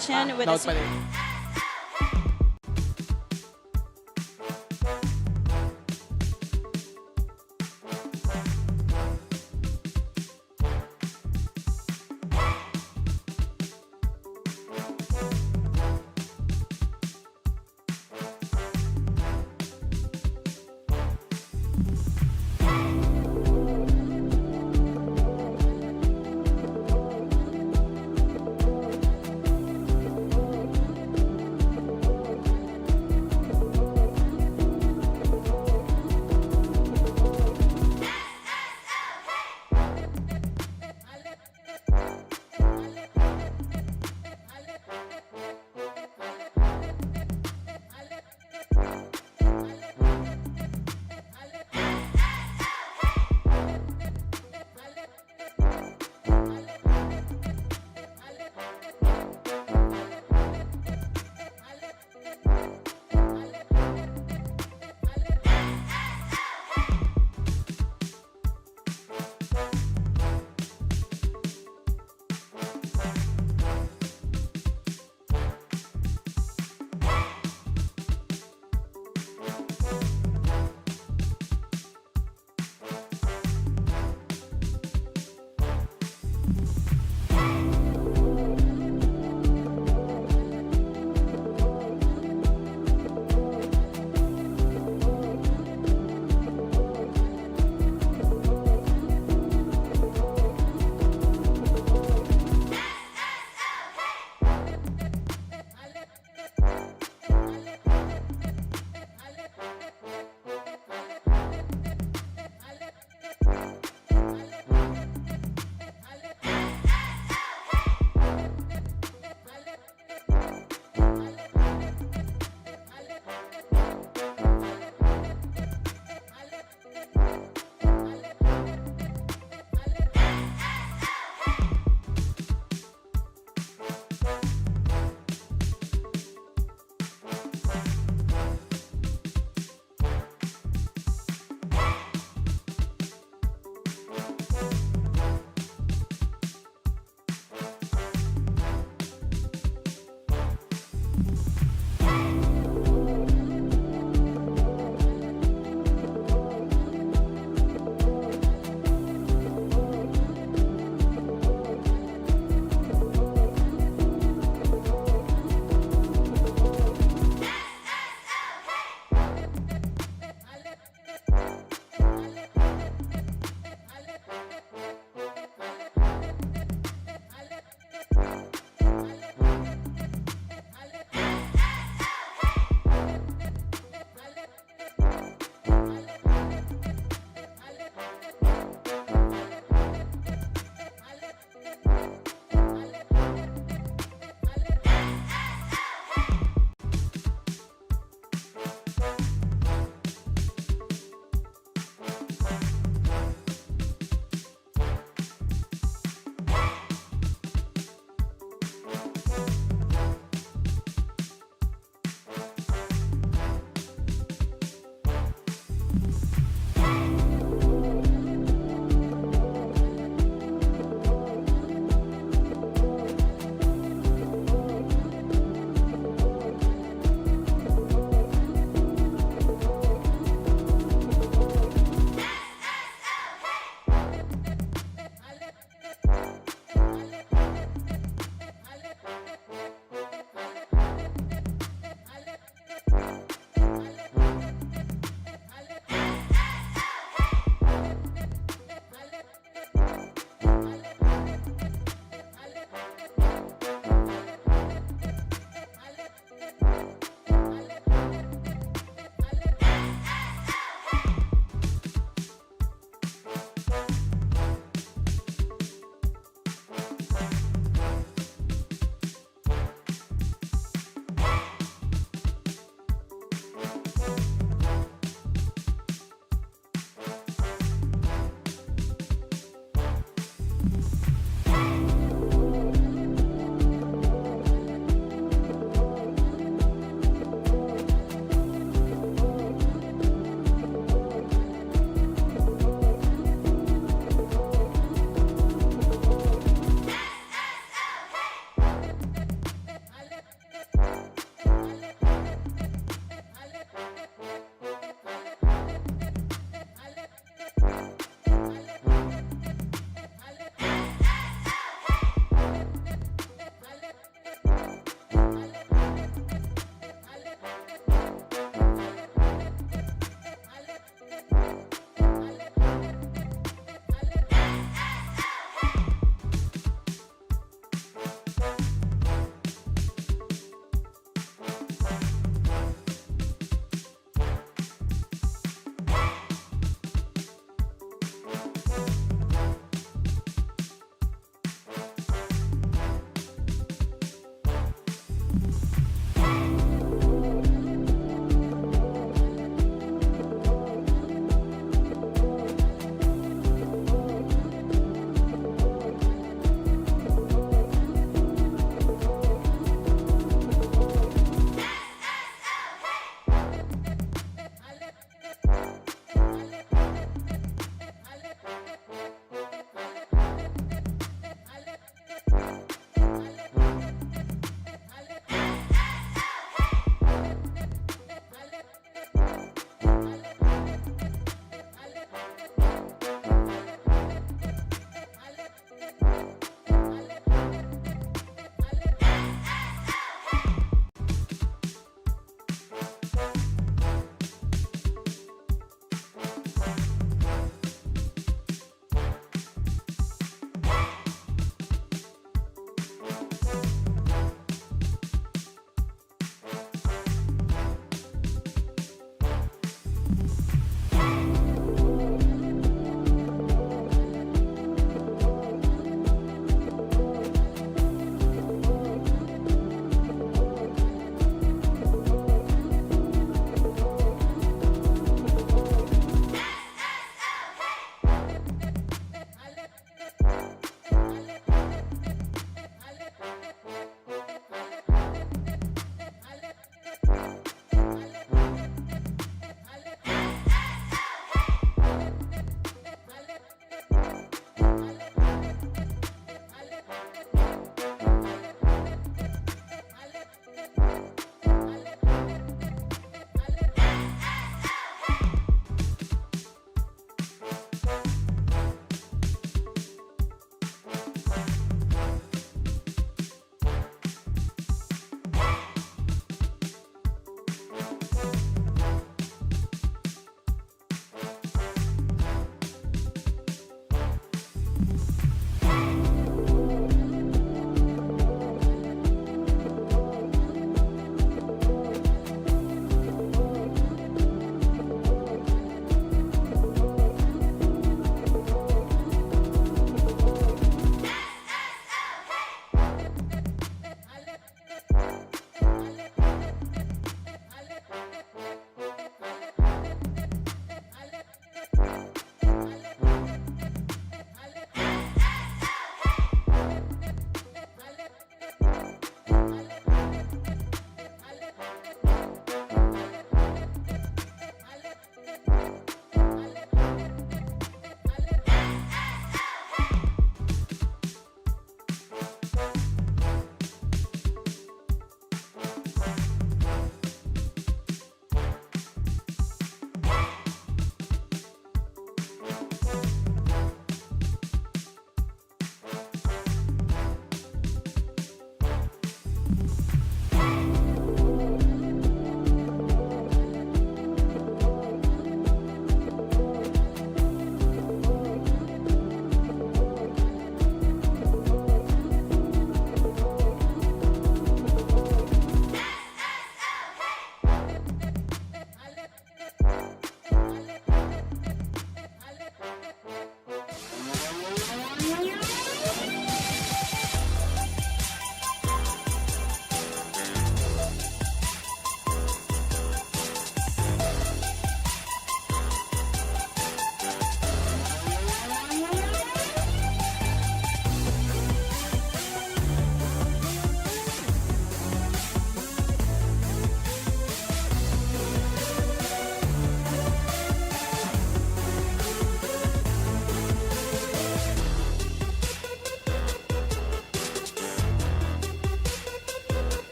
connection with Note the pa rin.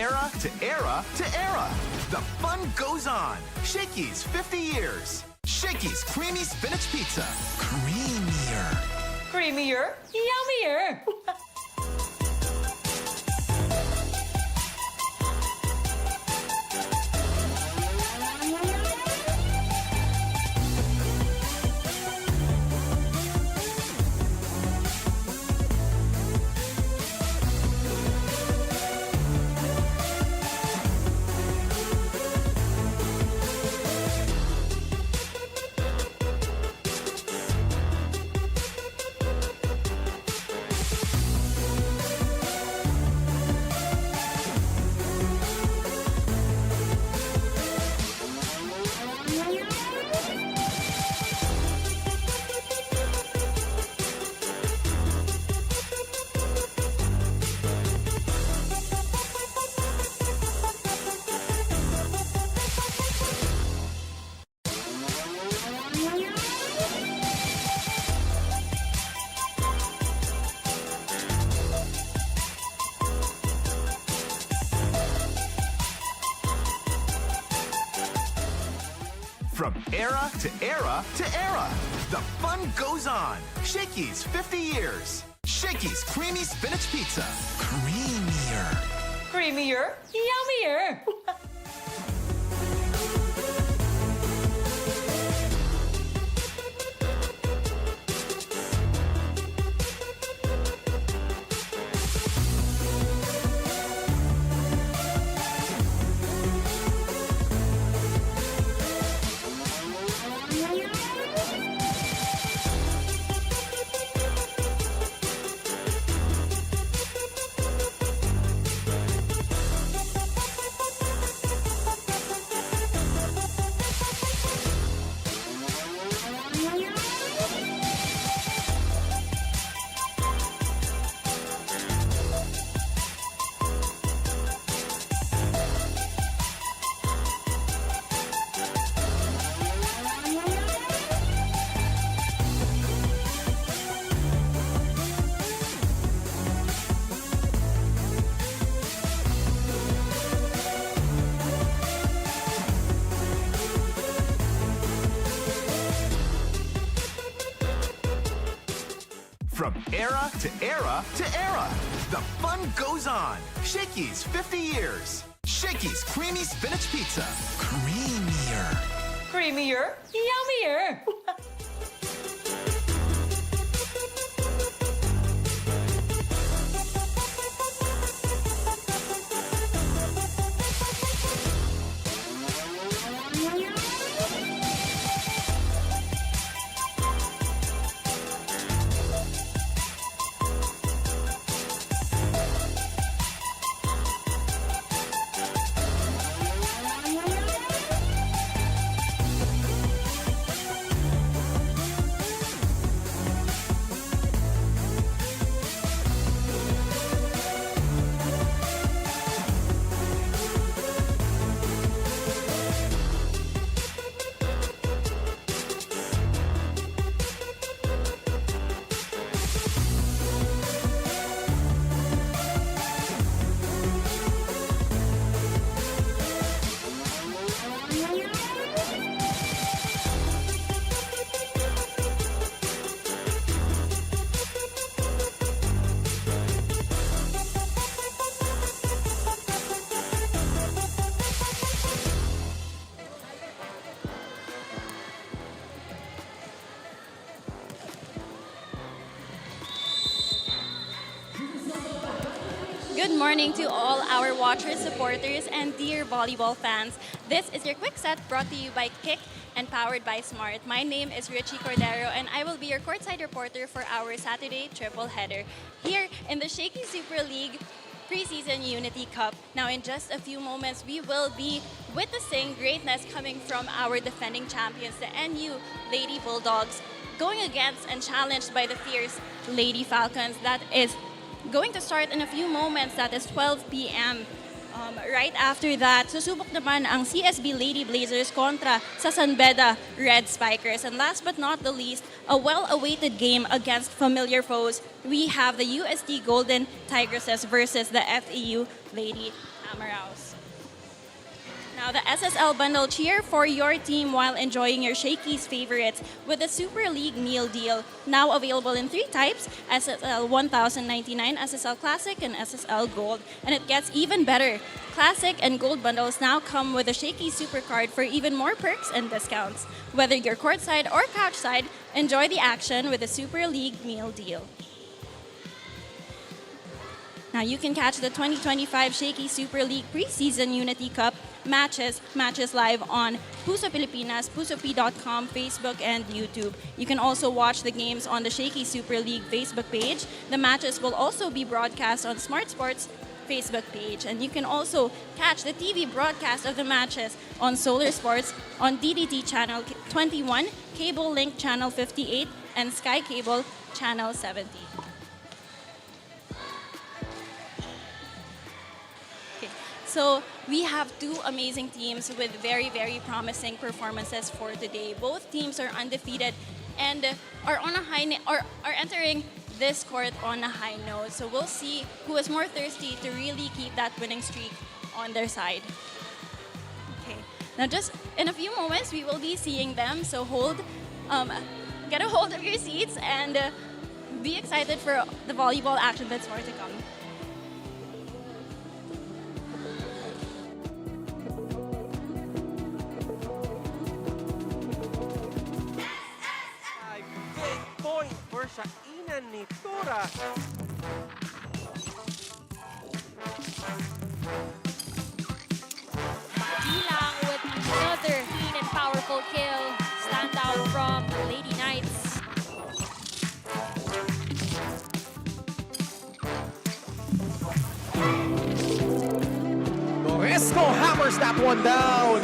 era to era to era. The fun goes on. Shakey's 50 years. Shakey's Creamy Spinach Pizza. Creamier. Creamier, yummier. From era to era to era. The fun goes on. Shakey's 50 years. Shakey's Creamy Spinach Pizza. Creamier. Creamier, yummier. From era to era to era. The fun goes on. Shakey's 50 years. Shakey's Creamy Spinach Pizza. Creamier. Creamier, yummier. Good morning to all our watchers, supporters, and dear volleyball fans. This is your quick set brought to you by Kick and powered by Smart. My name is Richie Cordero, and I will be your courtside reporter for our Saturday triple header here in the Shakey Super League Preseason Unity Cup. Now, in just a few moments, we will be witnessing greatness coming from our defending champions, the NU Lady Bulldogs, going against and challenged by the fierce Lady Falcons. That is going to start in a few moments. That is 12 p.m. Right after that, susubok naman ang CSB Lady Blazers kontra sa San Beda Red Spikers. And last but not the least, a well-awaited game against familiar foes. We have the USD Golden Tigresses versus the FEU Lady Amaraos. Now, the SSL bundle, cheer for your team while enjoying your Shakey's favorites with the Super League meal deal. Now available in 3 types, SSL 1099, SSL Classic, and SSL Gold. And it gets even better. Classic and Gold bundles now come with a Shakey Super Card for even more perks and discounts. Whether you're courtside or couchside, enjoy the action with the Super League meal deal. Now, you can catch the 2025 Shakey Super League Preseason Unity Cup matches live on Puso Pilipinas, pusop.com, Facebook, and YouTube. You can also watch the games on the Shakey Super League Facebook page. The matches will also be broadcast on Smart Sports Facebook page. And you can also catch the TV broadcast of the matches on Solar Sports on DDT Channel 21, Cable Link Channel 58, and Sky Cable Channel 70. So we have 2 amazing teams with very, very promising performances for today. Both teams are undefeated and are on a are entering this court on a high note. So we'll see who is more thirsty to really keep that winning streak on their side. Okay. Now, just in a few moments, we will be seeing them. So get a hold of your seats and be excited for the volleyball action that's more to come. Sa inan ni Tora. Bilang with another clean and powerful kill. Stand out from Lady Knights. Noresco hammers that one down.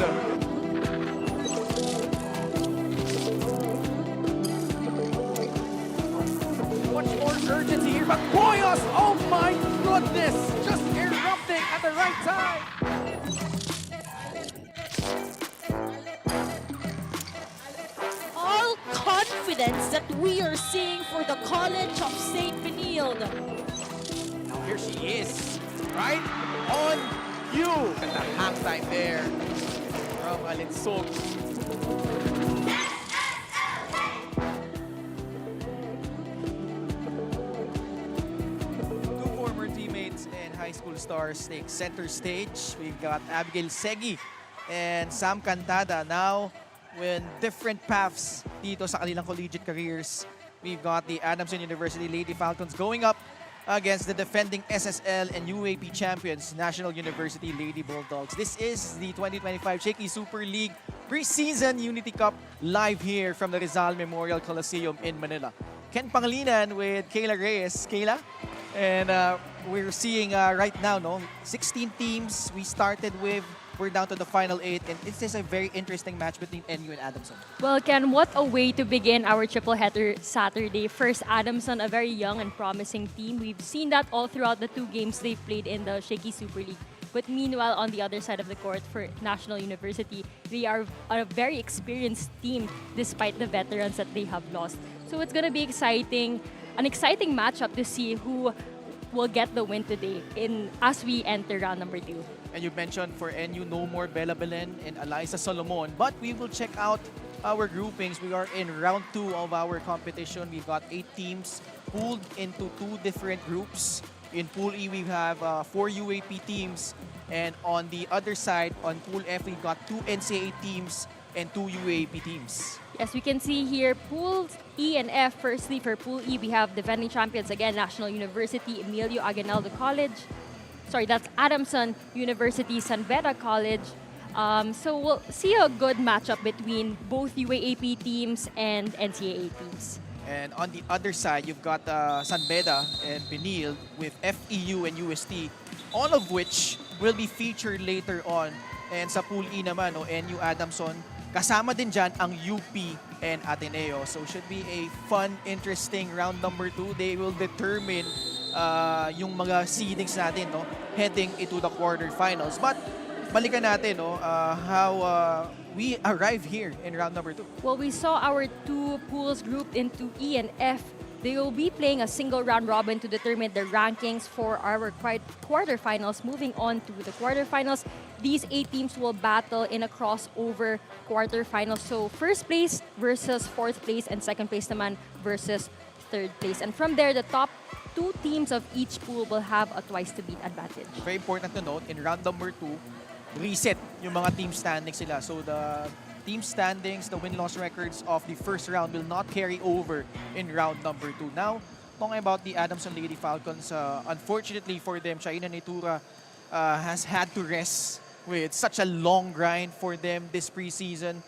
Urgency here, but Boyos, oh my goodness, just erupting at the right time. All confidence that we are seeing for the College of St. Benilde. Now here she is, right on you. And the halftime there from Alinsog. High school stars take center stage. We've got Abigail Segi and Sam Cantada now with different paths dito sa kanilang collegiate careers. We've got the Adamson University Lady Falcons going up against the defending SSL and UAP champions, National University Lady Bulldogs. This is the 2025 Shakey Super League Preseason Unity Cup live here from the Rizal Memorial Coliseum in Manila. Ken Pangilinan with Kayla Reyes. Kayla? And we're seeing right now, 16 teams we're down to the final 8, and this is a very interesting match between NU and Adamson. Well, Ken, what a way to begin our triple header Saturday. First, Adamson, a very young and promising team. We've seen that all throughout the 2 games they've played in the Shakey Super League. But meanwhile, on the other side of the court for National University, they are a very experienced team despite the veterans that they have lost. So it's going to be an exciting matchup to see who will get the win today as we enter round number 2. And you mentioned for NU, no more Bella Belen and Eliza Solomon. But we will check out our groupings. We are in round 2 of our competition. We've got 8 teams pooled into 2 different groups. In Pool E, we have 4 UAP teams. And on the other side, on Pool F, we've got 2 NCAA teams and 2 UAP teams. As we can see here, Pools E and F. Firstly, for Pool E, we have defending champions again, National University, Emilio Aguinaldo College. Sorry, that's Adamson University, San Beda College. So we'll see a good matchup between both UAAP teams and NCAA teams. And on the other side, you've got San Beda and Benil with FEU and UST, all of which will be featured later on. And sa Pool E naman, NU Adamson, kasama din dyan ang UP and Ateneo. So should be a fun, interesting round number 2. They will determine yung mga seedings natin heading into the quarterfinals. But balikan natin how we arrive here in round number 2. Well, we saw our 2 pools grouped into E and F They will be playing a single round robin to determine the rankings for our quarterfinals. Moving on to the quarterfinals, these 8 teams will battle in a crossover quarterfinals. So first place versus fourth place and second place naman versus third place. And from there, the top 2 teams of each pool will have a twice-to-beat advantage. Very important to note, in round number 2, reset yung mga team standings sila. So the team standings, the win-loss records of the first round will not carry over in round number 2. Now, talking about the Adamson Lady Falcons, unfortunately for them, Shaina Nitura has had to rest with such a long grind for them this preseason.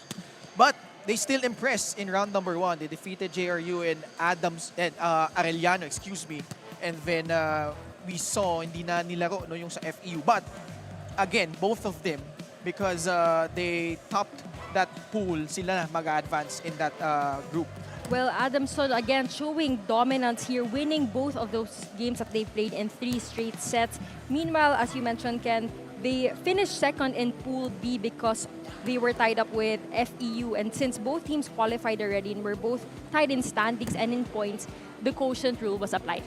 But they still impressed in round number 1. They defeated JRU and Arellano, and then we saw hindi na nilaro no, yung sa FEU. But again, both of them, because they topped that pool, sila na mag-advance in that group. Well, Adamson again showing dominance here, winning both of those games that they played in 3 straight sets. Meanwhile, as you mentioned, Ken, they finished second in Pool B because they were tied up with FEU. And since both teams qualified already and were both tied in standings and in points, the quotient rule was applied.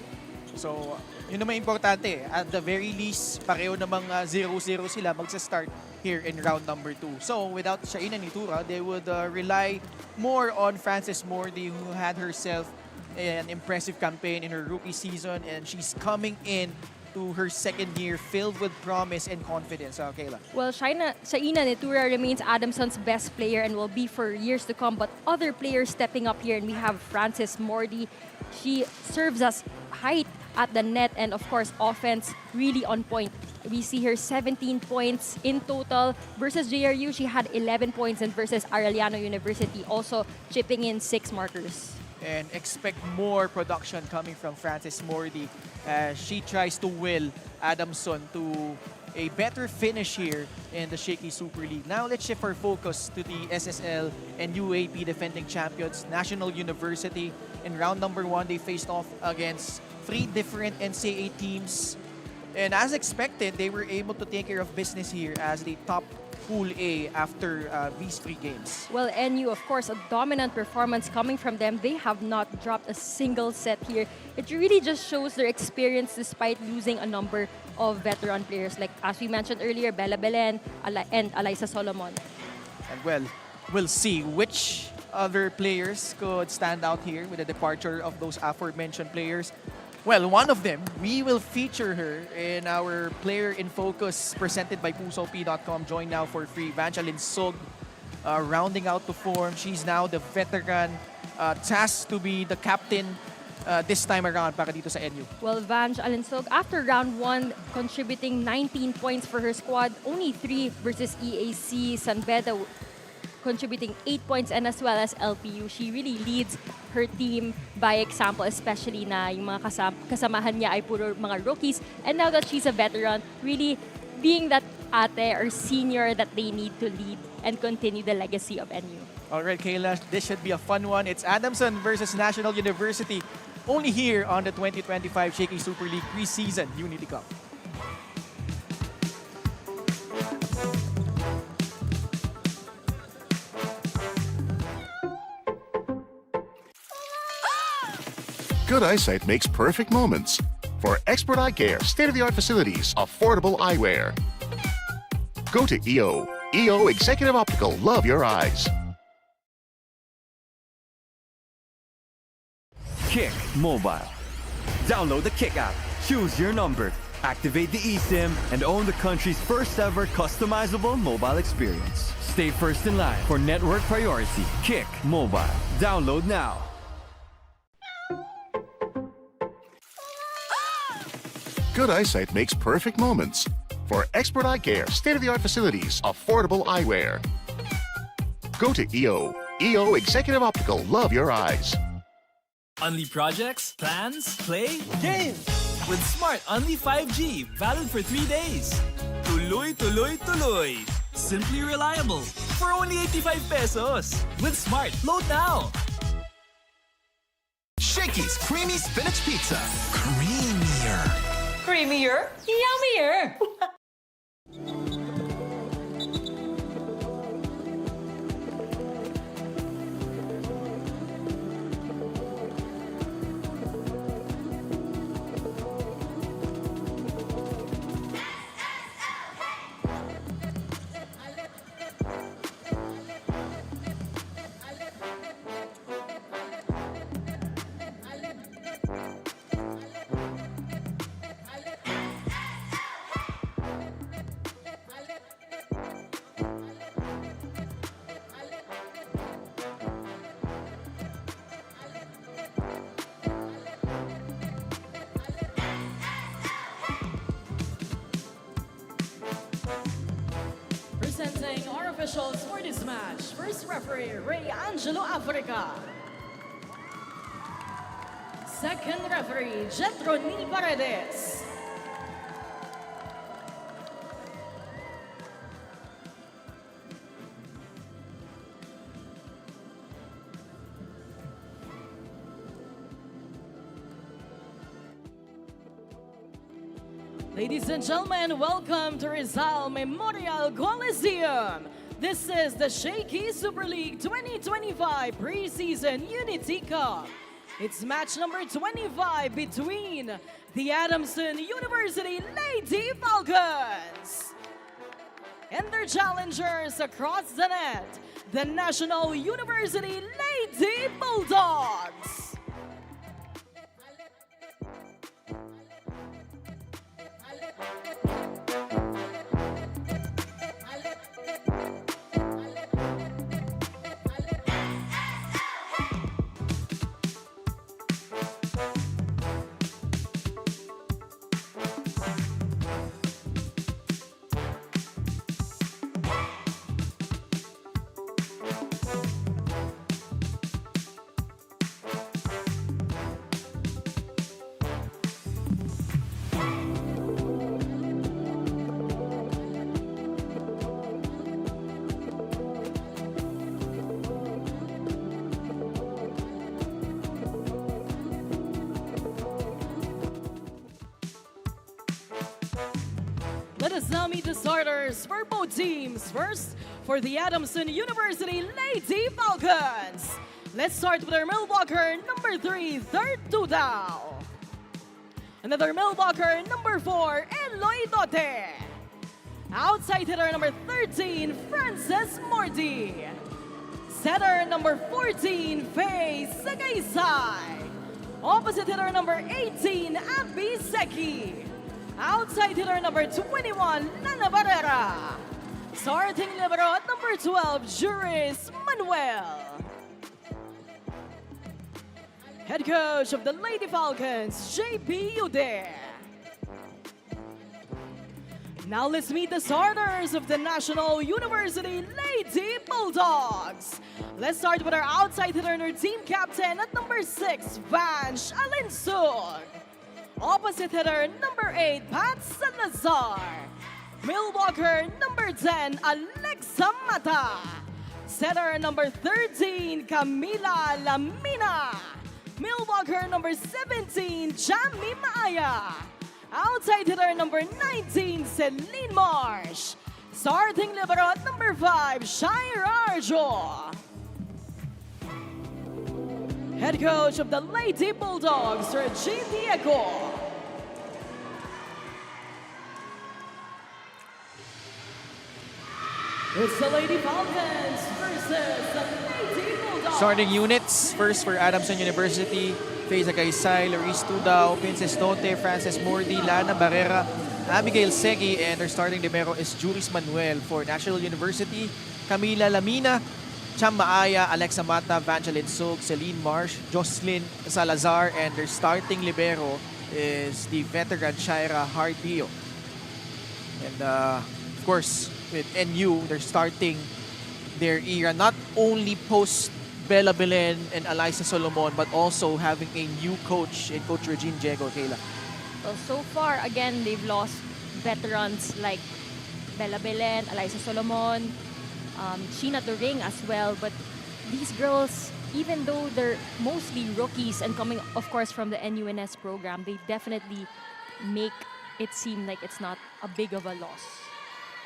So, yun naman importante. At the very least, pareho namang 0-0 sila magsa-start here in round number 2. So, without Shaina Nitura, they would rely more on Frances Mordy, who had herself an impressive campaign in her rookie season, and she's coming in to her second year filled with promise and confidence. Kayla. Well, Shaina Nitura remains Adamson's best player and will be for years to come, but other players stepping up here, and we have Frances Mordy. She serves as height at the net and, of course, offense really on point. We see her 17 points in total. Versus JRU, she had 11 points, and versus Arellano University, also chipping in 6 markers. And expect more production coming from Frances Mordy as she tries to will Adamson to a better finish here in the Shakey Super League. Now let's shift our focus to the SSL and UAP defending champions, National University. In round number 1, they faced off against 3 different NCAA teams. And as expected, they were able to take care of business here as they top Pool A after these 3 games. Well, NU, of course, a dominant performance coming from them. They have not dropped a single set here. It really just shows their experience despite losing a number of veteran players, like, as we mentioned earlier, Bella Belen and Alyssa Solomon. And well, we'll see which other players could stand out here with the departure of those aforementioned players. Well, one of them, we will feature her in our Player in Focus presented by PusoP.com. Join now for free. Vangeline Sog, rounding out the form. She's now the veteran, tasked to be the captain this time around para dito sa NU. Well, Vange Alinsog, after round 1, contributing 19 points for her squad, only 3 versus EAC. San Beda contributing 8 points, and as well as LPU. She really leads her team by example, especially na yung mga kasamahan niya ay puro mga rookies. And now that she's a veteran, really being that ate or senior that they need to lead and continue the legacy of NU. All right, Kayla, this should be a fun one. It's Adamson versus National University, only here on the 2025 Shakey Super League Preseason Unity Cup. Good eyesight makes perfect moments. For expert eye care, state-of-the-art facilities, affordable eyewear. Go to EO. EO Executive Optical. Love your eyes. Kick Mobile. Download the Kick app, choose your number, activate the eSIM, and own the country's first ever customizable mobile experience. Stay first in line for network priority. Kick Mobile. Download now. Good eyesight makes perfect moments. For expert eye care, state-of-the-art facilities, affordable eyewear. Go to EO. EO Executive Optical. Love your eyes. Unli projects, plans, play, game! With Smart Unli 5G, valid for 3 days. Tuloy, tuloy, tuloy. Simply reliable. For only 85 pesos. With Smart, load now. Shakey's Creamy Spinach Pizza. Creamier. Creamier, yummier. officials for this match. First referee, Ray Angelo Africa. Second referee, Jetro Ni Paredes. Ladies and gentlemen, welcome to Rizal Memorial Coliseum. This is the Shakey Super League 2025 Preseason Unity Cup. It's match number 25 between the Adamson University Lady Falcons and their challengers across the net, the National University Lady Bulldogs. Let us now meet the starters for both teams. First, for the Adamson University Lady Falcons. Let's start with our middle blocker, number 3, third Tudao. Another middle blocker, number 4, Eloy Dote. Outside hitter, number 13, Frances Morty. Setter, number 14, Faye Sagaysay. Opposite hitter, number 18, Abby Seki. Outside hitter number 21, Lana Barrera. Starting libero at number 12, Juris Manuel. Head coach of the Lady Falcons, JP Ude. Now let's meet the starters of the National University Lady Bulldogs. Let's start with our outside hitter and our team captain at number 6, Vansh Alinsug. Opposite hitter, number 8, Pat Salazar. Middle blocker, number 10, Alexa Mata. Setter, number 13, Camila Lamina. Middle blocker, number 17, Jamie Maaya. Outside hitter, number 19, Celine Marsh. Starting libero at number 5, Shaira Arjo. Head coach of the Lady Bulldogs, Regine Diego. It's the Lady Falcons versus the Lady Bulldogs. Starting units, first for Adamson University, Faye Sagaysay, Laurice Tudao, Princess Dote, Frances Mordi, Lana Barrera, Abigail Segi, and their starting libero is Juris Manuel. For National University, Camila Lamina, Cham Maaya, Alexa Mata, Vangeline Sug, Celine Marsh, Jocelyn Salazar, and their starting libero is the veteran Shaira Hardillo. And of course, with NU, they're starting their era not only post Bella Belen and Eliza Solomon, but also having a new coach in Coach Regine Diego. Kayla. Well, so far, again, they've lost veterans like Bella Belen, Eliza Solomon, Sheena Turing as well. But these girls, even though they're mostly rookies and coming, of course, from the NUNS program, they definitely make it seem like it's not a big of a loss.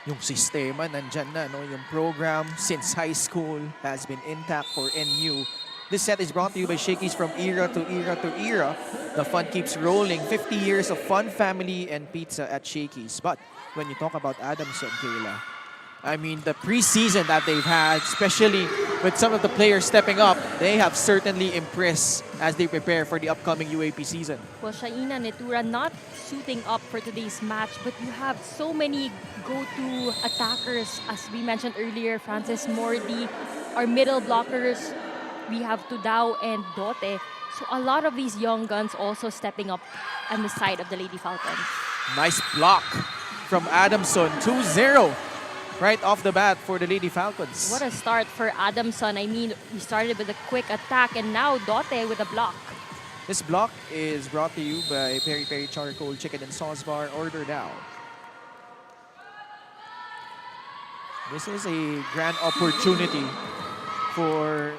Yung sistema nandyan na, no? Yung program since high school has been intact for NU. This set is brought to you by Shakey's. From era to era to era, the fun keeps rolling. 50 years of fun, family, and pizza at Shakey's. But when you talk about Adamson, Kayla, I mean, the preseason that they've had, especially with some of the players stepping up, they have certainly impressed as they prepare for the upcoming UAP season. Well, Shaina Netura not suiting up for today's match, but you have so many go-to attackers, as we mentioned earlier, Frances Mordi, our middle blockers, we have Tudao and Dote. So a lot of these young guns also stepping up on the side of the Lady Falcons. Nice block from Adamson, 2-0. right off the bat for the Lady Falcons. What a start for Adamson. I mean, we started with a quick attack and now Dote with a block. This block is brought to you by Peri Peri Charcoal Chicken and Sauce Bar. Order now. This is a grand opportunity for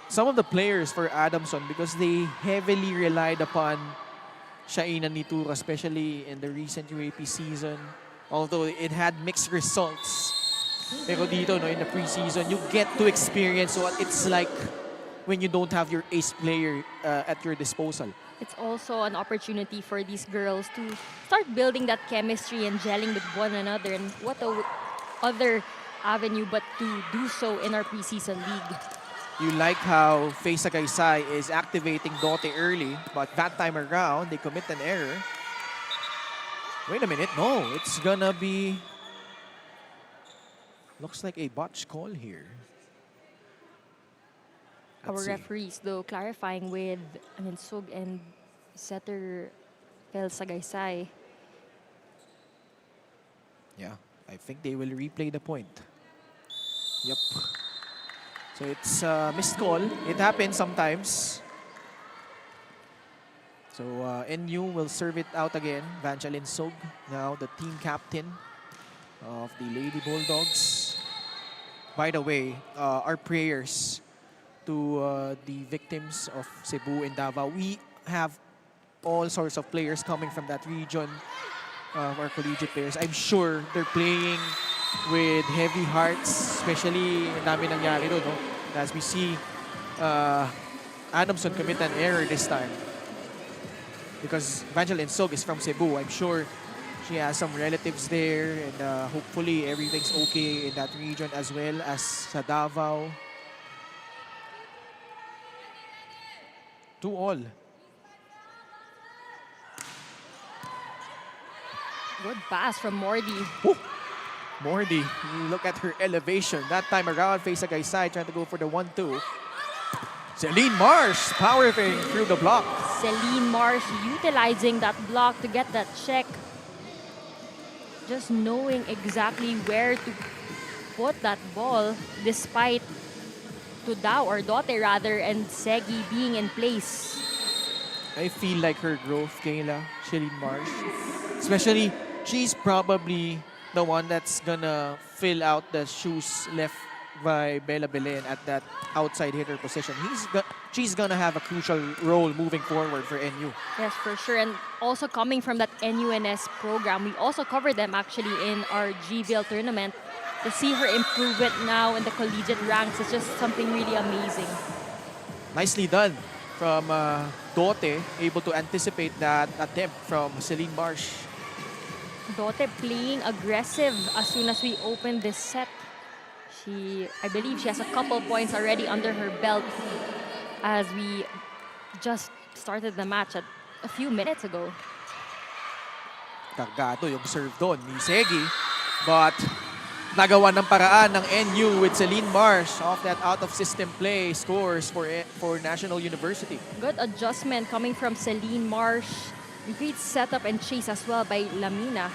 some of the players for Adamson because they heavily relied upon Shaina Nitura, especially in the recent UAP season. Although it had mixed results. Pero dito, no, in the preseason, you get to experience what it's like when you don't have your ace player at your disposal. It's also an opportunity for these girls to start building that chemistry and gelling with one another. And what a other avenue but to do so in our preseason league. You like how Faye Sagaysay is activating Dote early, but that time around, they commit an error. Wait a minute, no, it's gonna be... Looks like a botch call here. Our referees, though, clarifying with Sug and setter Fel Sagaysay. Yeah, I think they will replay the point. Yep. So it's a missed call. It happens sometimes. So NU will serve it out again. Vanchalin Sug, now the team captain of the Lady Bulldogs. By the way, our prayers to the victims of Cebu and Davao. We have all sorts of players coming from that region, our collegiate players. I'm sure they're playing with heavy hearts, especially dami nangyari doon, no? As we see Adamson commit an error this time. Because Evangeline Sog is from Cebu. I'm sure she has some relatives there, and hopefully everything's okay in that region as well as sa Davao. 2-all. Good pass from Mordi. Woo! Mordi, you look at her elevation. That time around, Faye Sagaysay trying to go for the 1-2. Celine Marsh powering through the block. Celine Marsh utilizing that block to get that check. Just knowing exactly where to put that ball despite Tudao or Dote rather and Segi being in place. I feel like her growth, Kayla, Celine Marsh. Especially, she's probably the one that's gonna fill out the shoes left by Bella Belen at that outside hitter position. She's gonna have a crucial role moving forward for NU. Yes, for sure. And also coming from that NUNS program, we also covered them actually in our GVL tournament. To see her improvement now in the collegiate ranks is just something really amazing. Nicely done from Dote, able to anticipate that attempt from Celine Marsh. Dote playing aggressive as soon as we open this set. I believe she has a couple points already under her belt as we just started the match a few minutes ago. Kargado yung serve doon ni Segi, but nagawa ng paraan ng NU with Celine Marsh off that out-of-system play scores for National University. Good adjustment coming from Celine Marsh. Great setup and chase as well by Lamina.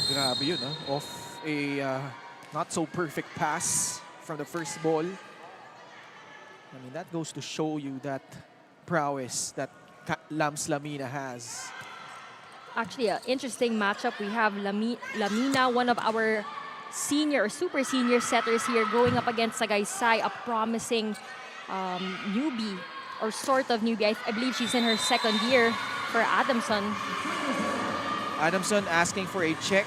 Grabe yun, off a not-so-perfect pass from the first ball. I mean, that goes to show you that prowess that Lams Lamina has. Actually, an interesting matchup. We have Lamina, one of our senior or super senior setters here, going up against Sagaysay, a promising newbie or sort of newbie. I believe she's in her second year for Adamson. Adamson asking for a check,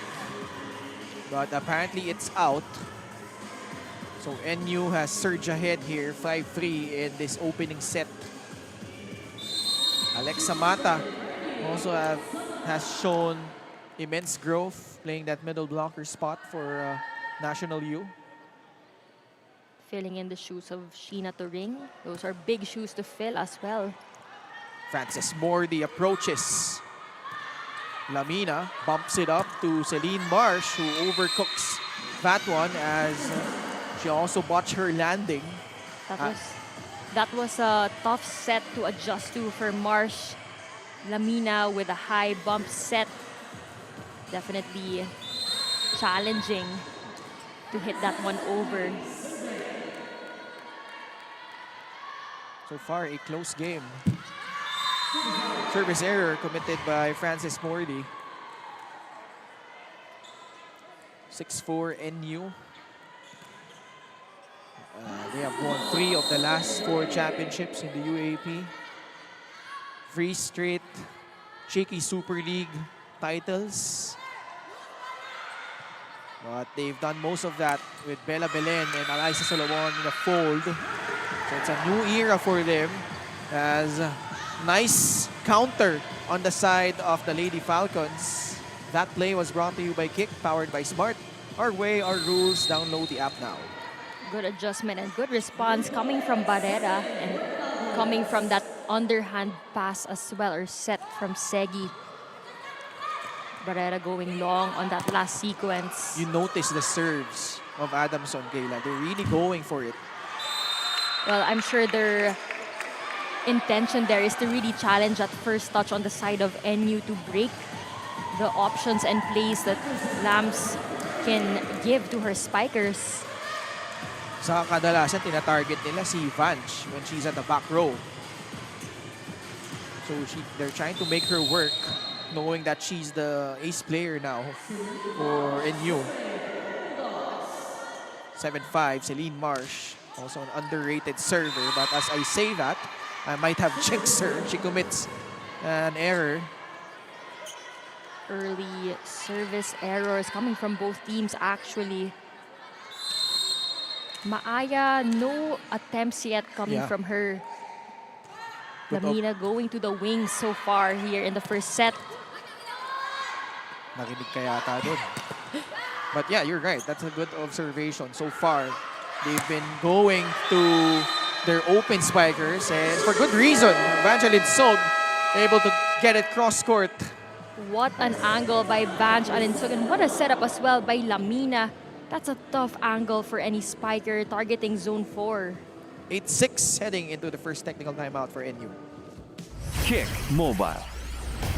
but apparently it's out. So NU has surged ahead here, 5-3 in this opening set. Alexa Mata also has shown immense growth playing that middle blocker spot for National U. Filling in the shoes of Sheena Turing. Those are big shoes to fill as well. Frances Mordi approaches. Lamina bumps it up to Celine Marsh, who overcooks that one as she also botched her landing. That was a tough set to adjust to for Marsh. Lamina with a high bump set. Definitely challenging to hit that one over. So far, a close game. Service error committed by Francis Mordy. 6-4 NU. They have won 3 of the last 4 championships in the UAP. 3 straight Shakey Super League titles. But they've done most of that with Bella Belen and Alyssa Solomon in the fold. So it's a new era for them, as nice counter on the side of the Lady Falcons. That play was brought to you by Kick, powered by Smart. Our way, our rules. Download the app now. Good adjustment and good response coming from Barrera and coming from that underhand pass as well, or set from Segi. Barrera going long on that last sequence. You notice the serves of Adamson, Kayla. They're really going for it. Well, I'm sure their intention there is to really challenge that first touch on the side of NU to break the options and plays that Lams can give to her spikers. Sa kadalasan, tina-target nila si Vanch when she's at the back row. So they're trying to make her work, knowing that she's the ace player now for NU. 7-5, Celine Marsh, also an underrated server. But as I say that, I might have jinxed her. She commits an error. Early service errors coming from both teams, actually. Maaya, no attempts yet coming from her. Lamina going to the wings so far here in the first set. Nakinig ka yata dun. But yeah, you're right. That's a good observation. So far, they've been going to their open spikers, and for good reason. Evangeline Sog able to get it cross-court. What an angle by Vanch Alinsog, and what a setup as well by Lamina. That's a tough angle for any spiker targeting zone 4. 8-6 heading into the first technical timeout for NU. Kick Mobile.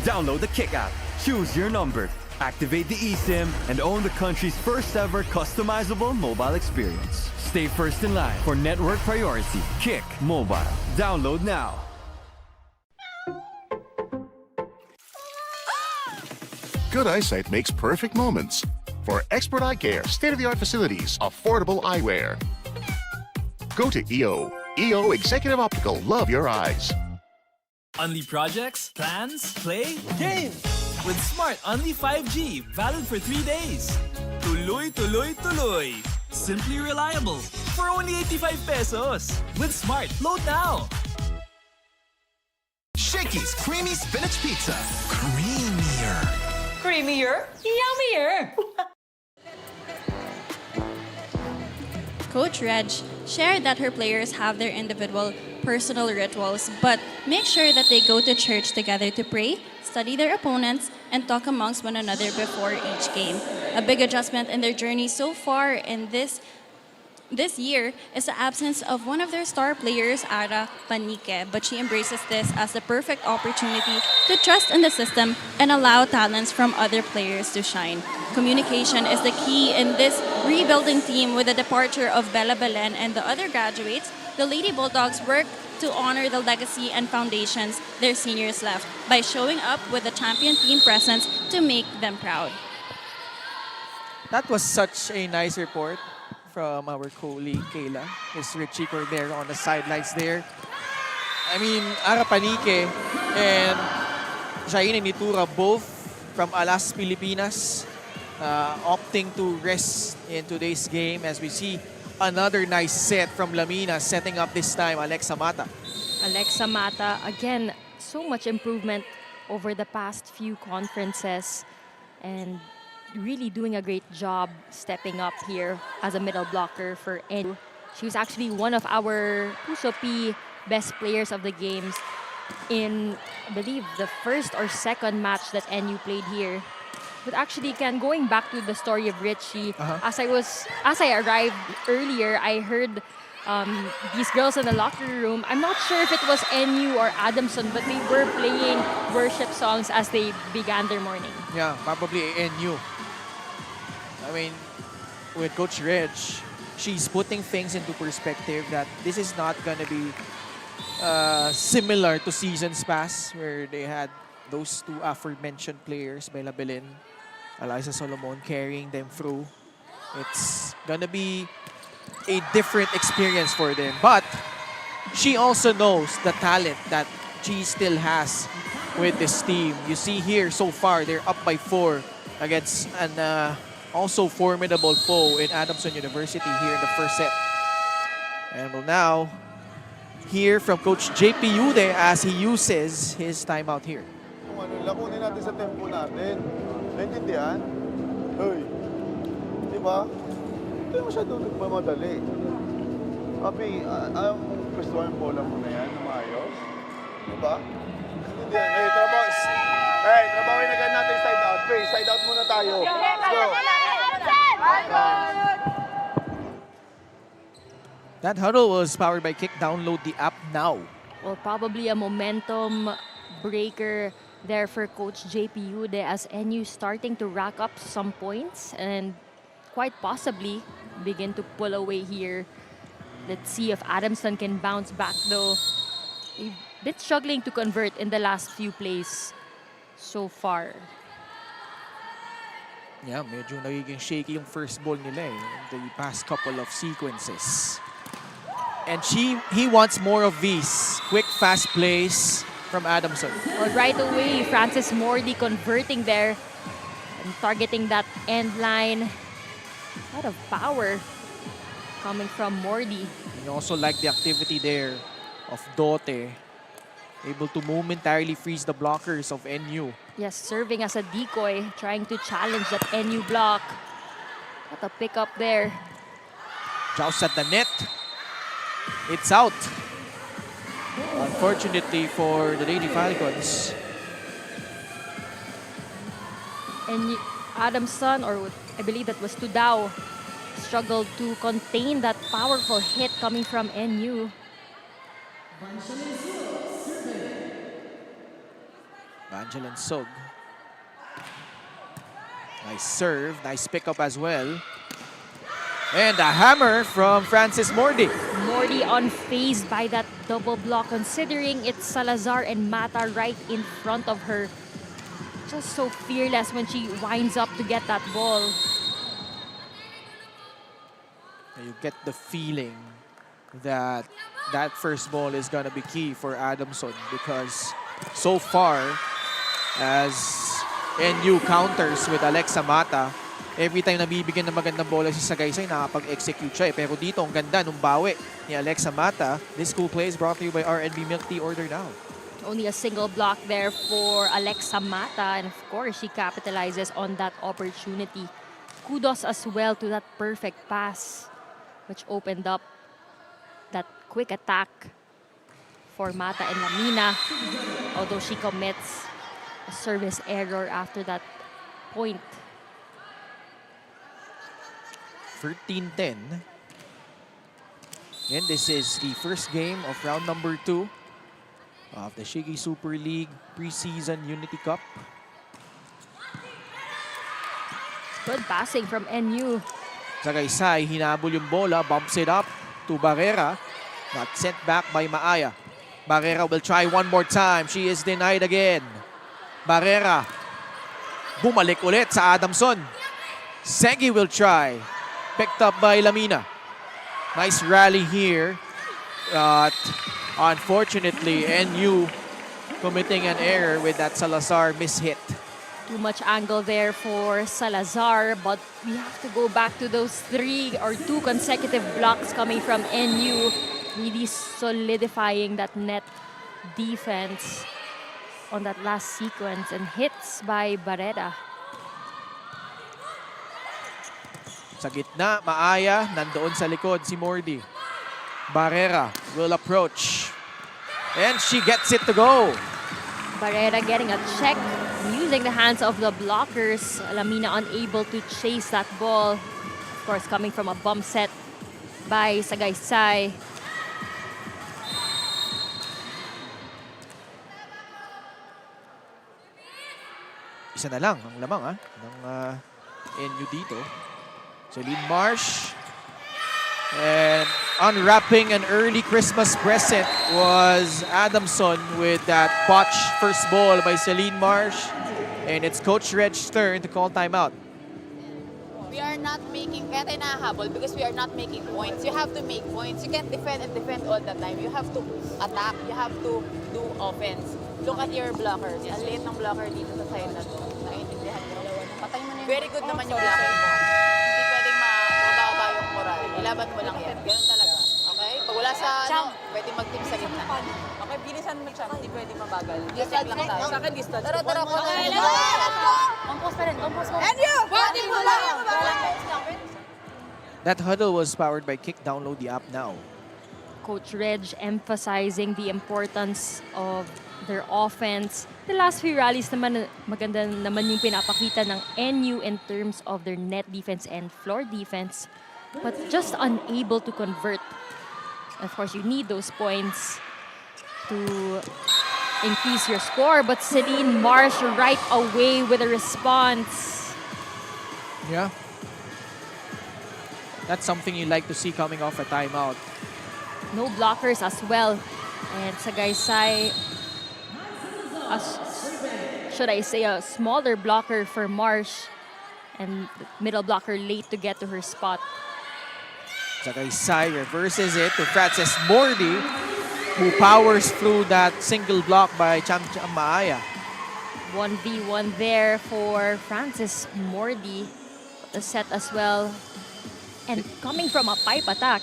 Download the Kick app, choose your number, activate the eSIM, and own the country's first ever customizable mobile experience. Stay first in line for network priority. Kick Mobile. Download now. Good eyesight makes perfect moments. For expert eye care, state-of-the-art facilities, affordable eyewear. Go to EO. EO Executive Optical. Love your eyes. Unli projects, plans, play, games! With Smart Unli 5G, valid for 3 days. Tuloy, tuloy, tuloy. Simply reliable. For only 85 pesos. With Smart, load now. Shakey's Creamy Spinach Pizza. Creamier. Creamier, yummier. Coach Reg shared that her players have their individual personal rituals, but make sure that they go to church together to pray, study their opponents, and talk amongst one another before each game. A big adjustment in their journey so far in this year is the absence of one of their star players, Ara Panique, but she embraces this as the perfect opportunity to trust in the system and allow talents from other players to shine. Communication is the key in this rebuilding team. With the departure of Bella Belen and the other graduates, the Lady Bulldogs work to honor the legacy and foundations their seniors left by showing up with a champion team presence to make them proud. That was such a nice report from our colleague Kayla. Is Richie Cordero on the sidelines there. I mean, Ara Panique and Shaina Nitura, both from Alas, Pilipinas, opting to rest in today's game, as we see another nice set from Lamina, setting up this time Alexa Mata. Alexa Mata, again, so much improvement over the past few conferences, and really doing a great job stepping up here as a middle blocker for NU. She was actually one of our Puso P best players of the games in, I believe, the first or second match that NU played here. But actually, going back to the story of Richie, as I arrived earlier, I heard these girls in the locker room. I'm not sure if it was NU or Adamson, but they were playing worship songs as they began their morning. Yeah, probably NU. I mean, with Coach Reg, she's putting things into perspective that this is not going to be similar to seasons past where they had those two aforementioned players, Bella Belin, Eliza Solomon, carrying them through. It's going to be a different experience for them. But she also knows the talent that she still has with this team. You see here so far, they're up by 4 against an also formidable foe in Adamson University here in the first set. And we'll now hear from Coach JP Yude as he uses his timeout here. Kung ano, lakunin natin sa tempo natin. Naintindihan? Hoy. Di ba? Hindi masyadong nagmamadali. Papi, ayaw mong pwestuhan yung bola mo na yan na maayos. Di ba? Naintindihan? Hey, trabawin agad natin side out. Please, side out muna tayo. Let's go. That huddle was powered by Kick. Download the app now. Well, probably a momentum breaker there for Coach JP Yude as NU starting to rack up some points and quite possibly begin to pull away here. Let's see if Adamson can bounce back though. A bit struggling to convert in the last few plays so far. Yeah, medyo nagiging shaky yung first ball nila in the past couple of sequences. And he wants more of these quick, fast plays from Adamson. Well, right away, Francis Mordy converting there and targeting that end line. A lot of power coming from Mordy. You also like the activity there of Dote, able to momentarily freeze the blockers of NU. Yes, serving as a decoy, trying to challenge that NU block. What a pickup there. Joust at the net. It's out. Unfortunately for the Lady Falcons. And Adamson, or I believe that was Tudao, struggled to contain that powerful hit coming from NU. Vangeline Sog. Nice serve, nice pickup as well. And a hammer from Francis Mordy. Mordy unfazed by that double block, considering it's Salazar and Mata right in front of her. Just so fearless when she winds up to get that ball. You get the feeling that that first ball is going to be key for Adamson because so far, as NU counters with Alexa Mata, every time nabibigyan ng magandang bola si Sagaysay, nakapag-execute siya. Pero dito, ang ganda nung bawi ni Alexa Mata. This cool play is brought to you by RNB Milk Tea. Order now. Only a single block there for Alexa Mata. And of course, she capitalizes on that opportunity. Kudos as well to that perfect pass, which opened up that quick attack for Mata and Lamina. Although she commits a service error after that point. 13-10. And this is the first game of round number 2 of the Shakey Super League Preseason Unity Cup. Good passing from NU. Sagaysay, hinabol yung bola, bumps it up to Barrera. Not sent back by Maaya. Barrera will try one more time. She is denied again. Barrera, bumalik ulit sa Adamson. Segi will try. Picked up by Lamina. Nice rally here. But unfortunately, NU committing an error with that Salazar mishit. Too much angle there for Salazar, but we have to go back to those 3 or 2 consecutive blocks coming from NU, really solidifying that net defense on that last sequence, and hits by Barrera. Sa gitna, Maaya, nandoon sa likod si Mordy. Barrera will approach. And she gets it to go. Barrera getting a check, using the hands of the blockers. Lamina unable to chase that ball. Of course, coming from a bump set by Sagaysay. Isa na lang ang lamang ng NU dito. Celine Marsh. And unwrapping an early Christmas present was Adamson with that botched first ball by Celine Marsh. And it's Coach Reg's turn to call timeout. We are not making, kaya tayo nahahabol because we are not making points. You have to make points. You can't defend and defend all the time. You have to attack. You have to do offense. Look at your blockers. Ang liit ng blocker dito sa side na to. Naiintindihan nyo. Patay mo na yung... Very good naman yung blocker mo. Hindi pwedeng mababa yung moral. Ilaban mo lang yan. Ganun talaga. Okay? Pag wala sa pwede mag-team sa gitna. Okay, bilisan mo, Cham. Hindi pwede mabagal. Distance lang tayo. Sa akin, distance. Tara. Compose pa rin. And you! That huddle was powered by Kick. Download the app now. Coach Reg emphasizing the importance of their offense. The last few rallies naman, maganda naman yung pinapakita ng NU in terms of their net defense and floor defense, but just unable to convert. Of course, you need those points to increase your score, but Celine Marsh right away with a response. Yeah. That's something you like to see coming off a timeout. No blockers as well. And Sagaysay, should I say, a smaller blocker for Marsh, and middle blocker late to get to her spot. Sagaysay reverses it to Frances Mordi, who powers through that single block by Cham Maaya. 1v1 there for Frances Mordi. The set as well. And coming from a pipe attack.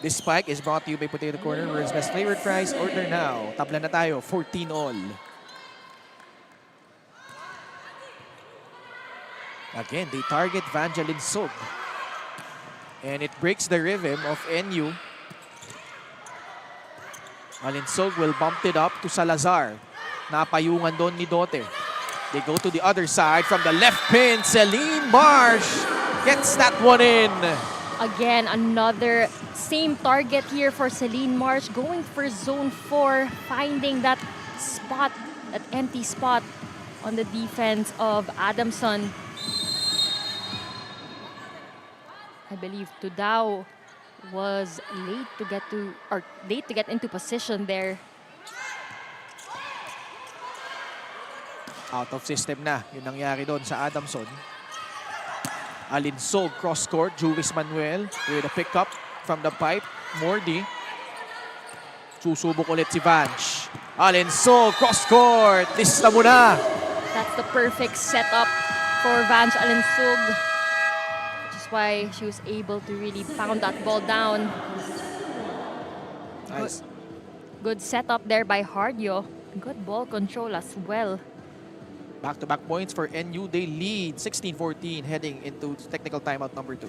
This spike is brought to you by Potato Corner, world's best flavored fries. Order now. Tabla na tayo, 14 all. Again, they target Vangeline Sog. And it breaks the rhythm of NU. Alinsog will bump it up to Salazar. Napayungan doon ni Dote. They go to the other side from the left pin. Celine Marsh gets that one in. Again, another same target here for Celine Marsh, going for zone 4, finding that spot, that empty spot on the defense of Adamson. I believe Tudao was late to get into position there. Out of system na. Yun nangyari doon sa Adamson. Alinsog cross court. Juvis Manuel with a pickup from the pipe. Mordi. Susubok ulit si Vanch. Alinsog cross court. Lista mo na. That's the perfect setup for Vanch Alinsog. Which is why she was able to really pound that ball down. Nice. Good setup there by Hardyo. Good ball control as well. Back-to-back points for NU. They lead 16-14 heading into technical timeout number 2.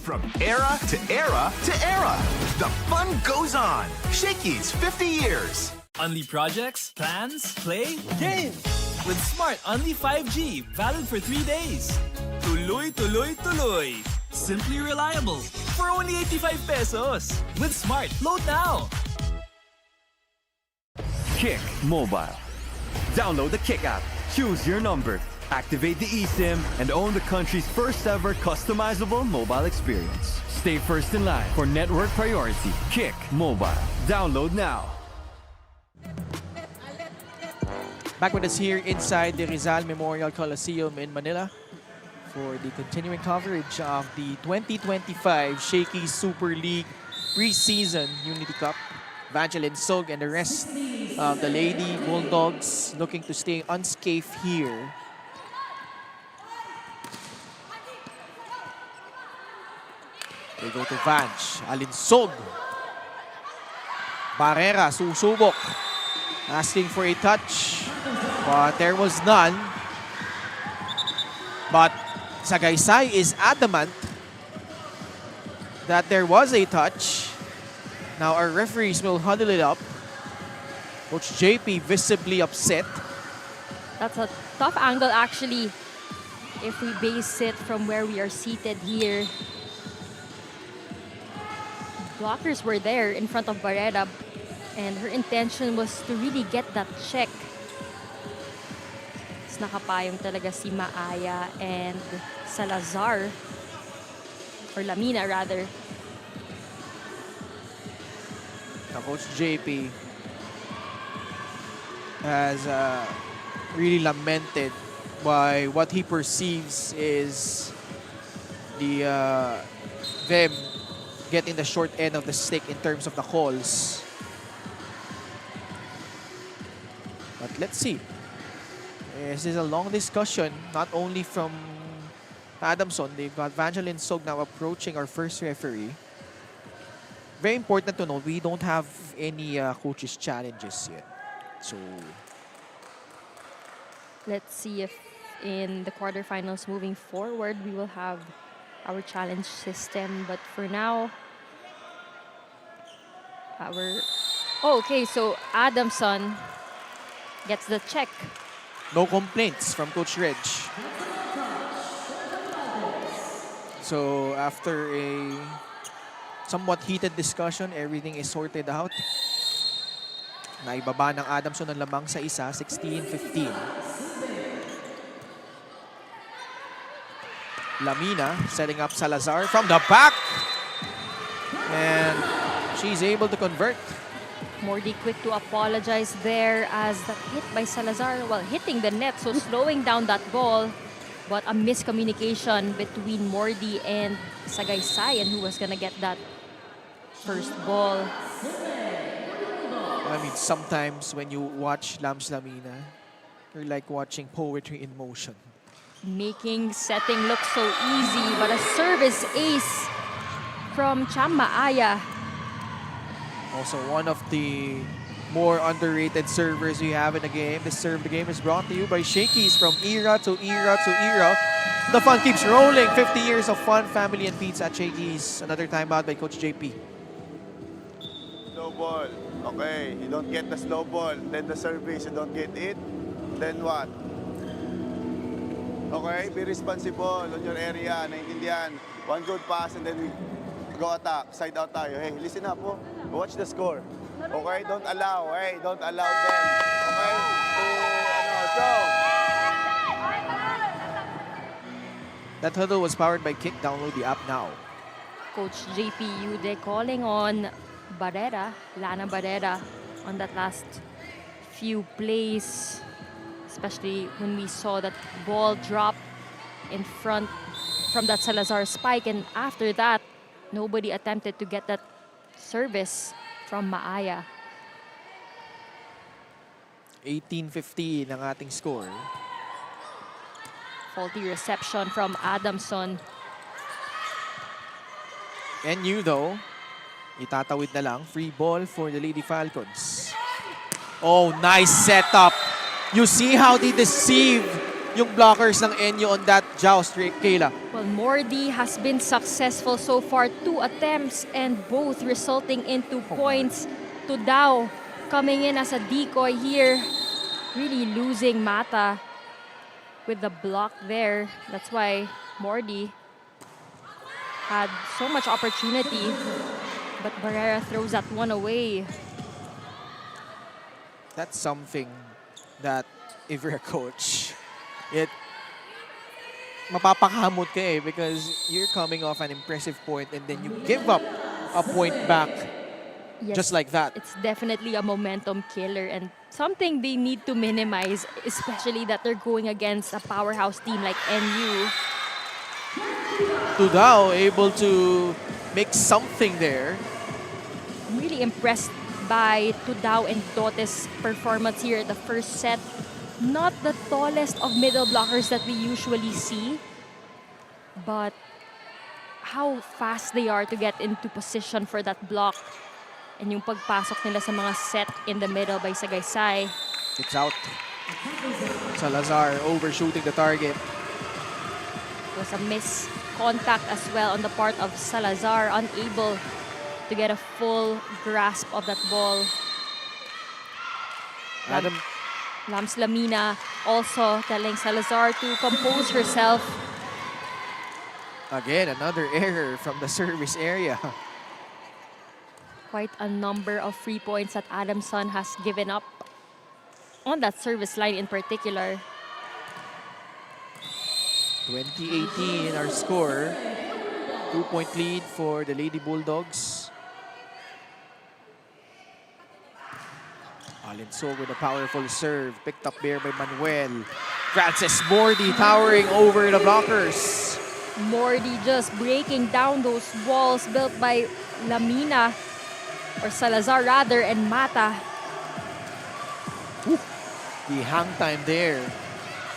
From era to era to era, the fun goes on. Shakey's 50 years. Unli projects, plans, play, games. With Smart Unli 5G, valid for 3 days. Tuloy, tuloy, tuloy. Simply reliable. For only 85 pesos. With Smart, load now. Kick Mobile. Download the Kick app, choose your number, activate the eSIM, and own the country's first ever customizable mobile experience. Stay first in line for network priority. Kick Mobile. Download now. Back with us here inside the Rizal Memorial Coliseum in Manila for the continuing coverage of the 2025 Shakey Super League Preseason Unity Cup. Vangeline Sog and the rest of the Lady Bulldogs looking to stay unscathed here. They go to Vanch. Alinsog. Barrera susubok. Asking for a touch. But there was none. But Sagaysay is adamant that there was a touch. Now our referees will huddle it up. Coach JP visibly upset. That's a tough angle actually. If we base it from where we are seated here. Blockers were there in front of Barrera, and her intention was to really get that check. Nakapayong talaga si Maaya and Salazar. or Lamina rather. Now, Coach JP has really lamented by what he perceives is them getting the short end of the stick in terms of the calls. But let's see. This is a long discussion, not only from Adamson. They've got Vangeline Sog now approaching our first referee. Very important to note, we don't have any coaches' challenges yet. So Let's see if in the quarterfinals moving forward, we will have our challenge system. But for now, okay, so Adamson gets the check. no complaints from Coach Reg. So after a somewhat heated discussion, everything is sorted out. Naibaba ng Adamson ng lamang sa isa, 16-15. Lamina setting up Salazar from the back. And she's able to convert. Mordi quick to apologize there as that hit by Salazar, well, hitting the net, so slowing down that ball. But a miscommunication between Mordi and Sagaysayan, who was gonna get that first ball. I mean, sometimes when you watch Lams Lamina, you're like watching poetry in motion. Making setting look so easy, but a service ace from Cham Maaya. Also one of the more underrated servers we have in the game. This serve the game is brought to you by Shakey's. From era to era to era, the fun keeps rolling. 50 years of fun, family, and pizza at Shakey's. Another timeout by Coach JP. Slow ball. Okay, you don't get the slow ball. Then the service, you don't get it. Then what? Okay, be responsible on your area. Naintindihan. One good pass and then we go attack. Side out tayo. Hey, listen up po. Watch the score. Okay, don't allow. Hey, don't allow them. Okay? Go. That huddle was powered by Kick. Download the app now. Coach JP Yude calling on Lana Barrera on that last few plays, especially when we saw that ball drop in front from that Salazar spike, and after that, nobody attempted to get that service from Maaya. 18-15 ang ating score. Faulty reception from Adamson. NU though, itatawid na lang. Free ball for the Lady Falcons. Oh, nice setup. You see how they deceive yung blockers ng NU on that joust, Kayla. Well, Mordi has been successful so far. 2 attempts and both resulting into points. Tudao coming in as a decoy here. Really losing Mata with the block there. That's why Mordi had so much opportunity, but Barrera throws that one away. That's something that if you're a coach, mapapakamot ka eh, because you're coming off an impressive point and then you give up a point back. Yes, just like that. It's definitely a momentum killer and something they need to minimize, especially that they're going against a powerhouse team like NU. Tudao able to make something there. I'm really impressed by Tudao and Dote's performance here in the first set. Not the tallest of middle blockers that we usually see, but how fast they are to get into position for that block. And yung pagpasok nila sa mga set in the middle by Sagaysay. It's out. Salazar overshooting the target. It was a miscontact as well on the part of Salazar, unable to get a full grasp of that ball. Lams Lamina also telling Salazar to compose herself. Again, another error from the service area. Quite a number of free points that Adamson has given up on that service line in particular. 2018 our score. 2-point lead for the Lady Bulldogs. Alinsog with a powerful serve. Picked up there by Manuel. Frances Mordi towering over the blockers. Mordi just breaking down those walls built by Lamina, or Salazar rather, and Mata. The hang time there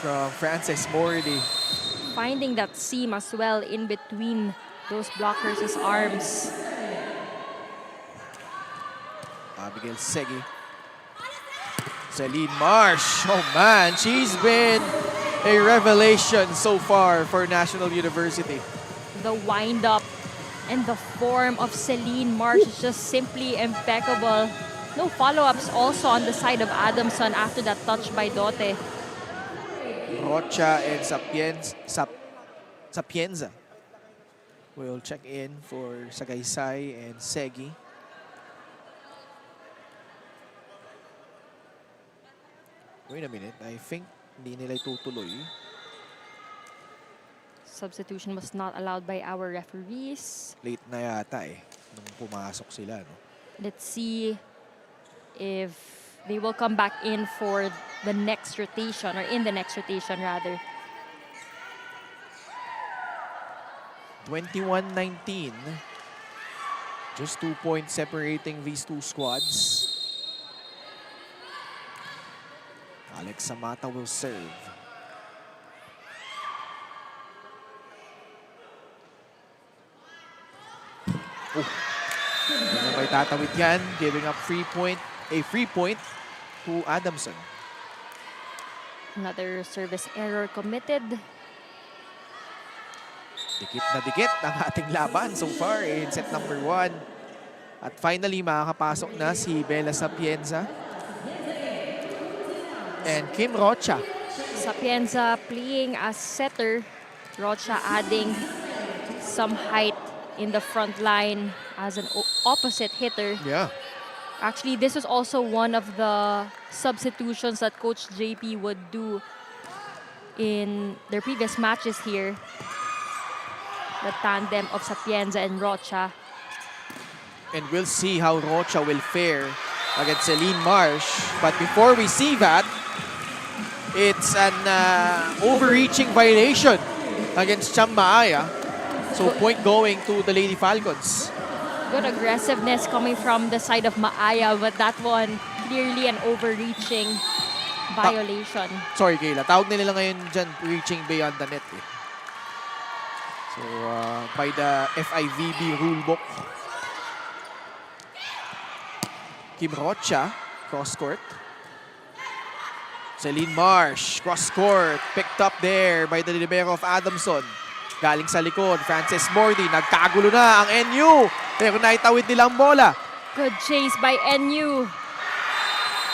from Frances Mordi. Finding that seam as well in between those blockers' arms. Abigail Segi. Celine Marsh. Oh man, she's been a revelation so far for National University. The wind-up and the form of Celine Marsh is just simply impeccable. No follow-ups also on the side of Adamson after that touch by Dote. Rocha and Sapienza will check in for Sagaysay and Segi. Wait a minute, I think hindi nila itutuloy. Substitution was not allowed by our referees. Late na yata nung pumasok sila, no? Let's see if they will come back in for the next rotation, or in the next rotation rather. 21-19. Just 2 points separating these two squads. Alex Samata will serve. May tatawid yan, giving up a free point to Adamson. Another service error committed. Dikit na dikit ang ating laban so far in set number 1. At finally, makakapasok na si Bella Sapienza and Kim Rocha. Sapienza playing as setter. Rocha adding some height in the front line as an opposite hitter. Yeah. Actually, this is also one of the substitutions that Coach JP would do in their previous matches here. The tandem of Sapienza and Rocha. And we'll see how Rocha will fare against Celine Marsh. But before we see that, it's an overreaching violation against Cham Maaya. So point going to the Lady Falcons. Good aggressiveness coming from the side of Maaya, but that one clearly an overreaching violation. Sorry, Kayla. Tawag nila ngayon dyan, reaching beyond the net. So, by the FIVB rulebook. Kim Rocha, cross-court. Celine Marsh, cross-court. Picked up there by the libero of Adamson. Galing sa likod, Frances Mordi. Nagkagulo na ang NU. Pero naitawid nilang bola. Good chase by NU.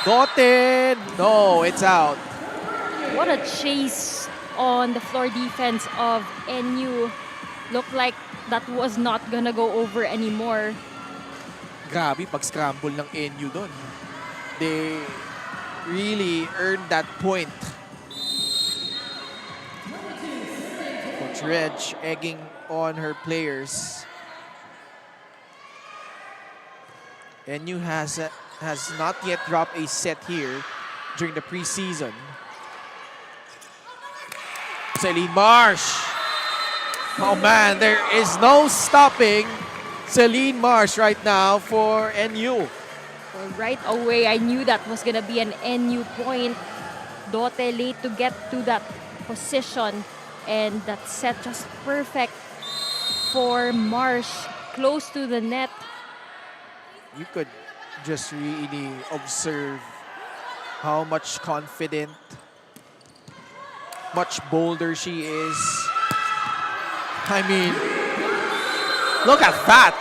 Doten. No, it's out. What a chase on the floor defense of NU. Looked like that was not gonna go over anymore. Grabe, pag-scramble ng NU doon. They really earned that point. Coach Reg egging on her players. NU has not yet dropped a set here during the preseason. Celine Marsh. Oh man, there is no stopping Celine Marsh right now for NU. Well, right away, I knew that was gonna be an NU point. Dote late to get to that position, and that set just perfect for Marsh, close to the net. You could just really observe how much confident, much bolder she is. I mean, look at that.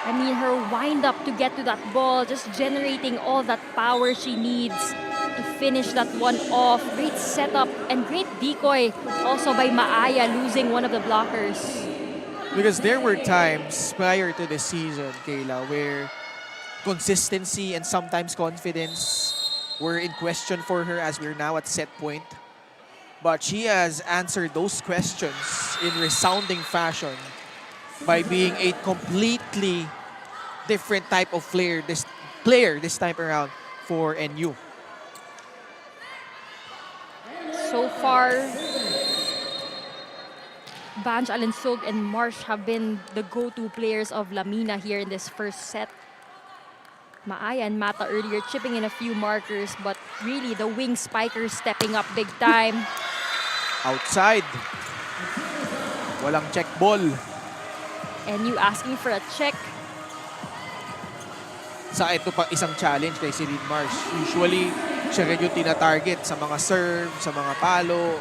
I mean, her wind up to get to that ball, just generating all that power she needs to finish that one off. Great setup and great decoy also by Maaya, losing one of the blockers. Because there were times prior to the season, Kayla, where consistency and sometimes confidence were in question for her as we're now at set point. But she has answered those questions in resounding fashion by being a completely different type of player this time around for NU. So far, Vanj, Alinsug, and Marsh have been the go-to players of Lamina here in this first set. Maaya and Mata earlier chipping in a few markers, but really the wing spikers stepping up big time. Outside. Walang check ball. And you asking for a check. Sa ito pa isang challenge kay Celine Marsh. Usually, siya rin yung tina-target sa mga serve, sa mga palo.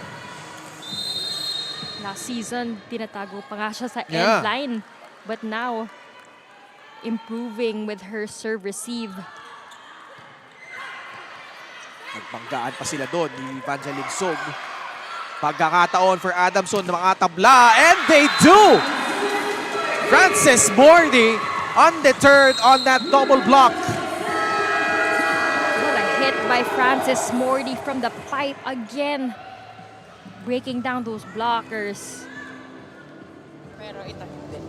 Last season, tinatago pa nga siya sa Yeah. end line. But now, improving with her serve-receive. Nagbanggaan pa sila doon ni Evangeline Sog. Pagkakataon for Adamson na makatabla, and they do! Frances Mordi undeterred on that double block. What a hit by Frances Mordi from the pipe again. Breaking down those blockers. Pero ito hindi.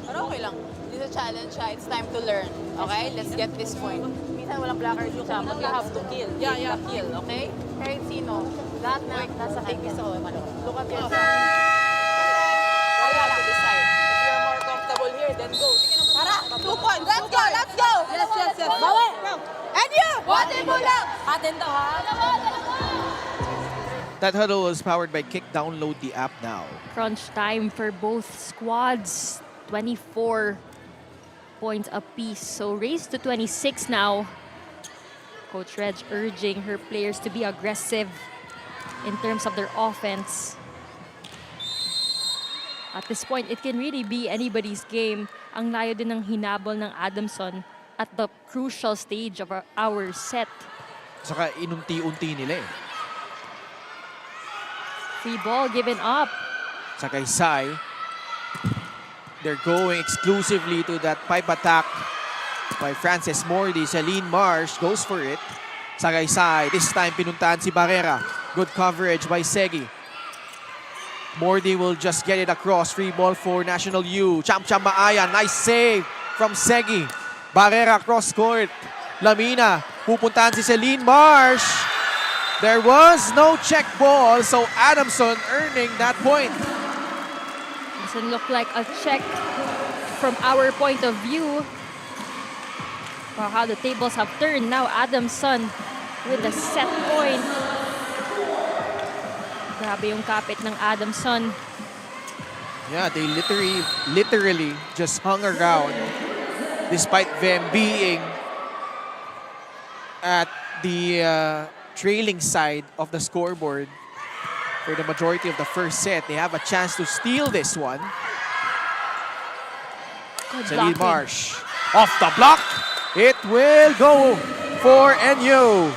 Pero okay lang. This is a challenge siya. It's time to learn. Okay? Let's get this point. Minsan walang blocker yung sa but you have to kill. Yeah. Kill, okay? Kahit sino. Lahat na nasa kanya. Look at yourself. Kaya to decide. If you're more comfortable here, then go. Tara! 2 points! Let's go! Let's go! Yes. Bawi! And you! Watin mo lang! Atin to, ha? That huddle is powered by Kick. Download the app now. Crunch time for both squads. 24 points apiece. So raised to 26 now. Coach Reg urging her players to be aggressive in terms of their offense. At this point, it can really be anybody's game. Ang layo din ng hinabol ng Adamson at the crucial stage of our set. Saka inunti-unti nila eh. Free ball given up. Sakaysay. They're going exclusively to that pipe attack by Frances Mordi. Celine Marsh goes for it. Sakaysay. This time pinuntahan si Barrera. Good coverage by Segi. Mordi will just get it across. Free ball for National U. Champ Maaya. Nice save from Segi. Barrera cross court. Lamina. Pupuntahan si Celine Marsh. There was no check ball, so Adamson earning that point. Doesn't look like a check from our point of view. Wow, how the tables have turned. Now Adamson with a set point. Grabe yung kapit ng Adamson. Yeah, they literally just hung around despite them being at the trailing side of the scoreboard for the majority of the first set. They have a chance to steal this one. Celine Marsh off the block. It will go for NU.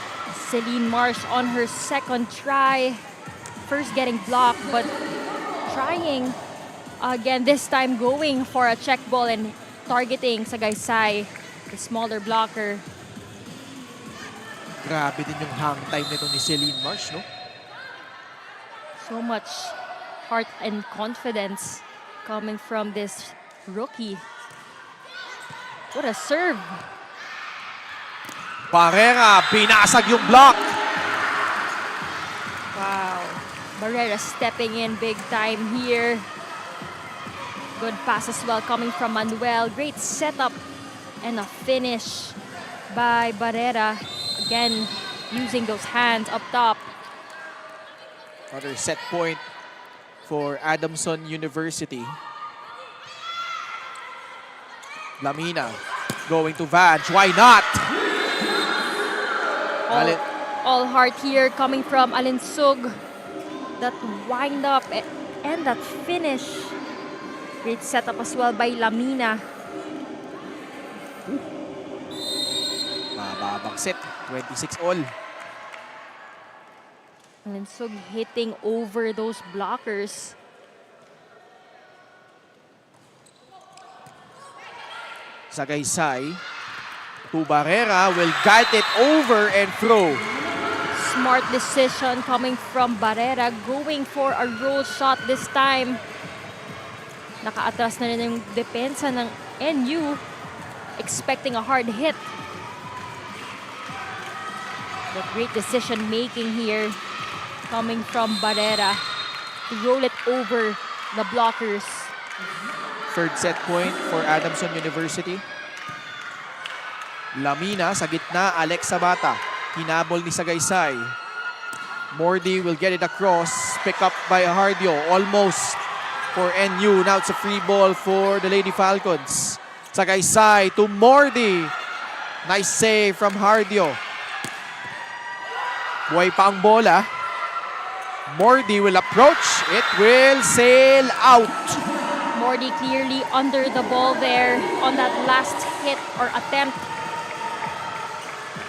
Celine Marsh on her second try. First getting blocked, but trying again, this time going for a check ball and targeting Sagaysay, the smaller blocker. Grabe din yung hang time nito ni Celine Marsh, no? So much heart and confidence coming from this rookie. What a serve. Barrera, binasag yung block. Wow. Barrera stepping in big time here. Good pass as well coming from Manuel. Great setup and a finish by Barrera. Again, using those hands up top. Another set point for Adamson University. Lamina going to Vanj. Why not? All heart here coming from Alinsug. That wind up and that finish. Great setup as well by Lamina. Mababang set. 26 all. Alinsug hitting over those blockers. Sagaysay to Barrera will guide it over and throw. Smart decision coming from Barrera, going for a roll shot this time. Nakaatras na rin yung depensa ng NU, expecting a hard hit. But great decision making here coming from Barrera to roll it over the blockers. Third set point for Adamson University. Lamina sa gitna, Alex Sabata. Hinabol ni Sagaysay. Mordi will get it across. Pick up by Hardio. Almost for NU. Now it's a free ball for the Lady Falcons. Sagaysay to Mordi. Nice save from Hardio. Buhay pa ang bola. Mordi will approach. It will sail out. Mordi clearly under the ball there on that last hit or attempt.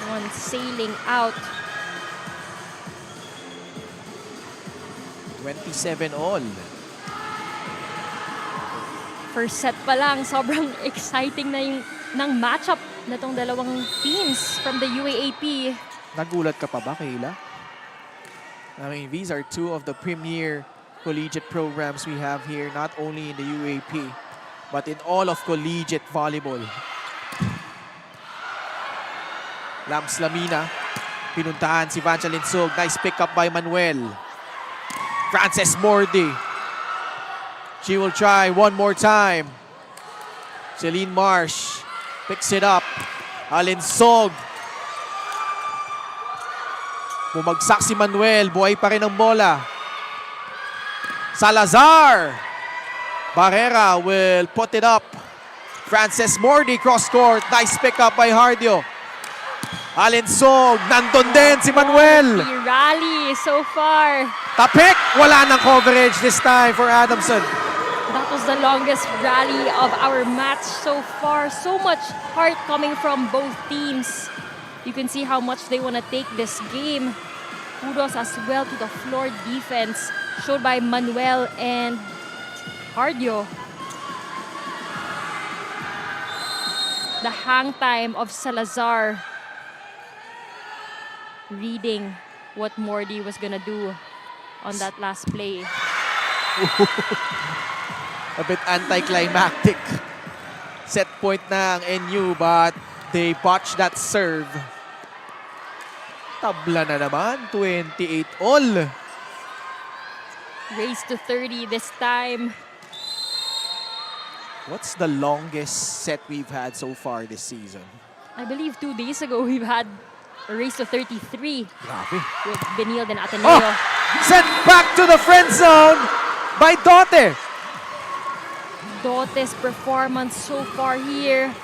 One sailing out. 27 all. First set pa lang, sobrang exciting na yung ng matchup na tong dalawang teams from the UAAP. Nagulat ka pa ba, Kayla? I mean, these are two of the premier collegiate programs we have here, not only in the UAP, but in all of collegiate volleyball. Lams Lamina, pinuntahan si Vancha Linsog. Nice pick up by Manuel. Frances Mordi. She will try one more time. Celine Marsh picks it up. Alinsog. Bumagsak si Manuel. Buhay pa rin ang bola. Salazar. Barrera will put it up. Frances Mordi cross court. Nice pick up by Hardio. Alinsog. Nandun din si Manuel. The rally so far. Tapik. Wala ng coverage this time for Adamson. That was the longest rally of our match so far. So much heart coming from both teams. You can see how much they want to take this game. Kudos as well to the floor defense showed by Manuel and Hardio. The hang time of Salazar reading what Mordi was gonna do on that last play. A bit anticlimactic. Set point na ang NU but they botched that serve. Tabla na naman, 28 all. Race to 30 this time. What's the longest set we've had so far this season? I believe 2 days ago we've had a race to 33 Grabe. with Benilde and Ateneo. Oh! Sent back to the friend zone by Dote. Dote's performance so far here,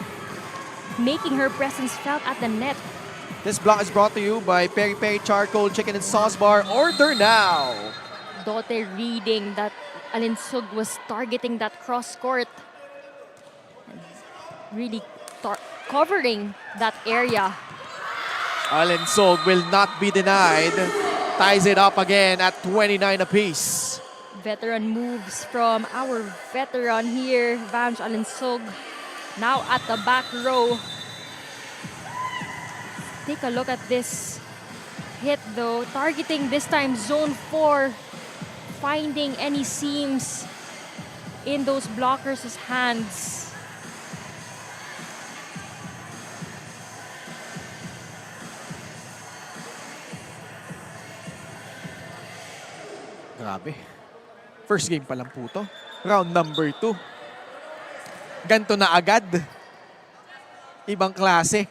making her presence felt at the net. This block is brought to you by Peri Peri Charcoal Chicken and Sauce Bar. Order now! Dote reading that Alinsug was targeting that cross court. And really covering that area. Alinsog will not be denied. Ties it up again at 29 apiece. Veteran moves from our veteran here, Vange Alinsug. Now at the back row. Take a look at this hit though. Targeting this time zone 4. Finding any seams in those blockers' hands. Grabe. First game pa lang po to. Round number 2. Ganto na agad. Ibang klase.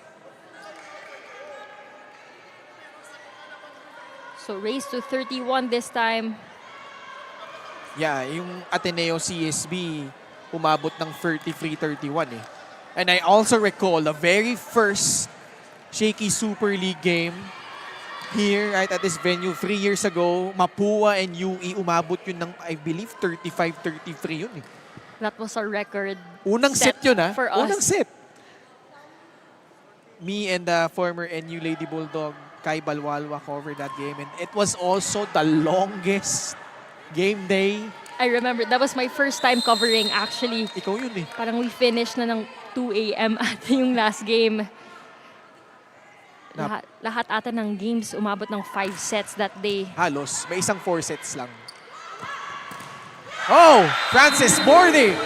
So race to 31 this time. Yeah, yung Ateneo CSB umabot ng 33-31 eh. And I also recall the very first Shakey Super League game here right at this venue 3 years ago. Mapua and UE umabot yun ng I believe 35-33 yun eh. That was a record. Unang set yun ah. For us. Unang set. Me and the former NU Lady Bulldog Kai Balwalwa covered that game and it was also the longest game day. I remember, that was my first time covering actually. Ikaw yun eh. Parang we finished na ng 2 a.m. at yung last game. Lahat ata ng games umabot ng 5 sets that day. Halos. May isang 4 sets lang. Oh! Frances Mordi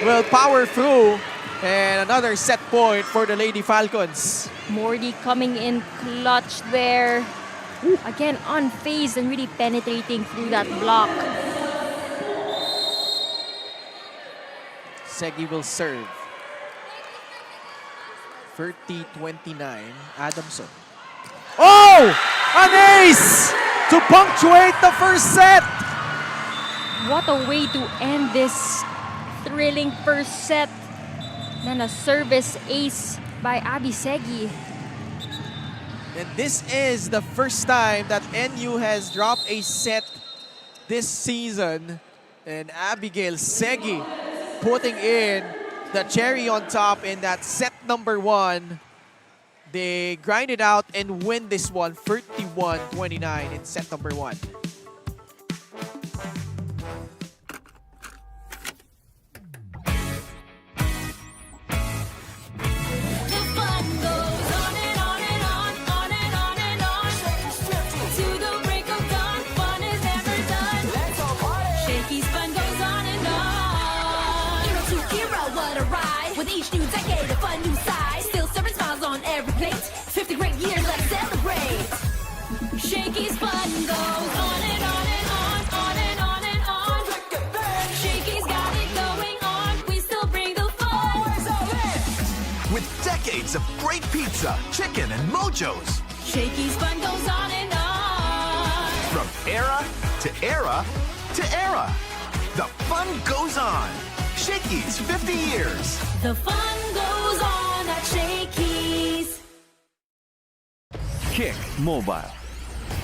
will power through. And another set point for the Lady Falcons. Morty coming in clutch there. Again, unfazed and really penetrating through that block. Shakey will serve. 30-29, Adamson. Oh! An ace to punctuate the first set! What a way to end this thrilling first set. Then a service ace by Abby Shakey. And this is the first time that NU has dropped a set this season. And Abigail Shakey putting in the cherry on top in that set number 1. They grind it out and win this one 31-29 in set number 1. With each new decade, a fun new side. Still serving smiles on every plate. 50 great years, let's celebrate. Shakey's fun goes on and on and on, on and on and on. Shakey's got it going on. We still bring the fun. With decades of great pizza, chicken, and mojos. Shakey's fun goes on and on. From era to era to era. The fun goes on. Shakey's 50 years. The fun goes on at Shakey's. Kick Mobile.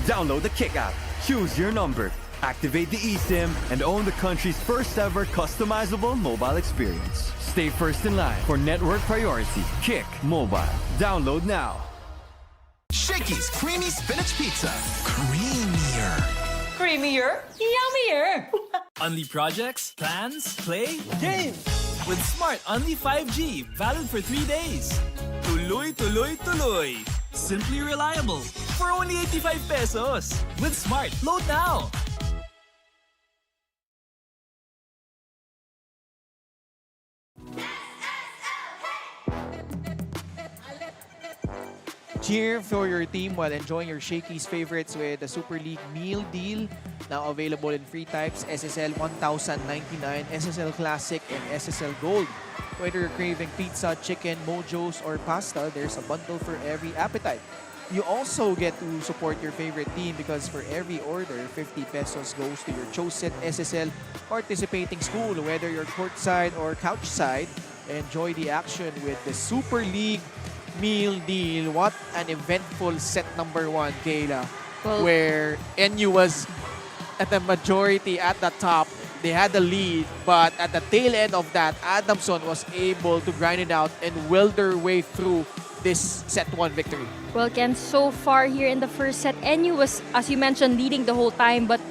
Download the Kick app, choose your number, activate the eSIM, and own the country's first ever customizable mobile experience. Stay first in line for network priority. Kick Mobile. Download now. Shakey's creamy spinach pizza. Creamier. Creamier, yummier. Only projects, plans, play, games. With Smart Only 5G, valid for 3 days. Tuloy, tuloy, tuloy. Simply reliable. For only 85 pesos. With Smart, load now. Cheer for your team while enjoying your Shakey's favorites with the Super League meal deal. Now available in free types, SSL 1099, SSL Classic, and SSL Gold. Whether you're craving pizza, chicken, mojos, or pasta, there's a bundle for every appetite. You also get to support your favorite team because for every order, 50 pesos goes to your chosen SSL participating school. Whether you're courtside or couchside, enjoy the action with the Super League meal deal. What an eventful set number 1, Kayla, where NU was at the majority at the top. They had the lead, but at the tail end of that, Adamson was able to grind it out and will their way through this set 1 victory. Well, Ken, so far here in the first set, NU was, as you mentioned, leading the whole time, but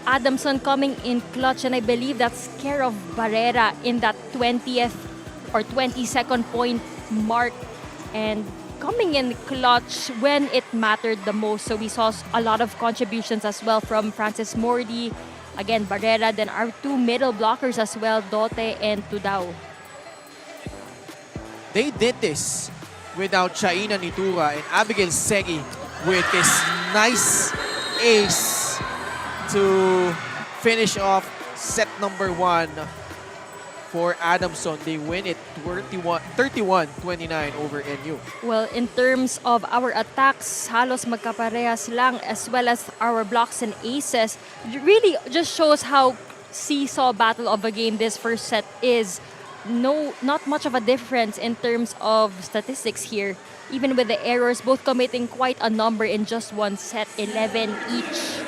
Adamson coming in clutch, and I believe that's care of Barrera in that 20th or 22nd point mark, and coming in clutch when it mattered the most. So we saw a lot of contributions as well from Francis Mordi, again Barrera, then our 2 middle blockers as well, Dote and Tudao. They did this without Shaina Nitura and Abigail Shakey with this nice ace to finish off set number 1 for Adamson. They win it 31-29 over NU. Well, in terms of our attacks, halos magkaparehas lang, as well as our blocks and aces. It really just shows how seesaw battle of a game this first set is. Not much of a difference in terms of statistics here. Even with the errors, both committing quite a number in just one set, 11 each.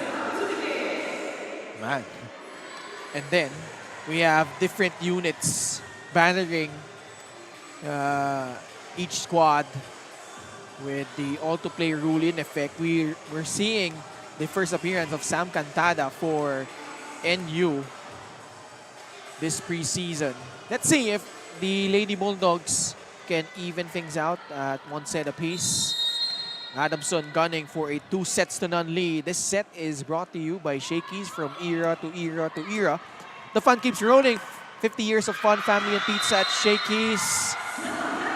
Man. And then, we have different units bannering each squad with the all-to-play rule in effect. We're seeing the first appearance of Sam Cantada for NU this preseason. Let's see if the Lady Bulldogs can even things out at 1 set apiece. Adamson gunning for a 2-0 lead. This set is brought to you by Shakey's. From era to era to era, the fun keeps rolling 50 years of fun, family, and pizza at Shakey's.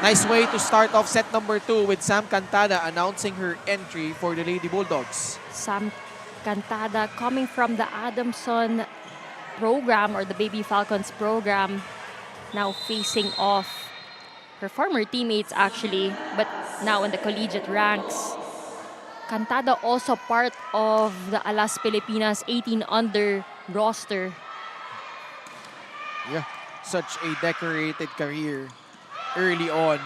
Nice way to start off set number 2 with Sam Cantada announcing her entry for the Lady Bulldogs. Sam Cantada coming from the Adamson program or the Baby Falcons program, now facing off her former teammates actually, but now in the collegiate ranks. Cantada also part of the Alas Pilipinas 18 under roster. Yeah, such a decorated career early on.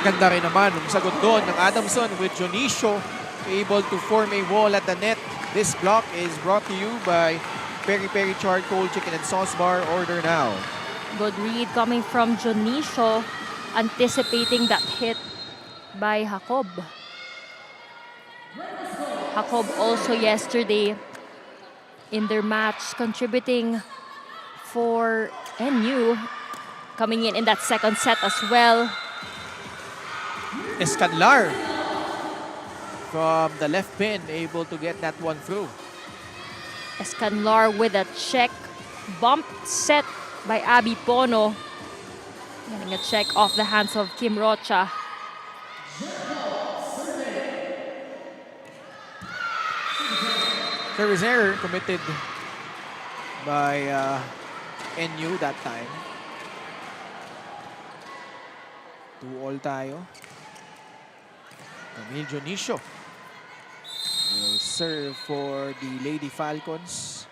Ganda rin naman ang sagot doon ng Adamson with Jonicio able to form a wall at the net. This block is brought to you by Peri Peri Charcoal Chicken and Sauce Bar. Order now. Good read coming from Jonicio, anticipating that hit by Jacob. Jacob also yesterday in their match contributing for NU, coming in that second set as well. Escadlar from the left pin, able to get that one through. Escanlar with a check, bump set by Abby Pono. Getting a check off the hands of Kim Rocha. Service error committed by NU that time. 2-all tayo. Camille Jonicio will serve for the Lady Falcons.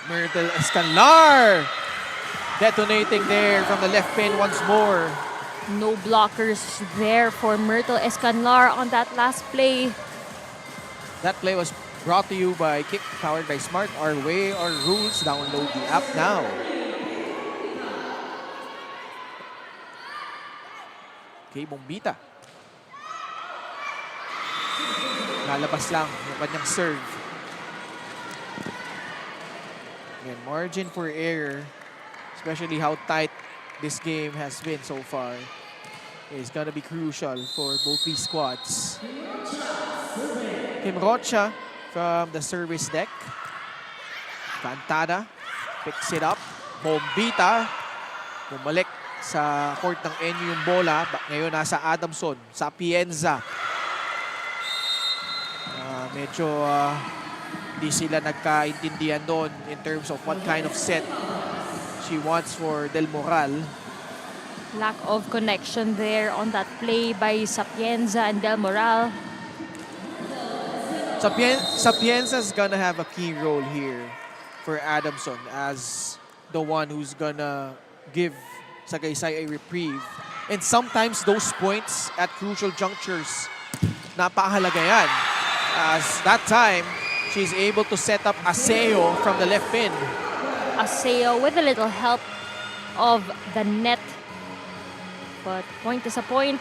Myrtle Escanlar detonating there from the left pin once more. No blockers there for Myrtle Escanlar on that last play. That play was brought to you by Kick, powered by Smart. Our way, our rules. Download the app now. Okay, Bombita. Lalabas lang yung kanyang serve. Again, margin for error, especially how tight this game has been so far, is gonna be crucial for both these squads. Kim Rocha from the service deck. Cantada picks it up. Bombita bumalik sa court ng NU yung bola. Ngayon nasa Adamson, sa Pienza. Medyo di sila nagkaintindihan doon in terms of what kind of set she wants for Del Moral. Lack of connection there on that play by Sapienza and Del Moral. Sapienza's gonna have a key role here for Adamson as the one who's gonna give Sagaysay a reprieve. And sometimes those points at crucial junctures, napakahalaga yan. As that time, she's able to set up Aseo from the left pin. Aseo with a little help of the net. But point is a point.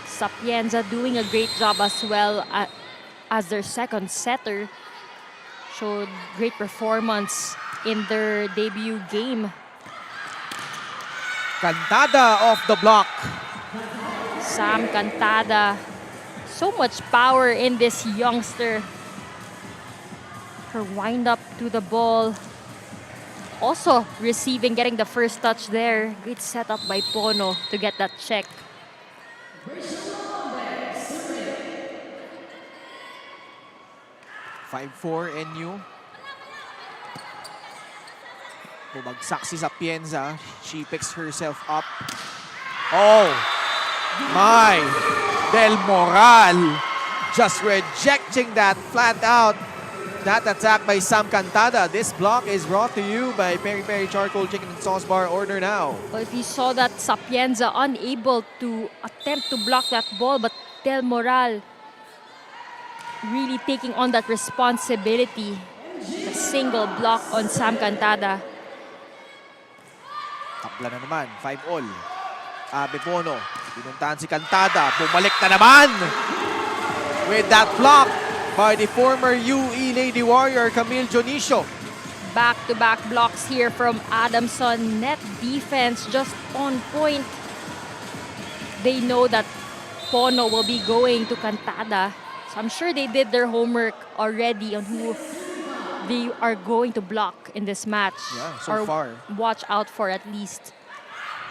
Sapienza doing a great job as well as their second setter. Showed great performance in their debut game. Cantada off the block. Sam Cantada. So much power in this youngster. Her wind up to the ball. Also receiving, getting the first touch there. Great setup by Pono to get that check. 5-4 NU. Bumagsak si Sapienza. She picks herself up. Oh my! Del Moral just rejecting that flat out. That attack by Sam Cantada. This block is brought to you by Peri Peri Charcoal Chicken and Sauce Bar. Order now. Well, if you saw that Sapienza unable to attempt to block that ball, but Del Moral really taking on that responsibility. The single block on Sam Cantada. Tapla na naman. 5-all. Abe Pono. Pinuntahan si Cantada. Bumalik na naman with that block by the former UE Lady Warrior, Camille Jonicio. Back-to-back blocks here from Adamson. Net defense just on point. they know that Pono will be going to Cantada. So I'm sure they did their homework already on who they are going to block in this match. Yeah, so or far. watch out for at least.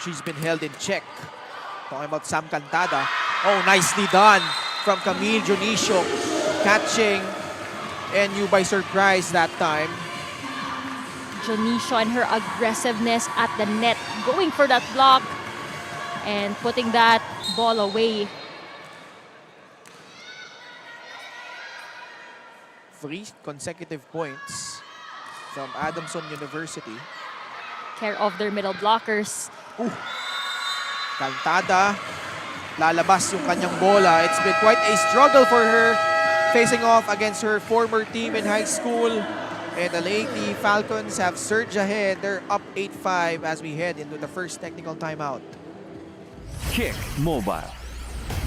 She's been held in check. Talking about Sam Cantada. Oh, nicely done from Camille Dionisio. Catching NU by surprise that time. Dionisio and her aggressiveness at the net, going for that block and putting that ball away. 3 consecutive points from Adamson University. Care of their middle blockers. Cantada, lalabas yung kanyang bola. It's been quite a struggle for her facing off against her former team in high school. And the Lady Falcons have surged ahead. They're up 8-5 as we head into the first technical timeout. Kick Mobile.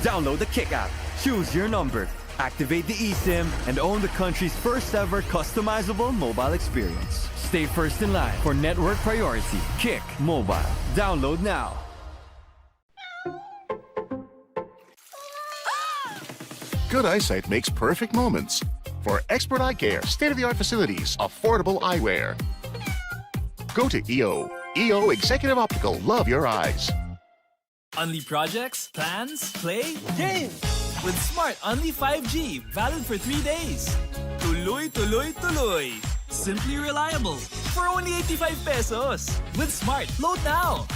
Download the Kick app, choose your number, activate the eSIM, and own the country's first ever customizable mobile experience. Stay first in line for network priority. Kick Mobile. Download now. Good eyesight makes perfect moments. For expert eye care, state-of-the-art facilities, affordable eyewear. Go to EO. EO Executive Optical. Love your eyes. Unli projects, plans, play, game! With Smart Unli 5G, valid for 3 days. Tuloy, tuloy, tuloy. Simply reliable. For only 85 pesos. With Smart, load now.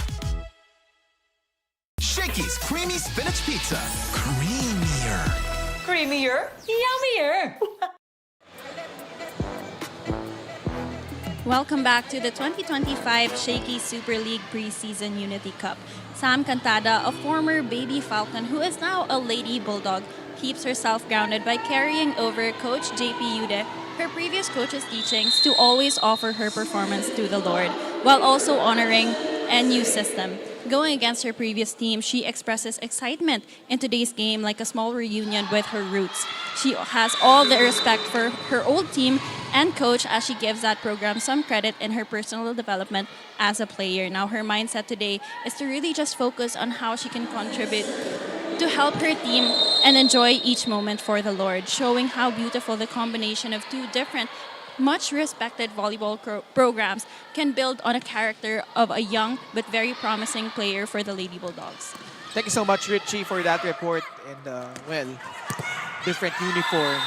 Shakey's Creamy Spinach Pizza. Creamier. Creamier, yummier. Welcome back to the 2025 Shakey Super League Preseason Unity Cup. Sam Cantada, a former baby Falcon who is now a Lady Bulldog, keeps herself grounded by carrying over Coach JP Yude, her previous coach's teachings, to always offer her performance to the Lord, while also honoring NU system. Going against her previous team, she expresses excitement in today's game like a small reunion with her roots. She has all the respect for her old team and coach as she gives that program some credit in her personal development as a player. Now her mindset today is to really just focus on how she can contribute to help her team and enjoy each moment for the Lord, showing how beautiful the combination of two different much respected volleyball programs can build on a character of a young but very promising player for the Lady Bulldogs. Thank you so much, Richie, for that report. And, well, different uniform.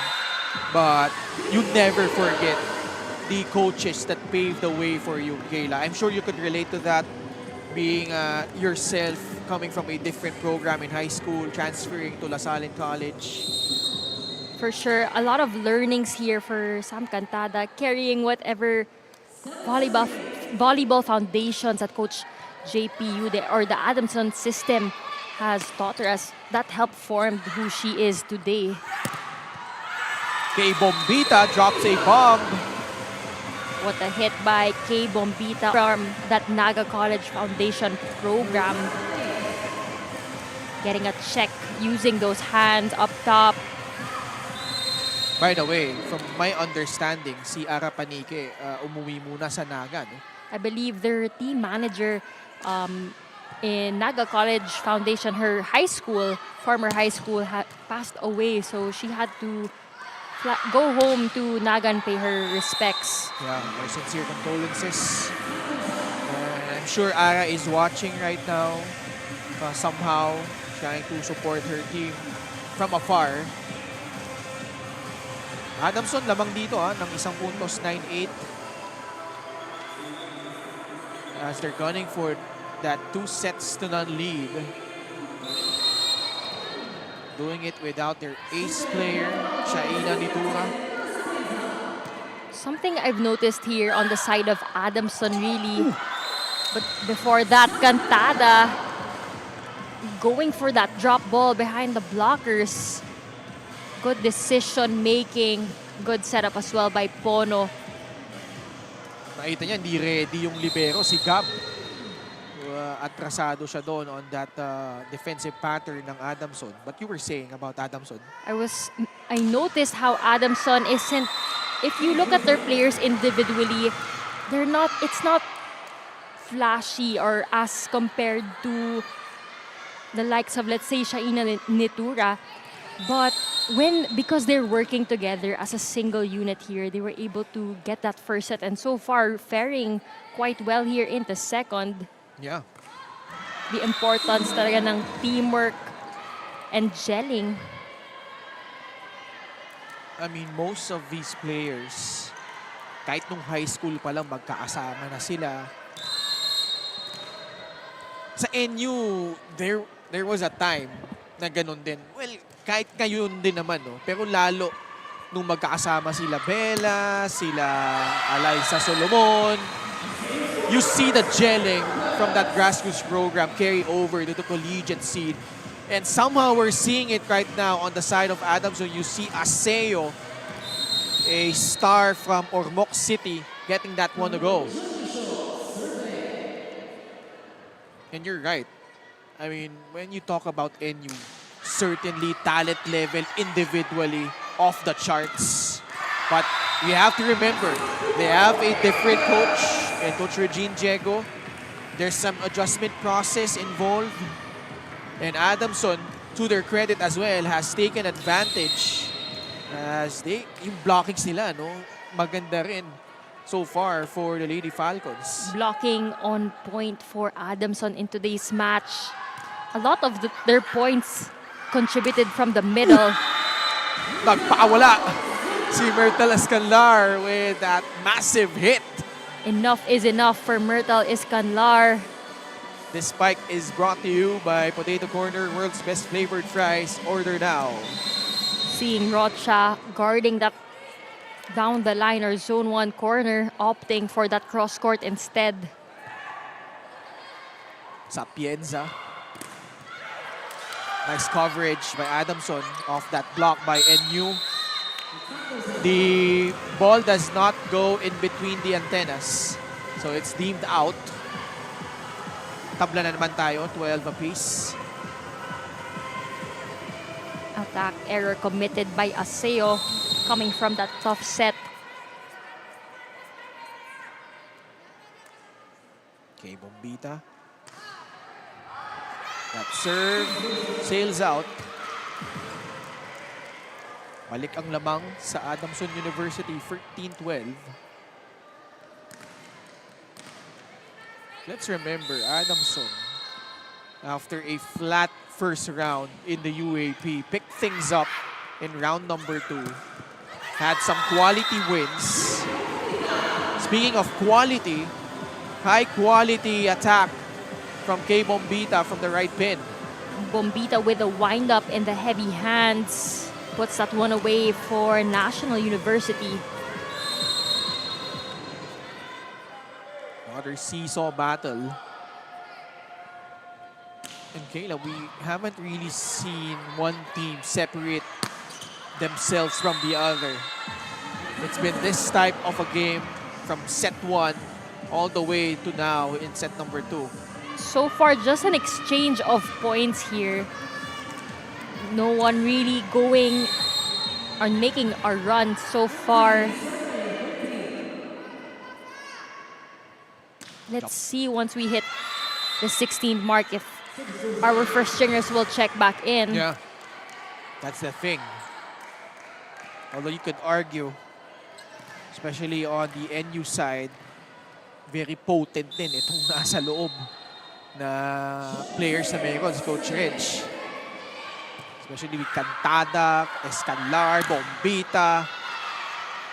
But you never forget the coaches that paved the way for you, Kayla. I'm sure you could relate to that, being yourself, coming from a different program in high school, transferring to La Salle College. For sure, a lot of learnings here for Sam Cantada, carrying whatever volleyball foundations that Coach JP Yude or the Adamson system has taught her, as that helped form who she is today. Kay Bombita drops a bomb. What a hit by Kay Bombita from that Naga College Foundation program. Getting a check using those hands up top. By the way, from my understanding, si Ara Panique umuwi muna sa Naga. No? I believe their team manager in Naga College Foundation, her former high school, passed away. So she had to go home to Naga and pay her respects. Yeah, my sincere condolences. I'm sure Ara is watching right now, somehow trying to support her team from afar. Adamson lamang dito ng isang puntos, 9-8. As they're gunning for that 2-0 lead. Doing it without their ace player, Shaina Nitura. Something I've noticed here on the side of Adamson really. But before that, Cantada going for that drop ball behind the blockers. Good decision making. Good setup as well by Pono. Nakita niya, hindi ready yung libero, si Gab. Atrasado siya doon on that defensive pattern ng Adamson. But you were saying about Adamson? I noticed how Adamson isn't, if you look at their players individually, it's not flashy or as compared to the likes of, let's say, Shaina Nitura. But because they're working together as a single unit here, they were able to get that first set. And so far, faring quite well here in the second. Yeah. The importance talaga ng teamwork and gelling. I mean, most of these players, kahit nung high school pa lang, magkakasama na sila. Sa NU, there was a time na ganun din. Well, kahit ngayon din naman, no? Pero lalo nung magkakasama sila Bella, sila Alaysa Solomon, you see the gelling from that grassroots program carry over to the collegiate scene. And somehow we're seeing it right now on the side of Adamson. You see Aseo, a star from Ormoc City, getting that one to go. And you're right. I mean, when you talk about NU, certainly talent level individually off the charts. But we have to remember, they have a different coach, and Coach Regine Diego. There's some adjustment process involved. And Adamson, to their credit as well, has taken advantage as yung blockings nila, no? Maganda rin so far for the Lady Falcons. Blocking on point for Adamson in today's match. A lot of their points contributed from the middle. Nagpakawala si Myrtle Escanlar with that massive hit. Enough is enough for Myrtle Escanlar. This spike is brought to you by Potato Corner, world's best flavored fries. Order now. Seeing Rocha guarding that down the line or zone 1 corner, opting for that cross court instead. Sapienza. Nice coverage by Adamson off that block by NU. The ball does not go in between the antennas, so it's deemed out. Tabla na naman tayo, 12 apiece. Attack error committed by Aseo coming from that tough set. Okay, Bombita. That serve sails out. Balik ang lamang sa Adamson University, 13-12. Let's remember, Adamson, after a flat first round in the UAP, picked things up in round number 2. Had some quality wins. Speaking of quality, high-quality attack from K. Bombita from the right pin. Bombita with a wind-up in the heavy hands. Puts that one away for National University. Another seesaw battle. And Kayla, we haven't really seen one team separate themselves from the other. It's been this type of a game from set 1 all the way to now in set number 2. So far, just an exchange of points here. No one really going or making a run so far. Let's see once we hit the 16th mark if our first stringers will check back in. Yeah, that's the thing. Although you could argue, especially on the NU side, very potent din itong nasa loob na players na meron si Coach Rich. Especially with Cantada, Escanlar, Bombita,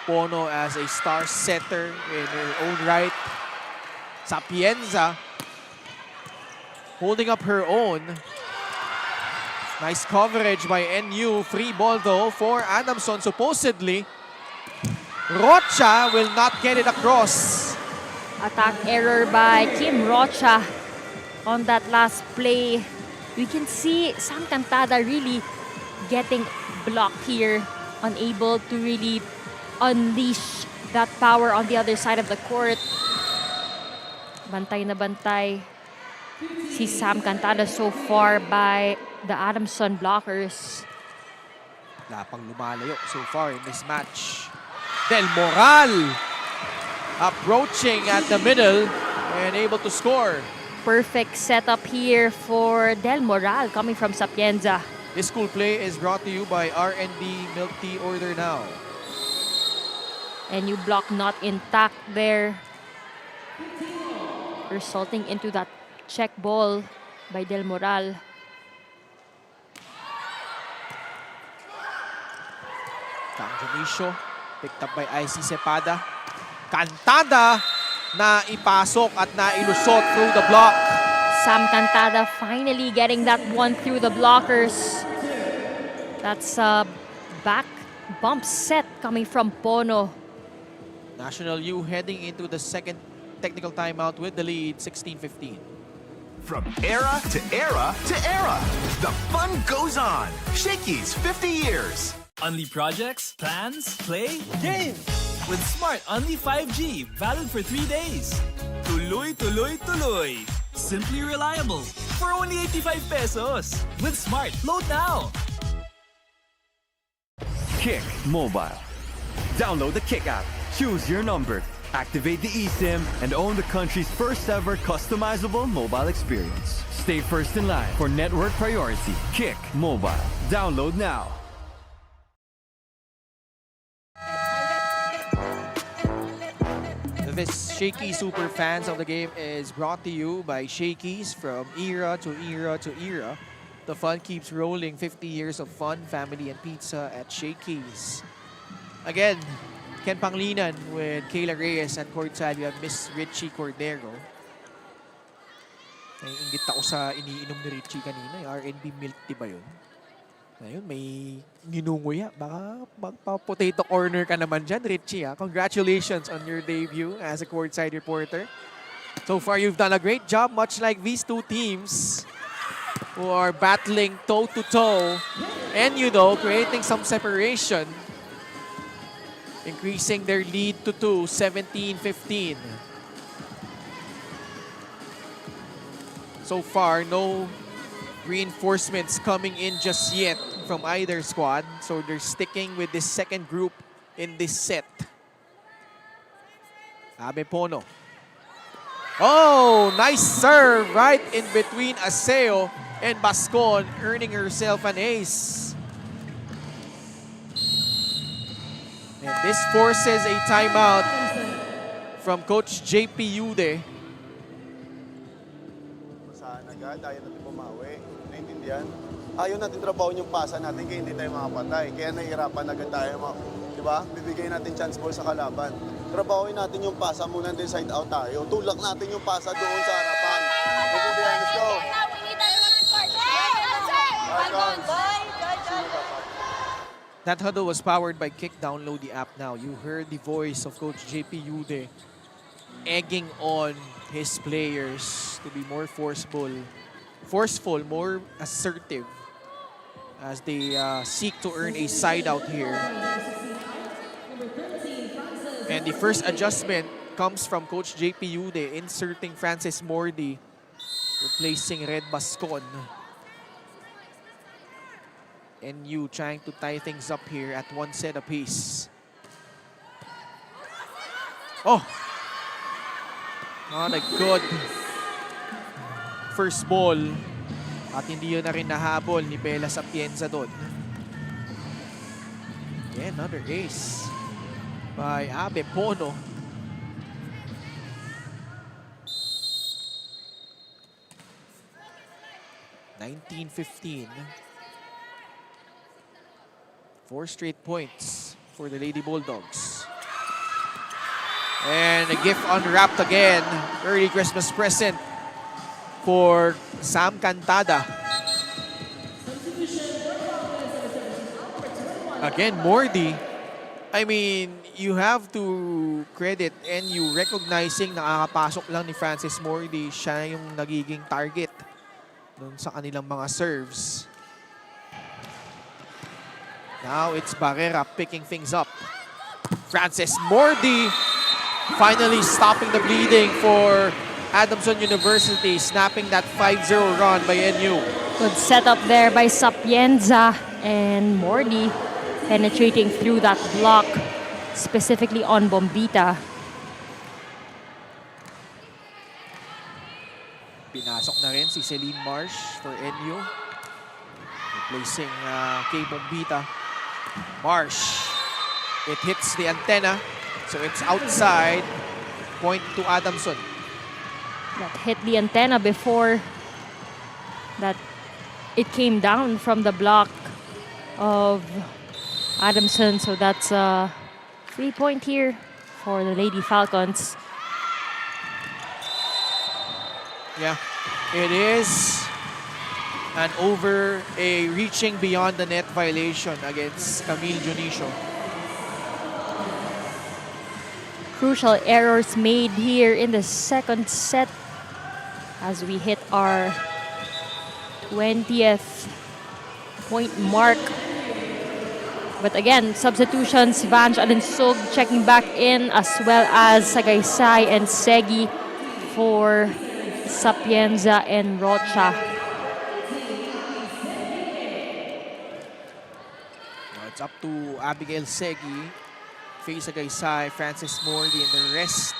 Pono as a star setter in her own right. Sapienza holding up her own. Nice coverage by NU. Free ball though for Adamson. Supposedly, Rocha will not get it across. Attack error by Kim Rocha on that last play. We can see Sam Cantada really getting blocked here, unable to really unleash that power on the other side of the court. Bantay na bantay si Sam Cantada so far by the Adamson blockers. Wala pang lumalayo so far in this match. Del Moral approaching at the middle and able to score. perfect setup here for Del Moral coming from Sapienza. This school play is brought to you by R&B Milk Tea Order Now. And you block not intact there, resulting into that check ball by Del Moral. Kang Jamisho, picked up by IC Cepada. Cantada na ipasok at nailusot through the block. Sam Cantada finally getting that one through the blockers. That's a back bump set coming from Pono. National U heading into the second technical timeout with the lead, 16-15. From era to era to era, the fun goes on. Shakey's 50 years. Only projects, plans, play, games. With Smart Only 5G, valid for 3 days. Tuloy, tuloy, tuloy. Simply reliable. For only 85 pesos. With Smart, load now. Kick Mobile. Download the Kick app, choose your number, activate the eSIM, and own the country's first ever customizable mobile experience. Stay first in line for network priority. Kick Mobile. Download now. This Shakey Super Fans of the Game is brought to you by Shakey's. From era to era to era, the fun keeps rolling. 50 years of fun, family, and pizza at Shakey's. Again, Ken Panglinan with Kayla Reyes at courtside. We have Miss Richie Cordero. Naiingit ako sa iniinom ni Richie kanina. Yung R&B milk tea ba yun? Ngayon, may ninunguya. Baka magpa-potato corner ka naman dyan, Richie. Congratulations on your debut as a courtside reporter. So far, you've done a great job, much like these two teams who are battling toe-to-toe and, you know, creating some separation, increasing their lead to 2, 17-15. So far, no reinforcements coming in just yet from either squad. So they're sticking with this second group in this set. Abe Pono. Oh, nice serve right in between Aseo and Bascon, earning herself an ace. And this forces a timeout from Coach JP Yude. Saan agad, ayaw natin bumawi. Naintindihan? Ayaw natin trabaho yung pasa natin kaya hindi tayo makapatay. Kaya nahihirapan agad tayo. Di ba? Bibigay natin chance ball sa kalaban. Trabahoin natin yung pasa muna din side out tayo. Tulak natin yung pasa doon sa harapan. Naintindihan? Let's go! That huddle was powered by Kick. Download the app now. You heard the voice of Coach JP Yude egging on his players to be more forceful, more assertive as they seek to earn a side out here. And the first adjustment comes from Coach JP Yude, inserting Francis Mordi, replacing Red Bascon. And you trying to tie things up here at one set apiece. Oh! Not a good first ball. At hindi yun na rin nahabol ni Bella Sapienza doon. Yeah, another ace by Abe Pono. (19-15). 4 straight points for the Lady Bulldogs. And a gift unwrapped again. Early Christmas present for Sam Cantada. Again, Mordi. I mean, you have to credit and you recognizing nakakapasok lang ni Francis Mordi. Siya yung nagiging target dun sa kanilang mga serves. Now it's Barrera picking things up. Francis Mordi finally stopping the bleeding for Adamson University, snapping that 5-0 run by NU. Good setup there by Sapienza, and Mordi penetrating through that block, specifically on Bombita. natin si Celine Marsh for NU. Replacing Kay Bombita. Marsh. It hits the antenna. So it's outside. Point to Adamson. That hit the antenna before that it came down from the block of Adamson. So that's a 3-point here for the Lady Falcons. Yeah, it is. And over a reaching beyond the net violation against Camille Dionisio. Crucial errors made here in the second set as we hit our 20th point mark. But again, substitutions, Vange Alinsug checking back in, as well as Sagaysay and Segi for Sapienza and Rocha. Now it's up to Abigail Segi, Faye Sagaysay, Francis Morley, and the rest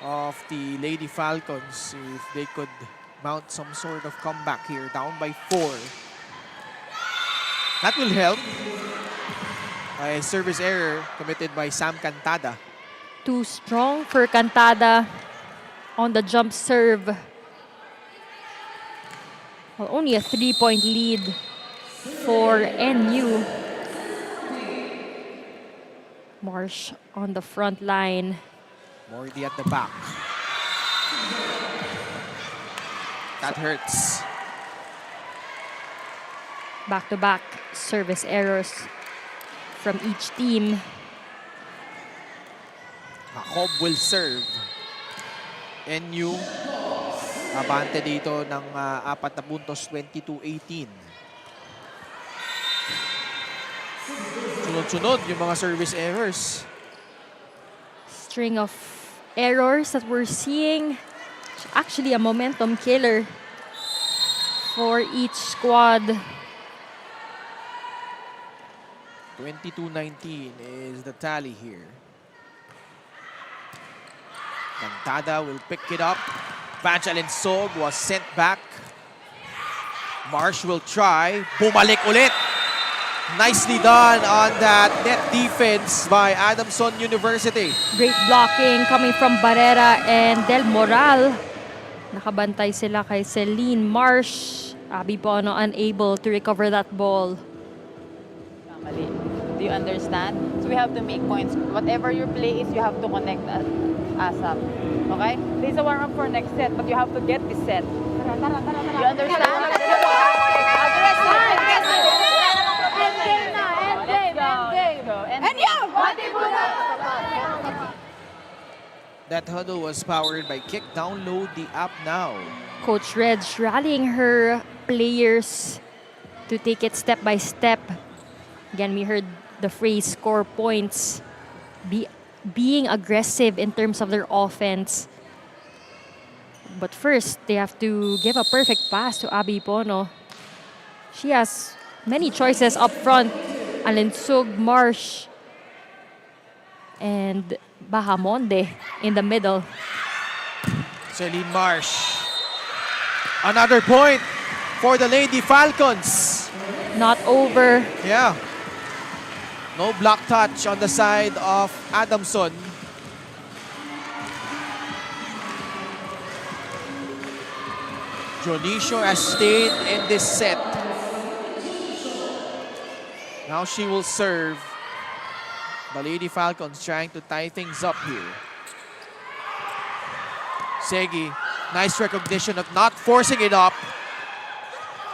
of the Lady Falcons if they could mount some sort of comeback here, down by 4. That will help. A service error committed by Sam Cantada. Too strong for Cantada on the jump serve. Well, only a 3-point lead for NU. Marsh on the front line. Mordy at the back. That hurts. Back-to-back service errors from each team. Jacob will serve. NU abante dito ng 4 na puntos, 22-18. Sunod-sunod yung mga service errors. String of errors that we're seeing. Actually a momentum killer for each squad. 22-19 is the tally here. Cantada will pick it up. Vange Alinsug was sent back. Marsh will try. Bumalik ulit. Nicely done on that net defense by Adamson University. Great blocking coming from Barrera and Del Moral. Nakabantay sila kay Celine Marsh. Abby Bono unable to recover that ball. Do you understand? So we have to make points. Whatever your play is, you have to connect us up. Okay? This is a warm-up for next set, but you have to get this set. You understand? That huddle was powered by Kick. Download the app now. Coach Reg rallying her players to take it step by step. Again, we heard the phrase score points, being aggressive in terms of their offense. But first, they have to give a perfect pass to Abby Bono. She has many choices up front. Alinsug, Marsh, and Bahamonde in the middle. Celine Marsh. Another point for the Lady Falcons. Not over. Yeah. No block touch on the side of Adamson. Dionisio has stayed in this set. Now she will serve. The Lady Falcons trying to tie things up here. Segi, nice recognition of not forcing it up.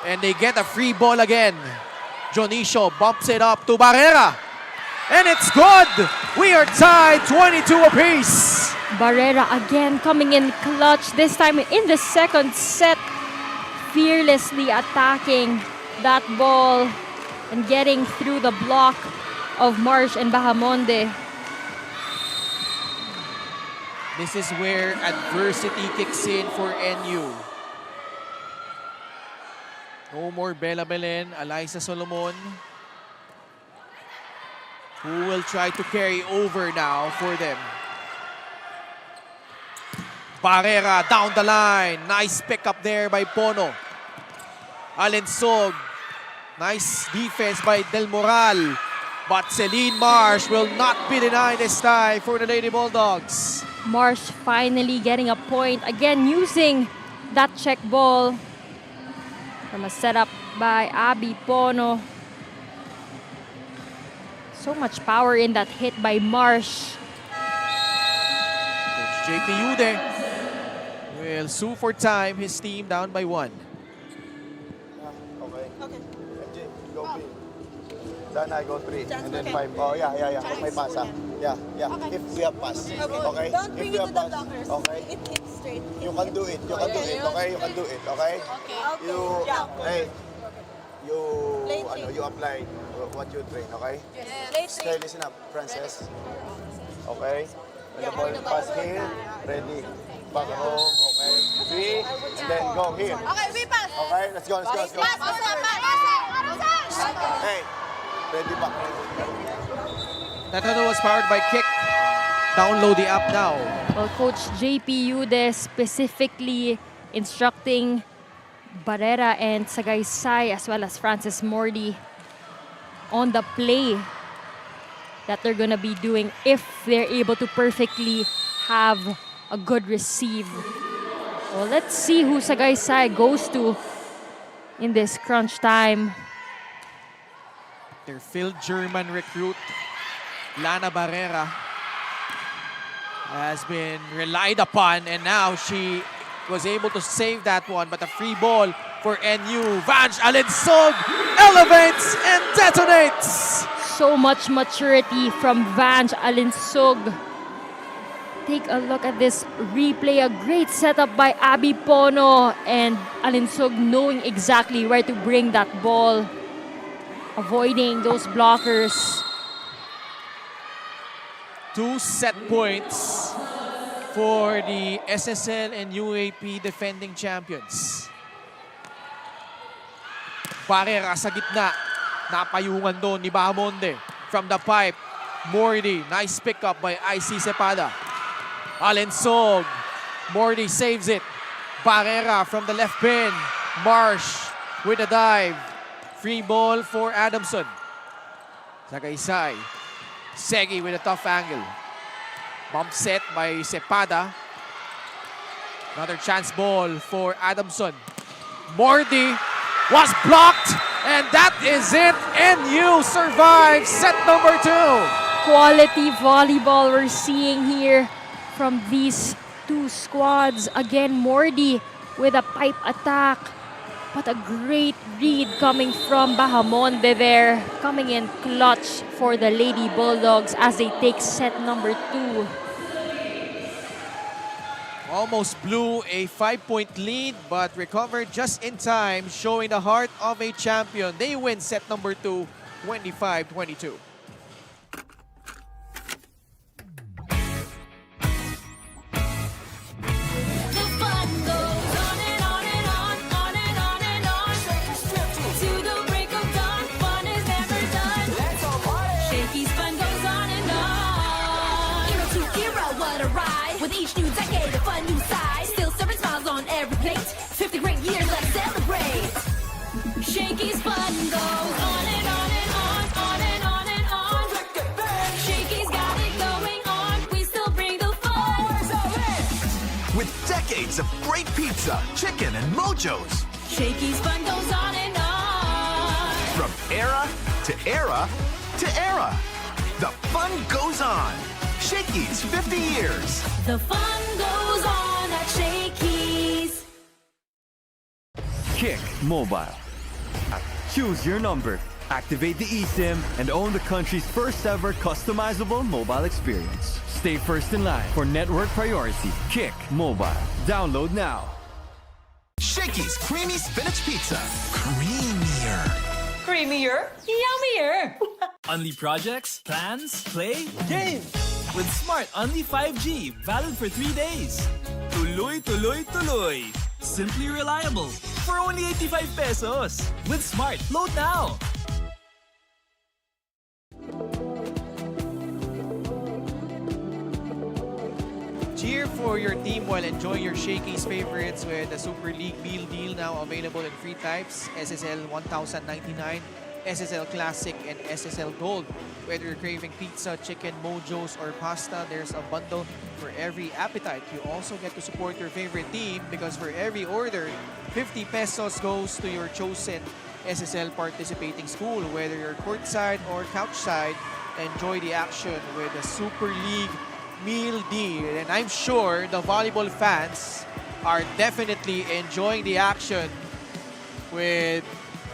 And they get a free ball again. Dionisio bumps it up to Barrera. And it's good! We are tied 22 apiece. Barrera again coming in clutch, this time in the second set. Fearlessly attacking that ball and getting through the block of Marsh and Bahamonde. This is where adversity kicks in for NU. No more Bella Belen, Eliza Solomon, who will try to carry over now for them. Barrera down the line. Nice pick up there by Pono. Alensog. Nice defense by Del Moral. But Celine Marsh will not be denied this time for the Lady Bulldogs. Marsh finally getting a point. Again, using that check ball from a setup by Abby Pono. So much power in that hit by Marsh. Coach JP Yude will sue for time. His team down by 1. Okay. MJ, go B. Then I go 3. And then 5. Oh, yeah. May pass, ha? Yeah. If we have pass. Okay? Don't If bring we it have to the pass. blockers. Okay? It hits straight. You can do it. You can do it. Okay? You can do it. Okay? You, hey, you apply what you train. Okay? Okay, listen up, Frances. Okay? When the ball pass here, ready. Back home. Okay? 3, and then go here. Okay, we pass. Okay? Let's go. Pass. Hey, ready back. That huddle was powered by Kick. Download the app now. Well, Coach JP Yude specifically instructing Barrera and Sagaysay as well as Francis Mordi on the play that they're gonna be doing if they're able to perfectly have a good receive. Well, let's see who Sagaysay goes to in this crunch time. Their field German recruit, Lana Barrera, has been relied upon, and now she was able to save that one, but a free ball for NU. Vange Alensog elevates and detonates. So much maturity from Vange Alensog. Take a look at this replay. A great setup by Abby Pono, and Alensog knowing exactly where to bring that ball, avoiding those blockers. 2 set points for the SSL and UAP defending champions. Barrera sa gitna. Napayungan doon ni Bahamonde. From the pipe, Mordi. Nice pickup by IC Cepada. Alensog. Mordi saves it. Barrera from the left pin. Marsh with a dive. Free ball for Adamson. Sagaysay. Shakey with a tough angle. Bump set by Cepada. Another chance ball for Adamson. Mordi was blocked, and that is it. NU survives set number 2. Quality volleyball we're seeing here from these two squads. Again, Mordi with a pipe attack. But a great read coming from Bahamonde there. Coming in clutch for the Lady Bulldogs as they take set number 2. Almost blew a 5-point lead, but recovered just in time, showing the heart of a champion. They win set number 2, 25-22. With each new decade, a fun new side. Still serving smiles on every plate. 50 great years, let's celebrate. Shakey's fun goes on and on and on, on and on and on. Shakey's got it going on. We still bring the fun. With decades of great pizza, chicken, and mojos. Shakey's fun goes on and on. From era to era to era. The fun goes on. Shakey's 50 years. The fun goes on at Shakey's. Kick Mobile. Choose your number, activate the eSIM, and own the country's first ever customizable mobile experience. Stay first in line for network priority. Kick Mobile. Download now. Shakey's creamy spinach pizza. Creamier. Creamier, yummier. Only projects, plans, play, games. With Smart Only 5G, valid for 3 days. Tuloy, tuloy, tuloy. Simply reliable. For only 85 pesos. With Smart, load now. Cheer cheer for your team while enjoying your Shakey's favorites with the Super League meal deal now available in 3 types, SSL 1099, SSL Classic, and SSL Gold. Whether you're craving pizza, chicken, mojos, or pasta, there's a bundle for every appetite. You also get to support your favorite team because for every order, 50 pesos goes to your chosen SSL participating school. Whether you're courtside or couchside, enjoy the action with the Super League meal deal. And I'm sure the volleyball fans are definitely enjoying the action with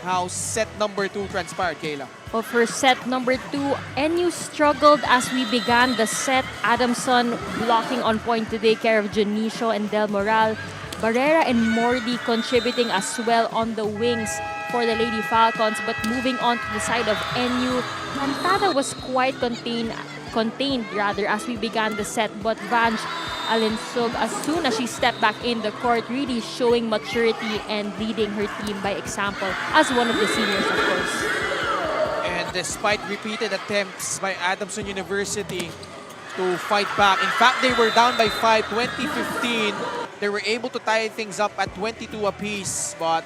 how set number 2 transpired, Kayla. Well, for set number 2, NU struggled as we began the set. Adamson blocking on point to take care of Janicio and Del Moral. Barrera and Mordi contributing as well on the wings for the Lady Falcons. But moving on to the side of NU, Cantada was quite contained as we began the set. But Vanj Alinsug, as soon as she stepped back in the court, really showing maturity and leading her team by example as one of the seniors, of course. And despite repeated attempts by Adamson University to fight back, in fact, they were down by 5, 2015. They were able to tie things up at 22 apiece, but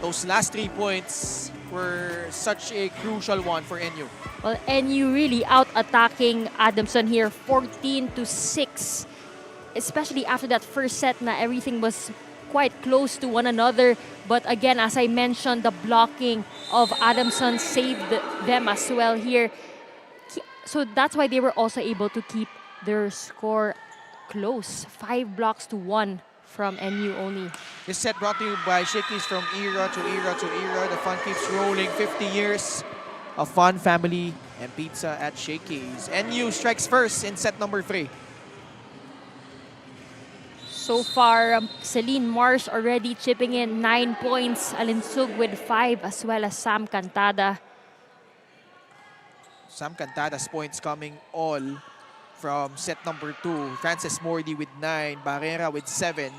those last 3 points were such a crucial one for NU. Well, NU really out-attacking Adamson here, 14-6. Especially after that first set na everything was quite close to one another. But again, as I mentioned, the blocking of Adamson saved them as well here. So that's why they were also able to keep their score close. 5 blocks to 1 from NU only. This set brought to you by Shakey's. From era to era to era. The fun keeps rolling. 50 years of fun, family, and pizza at Shakey's. NU strikes first in set number 3. So far, Celine Marsh already chipping in 9 points. Alinsug with 5 as well as Sam Cantada. Sam Cantada's points coming all from set number 2. Frances Mordi with 9, Barrera with 7,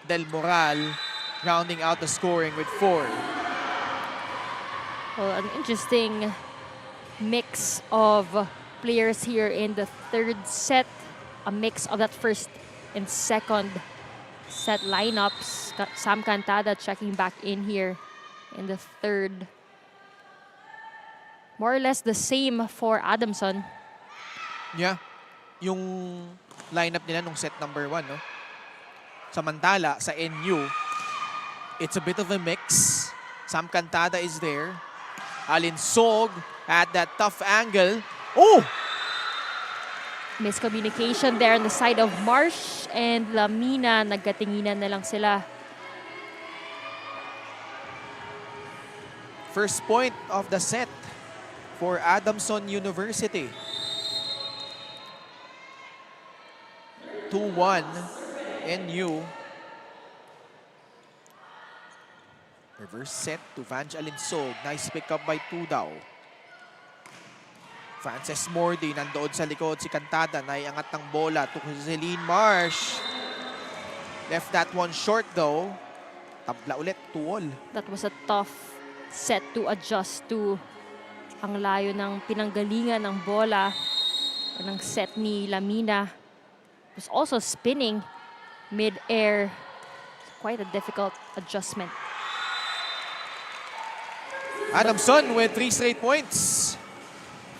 Del Moral rounding out the scoring with 4. Well, an interesting mix of players here in the third set. A mix of that first and second set lineups. Sam Cantada checking back in here in the third. More or less the same for Adamson. Yeah, yung lineup nila nung set number 1, no? Samantala, sa NU, it's a bit of a mix. Sam Cantada is there. Alinsug at that tough angle. Oh! Miscommunication there on the side of Marsh and Lamina. Nagkatinginan na lang sila. First point of the set for Adamson University. 2-1 NU. Reverse set to Vanj Alinsug. Nice pick up by Tudao. Frances Mordi nandoon sa likod. Si Cantada naiangat ng bola to Celine Marsh. Left that one short though. Tabla ulit, 2-all. That was a tough set to adjust to. Ang layo ng pinanggalingan ng bola ng set ni Lamina. Was also spinning mid-air. Quite a difficult adjustment. Adamson with 3 straight points.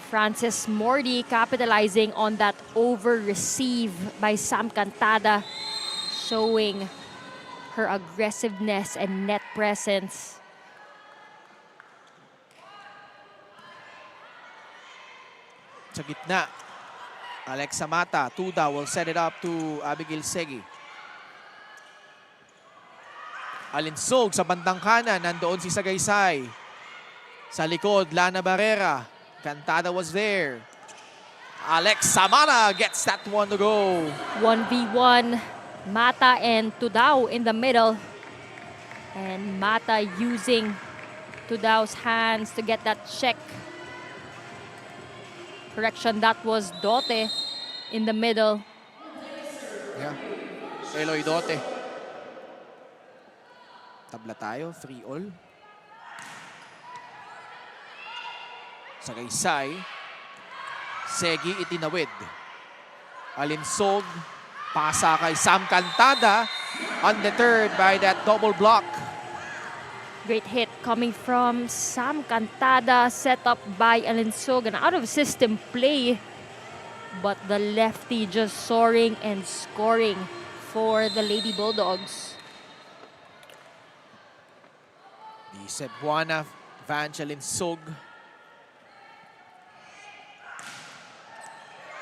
Frances Mordi capitalizing on that over-receive by Sam Cantada, showing her aggressiveness and net presence. Sa gitna, Alexa Mata, Tuda will set it up to Abigail Segi. Alinsug sa bandang kanan, nandoon si Sagaysay. Sa likod, Lana Barrera. Cantada was there. Alexa Mata gets that one to go. 1v1, Mata and Tudao in the middle. And Mata using Tudao's hands to get that check. Correction, that was Dote in the middle. Yeah, Eloy Dote. Tabla tayo, 3-all. Sagaysay. Segi itinawid. Alinsug Pasa kay Sam Cantada, undeterred by that double block. Great hit coming from Sam Cantada, set up by Alinsog. An out-of-system play, but the lefty just soaring and scoring for the Lady Bulldogs. The Cebuana Evangeline Sog.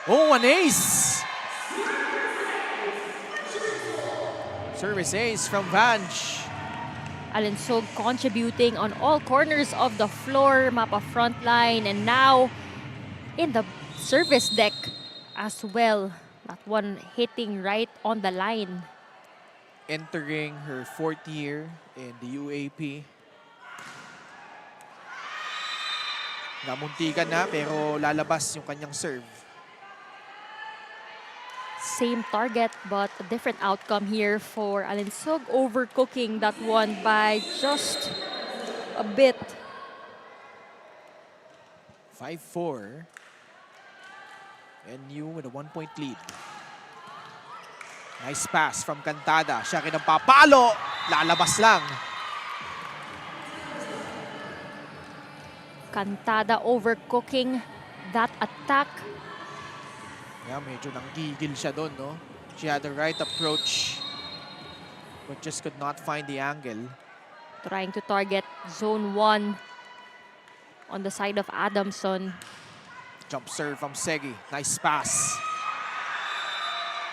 Oh, an ace! Service ace from Vange. Alinsog contributing on all corners of the floor, mapa front line, and now in the service deck as well. That one hitting right on the line. Entering her 4th year in the UAP. Namuntikan na pero lalabas yung kanyang serve. Same target but a different outcome here for Alinsog, overcooking that one by just a bit. 5-4. NU with a 1-point lead. Nice pass from Cantada. Siya kinapapalo. Lalabas lang. Cantada overcooking that attack. Yeah, medyo nanggigil siya doon, no? She had the right approach but just could not find the angle. Trying to target zone 1 on the side of Adamson. Jump serve from Segi. Nice pass.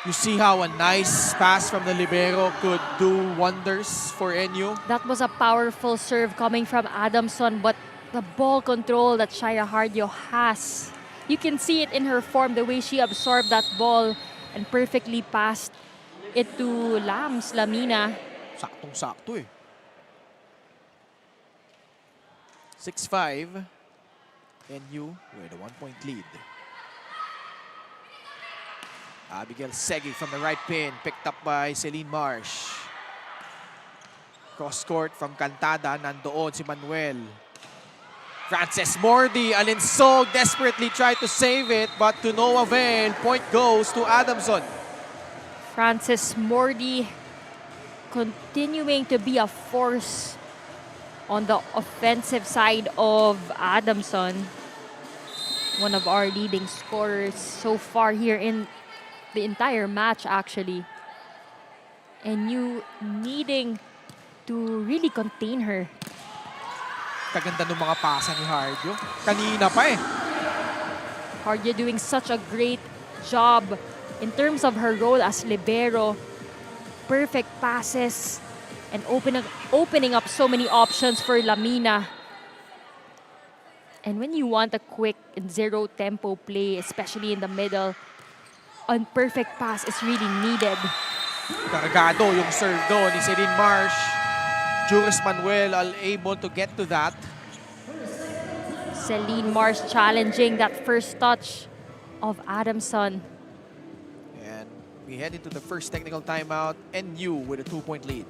You see how a nice pass from the libero could do wonders for NU? That was a powerful serve coming from Adamson, but the ball control that Shira Hardio has, you can see it in her form, the way she absorbed that ball and perfectly passed it to Lamina. Saktong-sakto eh. 6-5. NU with a 1-point lead. Abigail Segi from the right pin, picked up by Celine Marsh. Cross court from Cantada, nandoon si Manuel. Frances Mordi, Alinsog desperately tried to save it, but to no avail. Point goes to Adamson. Frances Mordi continuing to be a force on the offensive side of Adamson. One of our leading scorers so far here in the entire match, actually. And you needing to really contain her. Kaganda ng mga pasa ni Hardio. Kanina pa eh. Hardio doing such a great job in terms of her role as libero. Perfect passes and opening up so many options for Lamina. And when you want a quick and zero tempo play, especially in the middle, a perfect pass is really needed. Kargado yung serve doon ni Celine Marsh. Juris Manuel able to get to that. Celine Marsh challenging that first touch of Adamson. And we head into the first technical timeout. NU with a 2-point lead.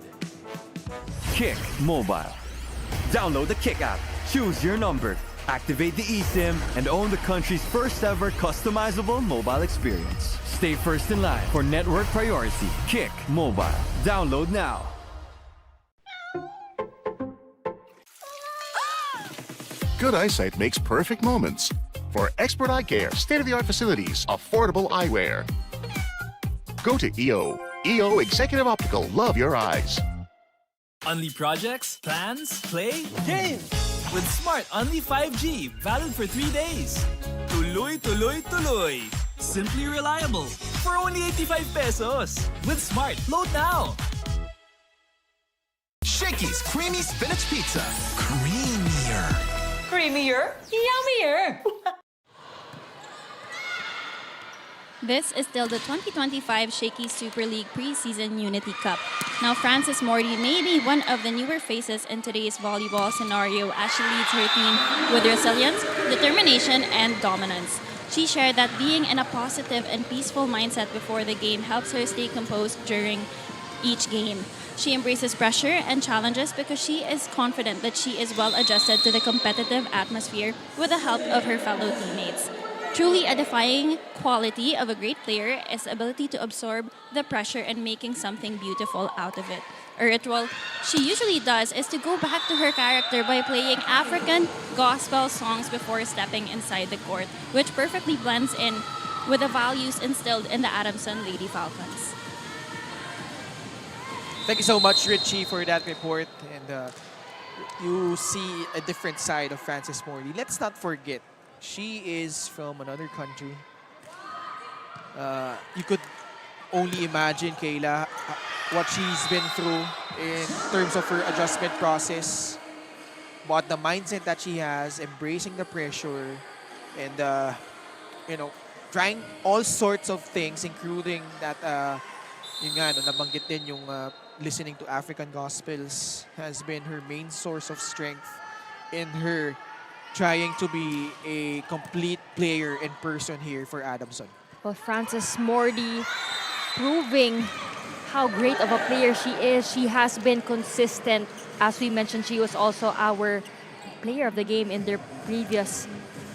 Kick Mobile. Download the Kick app. Choose your number. Activate the eSIM and own the country's first ever customizable mobile experience. Stay first in line for network priority. Kick Mobile. Download now. Good eyesight makes perfect moments. For expert eye care, state-of-the-art facilities, affordable eyewear. Go to EO. EO Executive Optical. Love your eyes. Unli projects, plans, play, game! With Smart Unli 5G, valid for 3 days. Tuloy, tuloy, tuloy. Simply reliable. For only 85 pesos. With Smart, load now. Shakey's Creamy Spinach Pizza. Creamier. Creamier, yummier. This is still the 2025 Shakey Super League Preseason Unity Cup. Now, Frances Mordi may be one of the newer faces in today's volleyball scenario as she leads her team with resilience, determination, and dominance. She shared that being in a positive and peaceful mindset before the game helps her stay composed during each game. She embraces pressure and challenges because she is confident that she is well adjusted to the competitive atmosphere with the help of her fellow teammates. Truly a defining quality of a great player is the ability to absorb the pressure and making something beautiful out of it. A ritual she usually does is to go back to her character by playing African gospel songs before stepping inside the court, which perfectly blends in with the values instilled in the Adamson Lady Falcons. Thank you so much, Richie, for that report. And you see a different side of Frances Morley. Let's not forget, she is from another country. You could only imagine, Kayla, what she's been through in terms of her adjustment process. But the mindset that she has, embracing the pressure, and trying all sorts of things, including that, yun nga, nabanggit din yung listening to African gospels, has been her main source of strength in her trying to be a complete player and person here for Adamson. Well, Frances Morley proving how great of a player she is. She has been consistent. As we mentioned, she was also our player of the game in their previous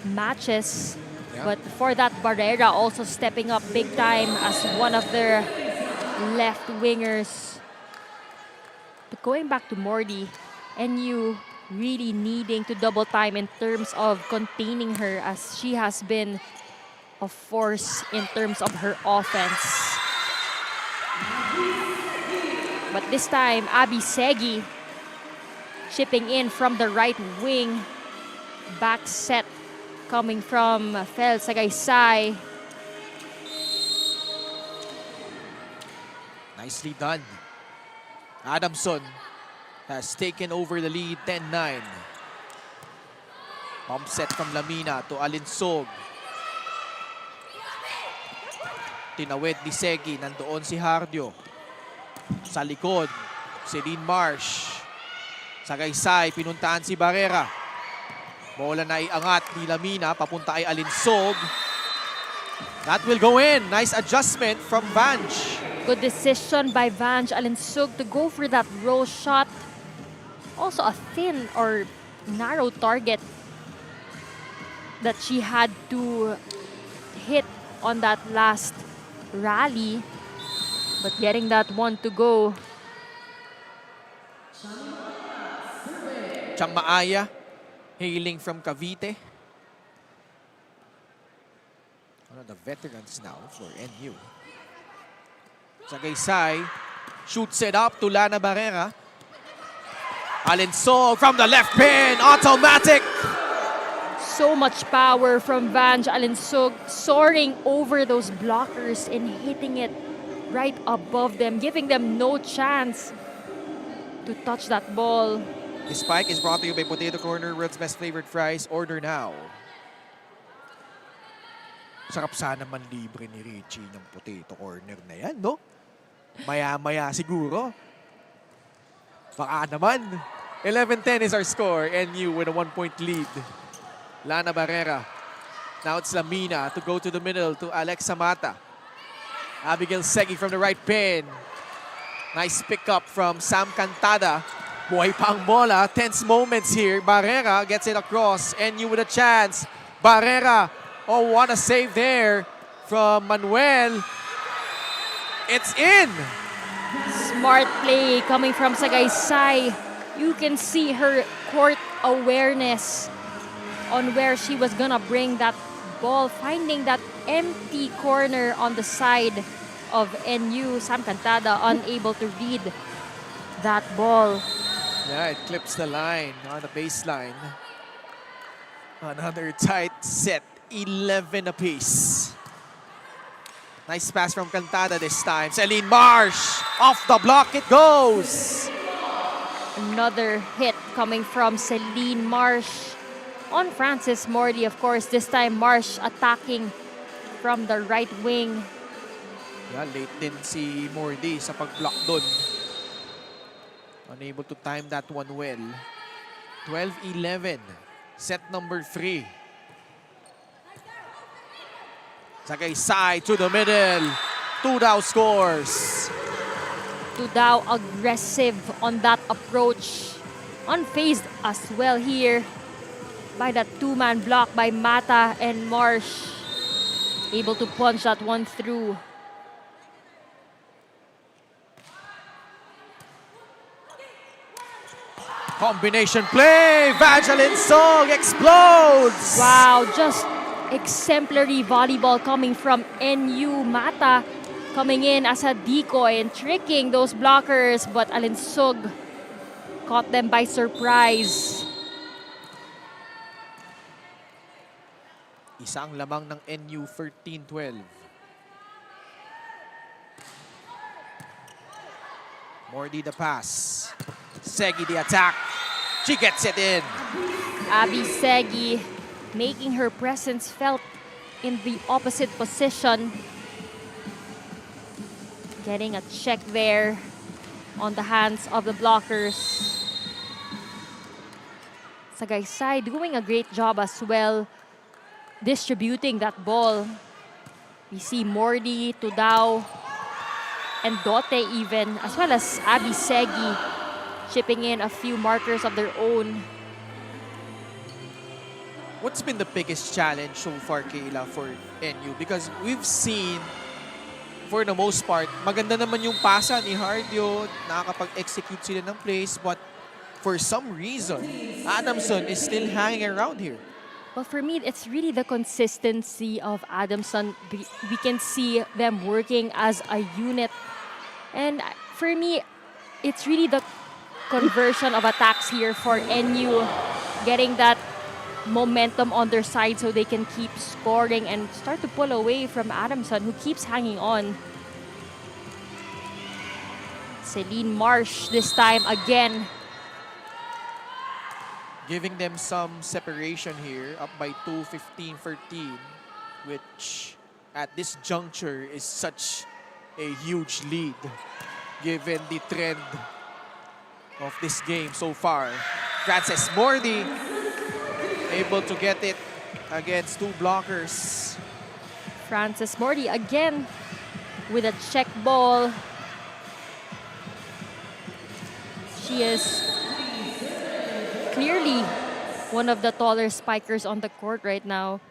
matches. Yeah. But for that, Barrera also stepping up big time as one of their left wingers. But going back to Morley, NU really needing to double time in terms of containing her, as she has been a force in terms of her offense. But this time, Abby Segi chipping in from the right wing. Back set coming from Fel Sagaysay. Nicely done. Adamson has taken over the lead, 10-9. Pump set from Lamina to Alinsog. Tinawid ni Segi, nandoon si Hardio. Sa likod, Celine Marsh. Sagaysay, pinuntaan si Barrera. Bola na iangat ni Lamina, papunta ay Alinsog. That will go in. Nice adjustment from Vange. Good decision by Vange Alinsug to go for that roll shot. Also a thin or narrow target that she had to hit on that last rally. But getting that one to go. Chang Maaya, hailing from Cavite. One of the veterans now for NU. Sagaysay shoots it up to Lana Barrera. Alinsog from the left pin, automatic. So much power from Vange Alinsug, soaring over those blockers and hitting it right above them, giving them no chance to touch that ball. This spike is brought to you by Potato Corner, world's best flavored fries. Order now. Sarap sana man libre ni Richie ng Potato Corner na yan, no? Maya-maya siguro. Baka naman. 11-10 is our score. NU with a 1-point lead. Lana Barrera. Now it's Lamina to go to the middle to Alexa Mata. Abigail Segi from the right pin. Nice pickup from Sam Cantada. Buhay pa ang bola. Tense moments here. Barrera gets it across. NU with a chance. Barrera. Oh, what a save there from Manuel. It's in. Smart play coming from Sagaysay. You can see her court awareness on where she was gonna bring that ball, finding that empty corner on the side of NU. Sam Cantada unable to read that ball. Yeah, it clips the line on the baseline. Another tight set, 11 apiece. Nice pass from Cantada this time. Celine Marsh, off the block it goes. Another hit coming from Celine Marsh on Frances Morley, of course. This time Marsh attacking from the right wing. Yeah, late din si Morley sa pag-block doon. Unable to time that one well. 12-11. Set number 3. Sagaysay to the middle. Tudao scores. Tudao aggressive on that approach. Unfazed as well here by that two-man block by Mata and Marsh. able to punch that one through. Combination play! Vajalin Song explodes! Wow, just exemplary volleyball coming from NU. Mata coming in as a decoy and tricking those blockers, but Alinsug caught them by surprise. Isang lamang ng NU 13-12. Mordi the pass. Segi the attack. She gets it in. Abby Segi making her presence felt in the opposite position. Getting a check there on the hands of the blockers. Sagaysay doing a great job as well distributing that ball. We see Mordi, Tudao, and Dote even, as well as Abby Segi chipping in a few markers of their own. What's been the biggest challenge so far, Kayla, for NU? Because we've seen, for the most part, maganda naman yung pasa ni Hardio, nakakapag-execute sila ng plays, but for some reason, Adamson is still hanging around here. Well, for me, it's really the consistency of Adamson. We can see them working as a unit. And for me, it's really the conversion of attacks here for NU, getting that momentum on their side so they can keep scoring and start to pull away from Adamson, who keeps hanging on. Celine Marsh this time again. Giving them some separation here, up by 2, 15-13, which at this juncture is such a huge lead given the trend of this game so far. Frances Mordi able to get it against two blockers. Frances Mordi again with a check ball. She is clearly one of the taller spikers on the court right now,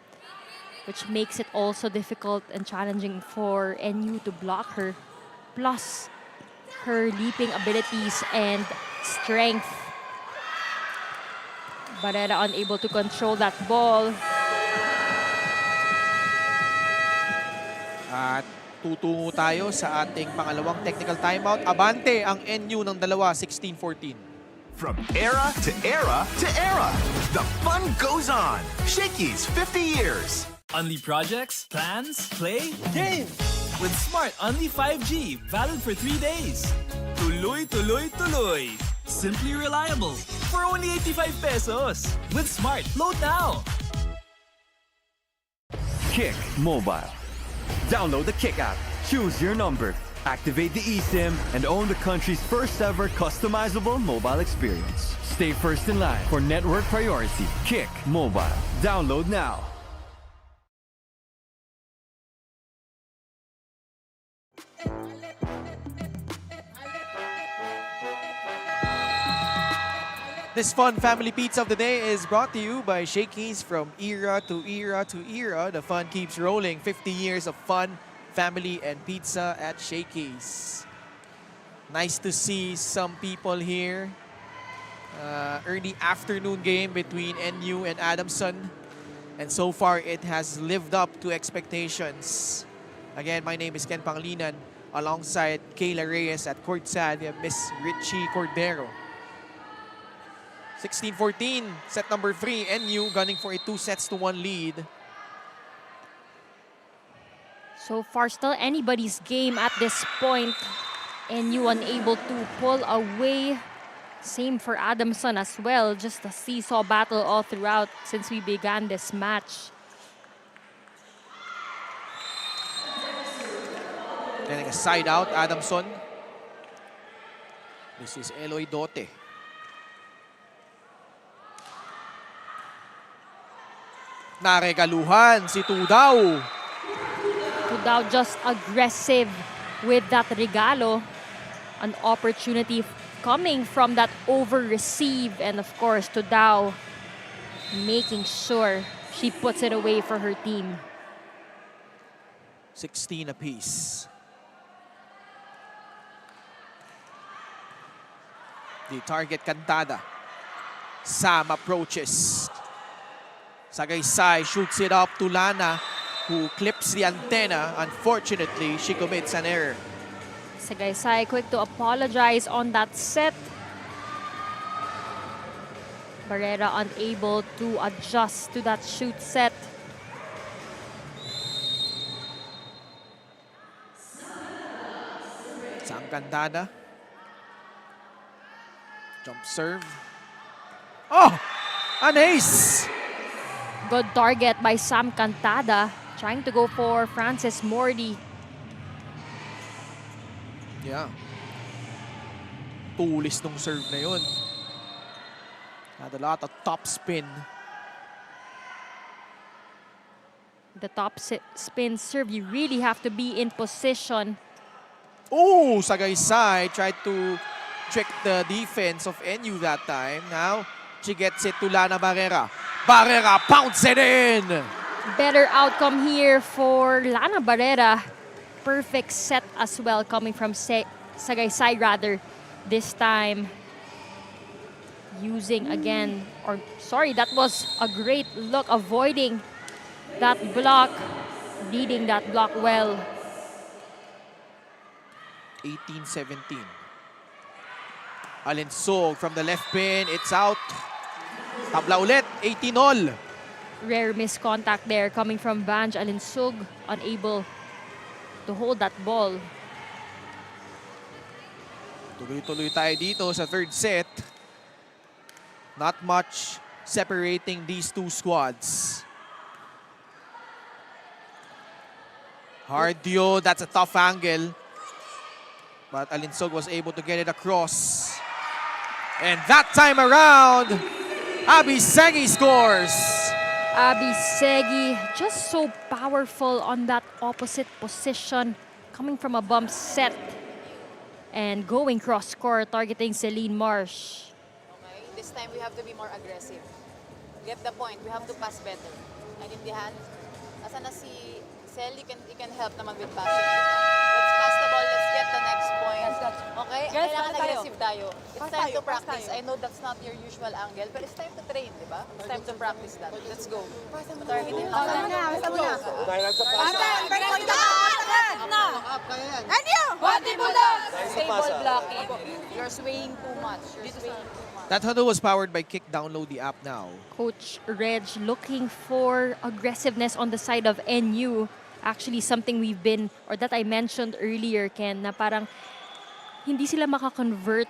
which makes it also difficult and challenging for NU to block her. Plus, her leaping abilities and strength. Barrera unable to control that ball. At tutungo tayo sa ating pangalawang technical timeout. Abante ang NU ng dalawa, 16-14. From era to era to era, the fun goes on. Shakey's 50 years. Only projects, plans, play, game. With Smart Only 5G, valid for 3 days. Tuloy, tuloy, tuloy. Simply reliable. For only 85 pesos. With Smart, load now. Kick Mobile. Download the Kick app. Choose your number. Activate the eSIM and own the country's first ever customizable mobile experience. Stay first in line for network priority. Kick Mobile. Download now. This fun family pizza of the day is brought to you by Shakey's. From era to era to era, the fun keeps rolling. 50 years of fun, family, and pizza at Shakey's. Nice to see some people here. Early afternoon game between NU and Adamson. And so far, it has lived up to expectations. Again, my name is Ken Panglinan. Alongside Kayla Reyes at courtside, we have Miss Richie Cordero. 16-14, set number 3. NU gunning for a 2-1 lead. So far, still anybody's game at this point. NU unable to pull away. Same for Adamson as well. Just a seesaw battle all throughout since we began this match. Getting a side out, Adamson. This is Eloy Dote. Naregaluhan si Tudao. Tudao just aggressive with that regalo. An opportunity coming from that over-receive. And of course, Tudao making sure she puts it away for her team. 16 apiece. The target Cantada. Sam approaches. Sagaysay shoots it up to Lana, who clips the antenna. Unfortunately, she commits an error. Sagaysay quick to apologize on that set. Barrera unable to adjust to that shoot set. Sam Cantada. Jump serve. Oh! An ace! Good target by Sam Cantada. Trying to go for Francis Mordi. Yeah. Tulis nung serve na yun. Had a lot of top spin. The top spin serve, you really have to be in position. Oh, Sagaysay tried to trick the defense of NU that time. Now, she gets it to Lana Barrera. Barrera pounds it in! Better outcome here for Lana Barrera. Perfect set as well coming from Sagaysay rather. This time, using again, or sorry, that was a great look, avoiding that block, leading that block well. 18-17. Alinsog from the left pin, it's out. Tabla ulit, 18-all. Rare miscontact there coming from Vanj Alinsug, unable to hold that ball. Tuloy-tuloy tayo dito sa third set. Not much separating these two squads. Hardio, that's a tough angle. But Alinsog was able to get it across. And that time around, Abby Segi scores. Abby Segi, just so powerful on that opposite position, coming from a bump set and going cross court, targeting Celine Marsh. Okay, this time we have to be more aggressive. Get the point, we have to pass better. Naintindihan? Asan na si Cel, you can help naman with passing. Let's pass the ball, let's get the next point. Okay? Yes, Kailangan tayo. aggressive tayo. It's Pass time tayo, to pass practice. tayo. I know that's not your usual angle, but it's time to train, di ba? It's time to practice that. Let's go. Targeting. Stay ball blocking. You're swaying too much. That huddle was powered by Kick. Download the app now. Coach Reg looking for aggressiveness on the side of NU. Actually, something we've been, or that I mentioned earlier, Ken, na parang hindi sila makakonvert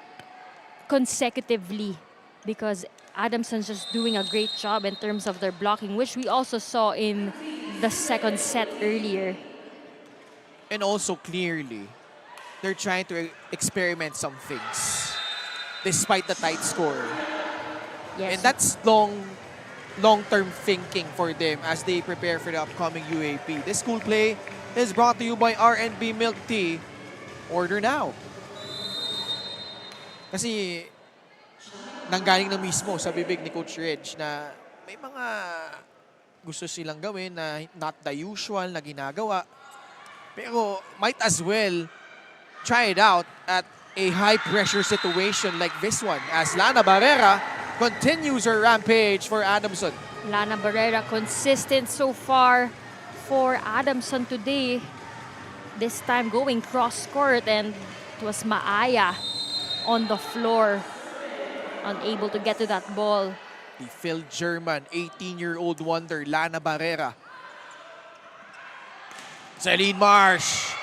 consecutively because Adamson's just doing a great job in terms of their blocking, which we also saw in the second set earlier. And also clearly, they're trying to experiment some things despite the tight score. Yes. And that's long-term thinking for them as they prepare for the upcoming UAP. This school play is brought to you by R&B Milk Tea. Order now. Kasi nanggaling na mismo sa bibig ni Coach Reg na may mga gusto silang gawin na not the usual na ginagawa. Pero might as well try it out at a high-pressure situation like this one as Lana Barrera continues her rampage for Adamson. Lana Barrera consistent so far for Adamson today. This time going cross-court, and it was Maaya on the floor, unable to get to that ball. The Phil German, 18-year-old wonder, Lana Barrera. Celine Marsh.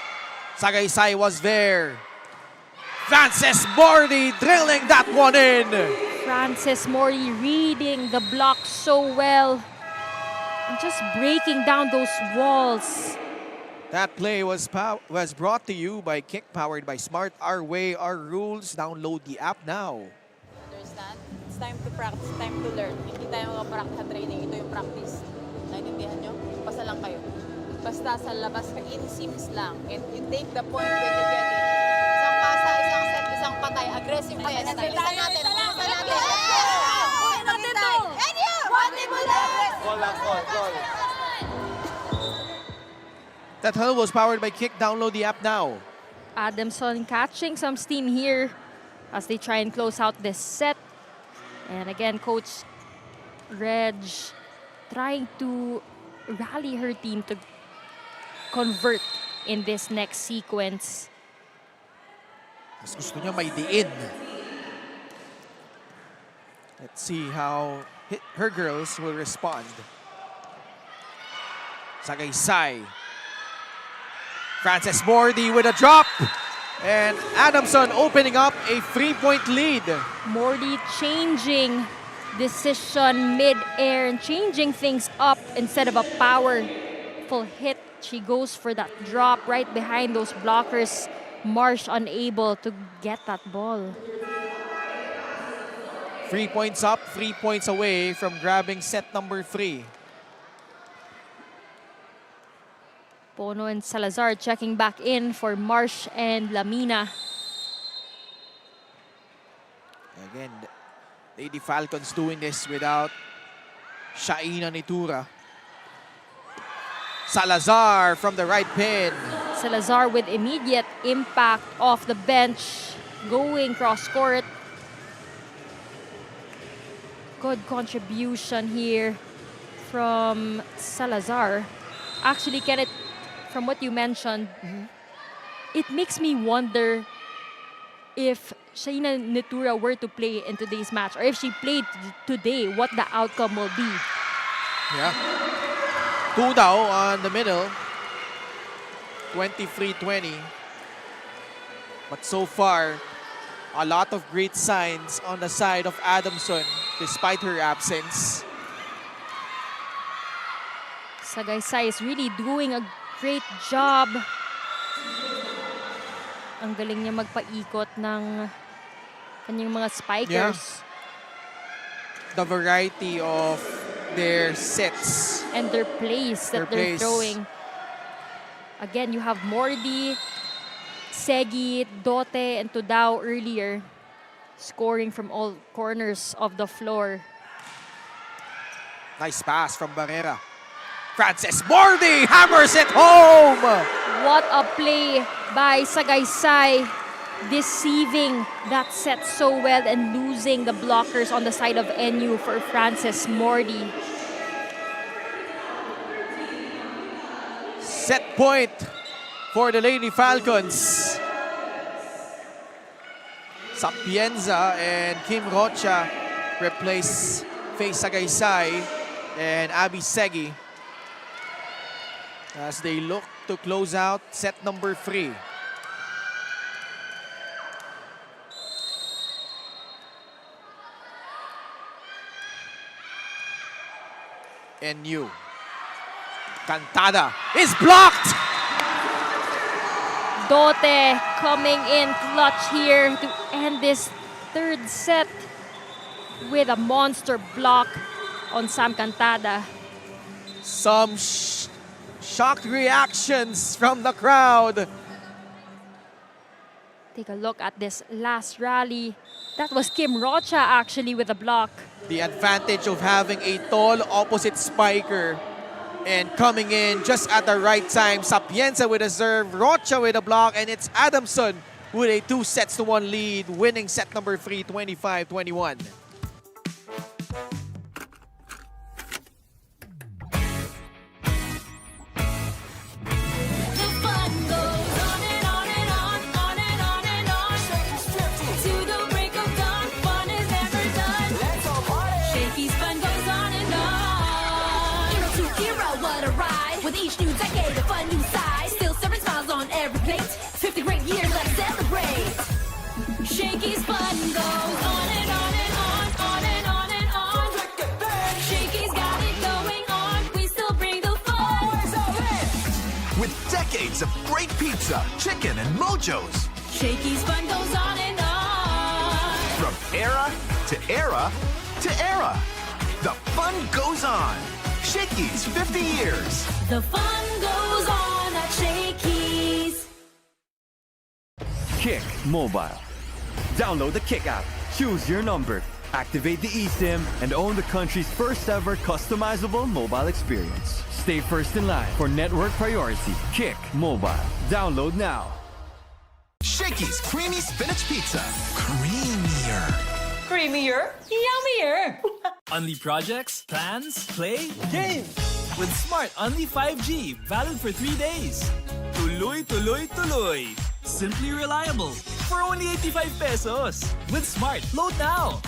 Sagaysay was there. Frances Mordi drilling that one in. Frances Mordi reading the block so well and just breaking down those walls. That play was brought to you by Kick, powered by Smart. Our way, our rules. Download the app now. Understand? It's time to practice, time to learn. Hindi tayo mag-practice sa training. Ito yung practice. Naintindihan nyo? Basta lang kayo. Basta sa labas ka, in-seams lang. And you take the point when you get it. Isang pasa, isang set, isang patay. Aggressive kayo. Bilisan natin. Bilisan natin. Natin to! Goal lang, goal. That huddle was powered by Kick. Download the app now. Adamson catching some steam here as they try and close out this set. And again, Coach Reg trying to rally her team to convert in this next sequence. Mas gusto niya may diin. Let's see how her girls will respond. Sagaysay. Frances Mordi with a drop. And Adamson opening up a 3-point lead. Mordi changing decision mid-air and changing things up instead of a powerful hit. She goes for that drop right behind those blockers. Marsh unable to get that ball. 3 points up, 3 points away from grabbing set number 3. Pono and Salazar checking back in for Marsh and Lamina. Again, Lady Falcons doing this without Shaina Nitura. Salazar from the right pin. Salazar with immediate impact off the bench, going cross court. Good contribution here from Salazar. Actually, Kenneth, from what you mentioned, it makes me wonder if Shaina Nitura were to play in today's match, or if she played today, what the outcome will be. Yeah. 2 daw on the middle. 23-20. But so far, a lot of great signs on the side of Adamson despite her absence. Sagaysay is really doing a great job. Ang galing niya magpaikot ng kanyang mga spikers. Yeah. The variety of their sets. And their plays that they're throwing. Again, you have Mordi, Segi, Dote, and Tudao earlier, scoring from all corners of the floor. Nice pass from Barrera. Frances Mordi hammers it home! What a play by Sagaysay, deceiving that set so well and losing the blockers on the side of NU for Frances Mordi. Set point for the Lady Falcons. Sapienza and Kim Rocha replace Faye Sagaysay and Abby Segi as they look to close out set number 3. NU. Cantada is blocked! Dote coming in clutch here to end this third set with a monster block on Sam Cantada. Some shocked reactions from the crowd. Take a look at this last rally. That was Kim Rocha actually with a block. The advantage of having a tall opposite spiker and coming in just at the right time. Sapienza with a serve, Rocha with a block, and it's Adamson with a 2-1 lead, winning set number 3, 25-21. With each new decade, a fun new size. Still serving smiles on every plate. 50 great years, let's celebrate. Shakey's fun goes on and on and on, on and on and on. Shakey's got it going on. We still bring the fun. With decades of great pizza, chicken, and mojos. Shakey's fun goes on and on. From era to era to era. The fun goes on. Shakey's 50 years. The fun goes on at Shakey's. Kick Mobile. Download the Kick app. Choose your number. Activate the eSIM and own the country's first ever customizable mobile experience. Stay first in line for network priority. Kick Mobile. Download now. Shakey's Creamy Spinach Pizza. Creamier. Creamier, yummier. Only projects, plans, play, games. With Smart Only 5G, valid for 3 days. Tuloy, tuloy, tuloy. Simply reliable. For only 85 pesos. With Smart, load now.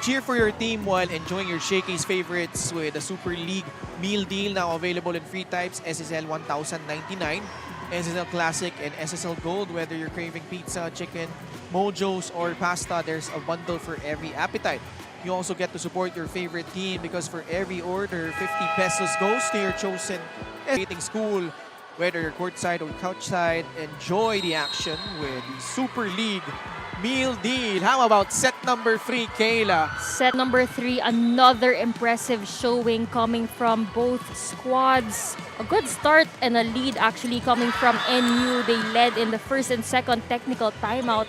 Cheer for your team while enjoying your Shakey's favorites with the Super League meal deal now available in free types SSL 1099, SSL Classic, and SSL Gold. Whether you're craving pizza, chicken, mojos, or pasta, there's a bundle for every appetite. You also get to support your favorite team because for every order, 50 pesos goes to your chosen skating school. Whether you're courtside or couchside, enjoy the action with the Super League meal deal. How about set number 3, Kayla? Set number 3, another impressive showing coming from both squads. A good start and a lead actually coming from NU. They led in the first and second technical timeout,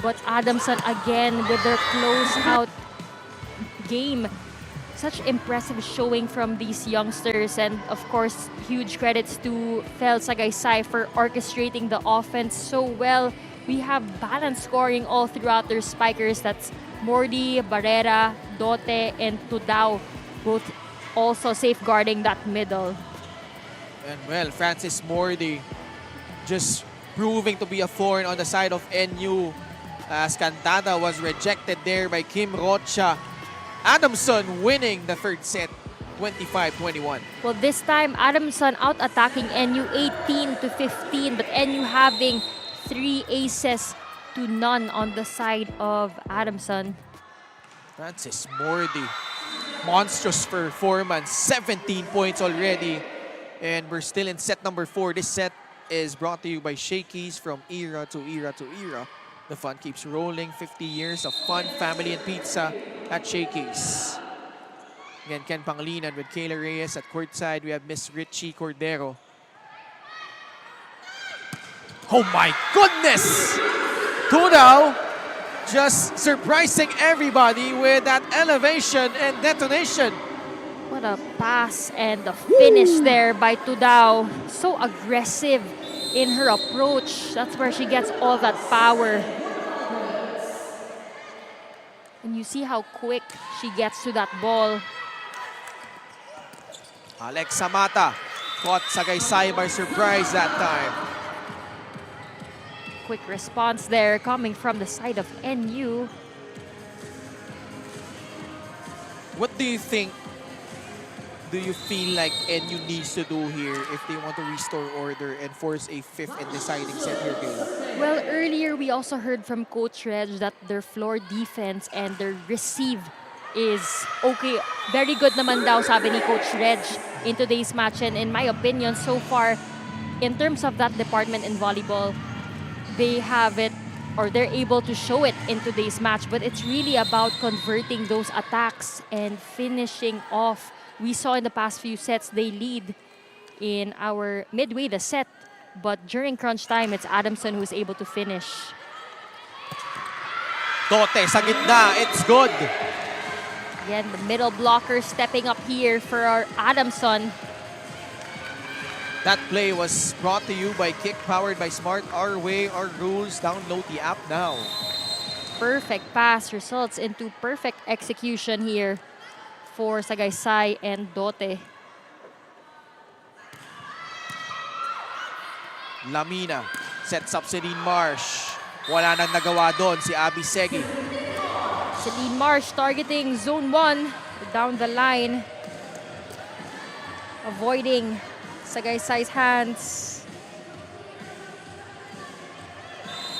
but Adamson again with their close-out game. Such impressive showing from these youngsters, and of course, huge credits to Fel Sagaysay for orchestrating the offense so well. We have balanced scoring all throughout their spikers. That's Mordi, Barrera, Dote, and Tudao, both also safeguarding that middle. And well, Francis Mordi just proving to be a thorn on the side of NU as Cantada was rejected there by Kim Rocha. Adamson winning the third set, 25-21. Well, this time, Adamson out-attacking NU 18-15, but NU having 3 aces to none on the side of Adamson. Francis Mordi, monstrous performance, 17 points already. And we're still in set number 4. This set is brought to you by Shakey's. From era to era to era, the fun keeps rolling. 50 years of fun, family, and pizza at Shakey's. Again, Ken Pangilinan with Kayla Reyes at courtside. We have Miss Richie Cordero. Oh my goodness! Tudao just surprising everybody with that elevation and detonation. What a pass and the finish there by Tudao. So aggressive in her approach. That's where she gets all that power. And you see how quick she gets to that ball. Alex Samata caught Sagaysay by surprise that time. Quick response there coming from the side of NU. What do you think, do you feel like NU needs to do here if they want to restore order and force a 5th and deciding set here, Kayla? Well, earlier we also heard from Coach Reg that their floor defense and their receive is okay. Very good naman daw, sabi ni Coach Reg in today's match. And in my opinion, so far, in terms of that department in volleyball, they have it, or they're able to show it in today's match. But it's really about converting those attacks and finishing off. We saw in the past few sets, they lead in our midway the set. But during crunch time, it's Adamson who is able to finish. Dote sa gitna, it's good. Again, the middle blocker stepping up here for our Adamson. That play was brought to you by Kick, powered by Smart. Our way, our rules. Download the app now. Perfect pass results into perfect execution here for Sagaysay and Dote. Lamina sets up Celine Marsh. Wala nang nagawa doon si Abby Segi. Celine Marsh targeting zone 1 down the line. Avoiding Sagaysay's hands.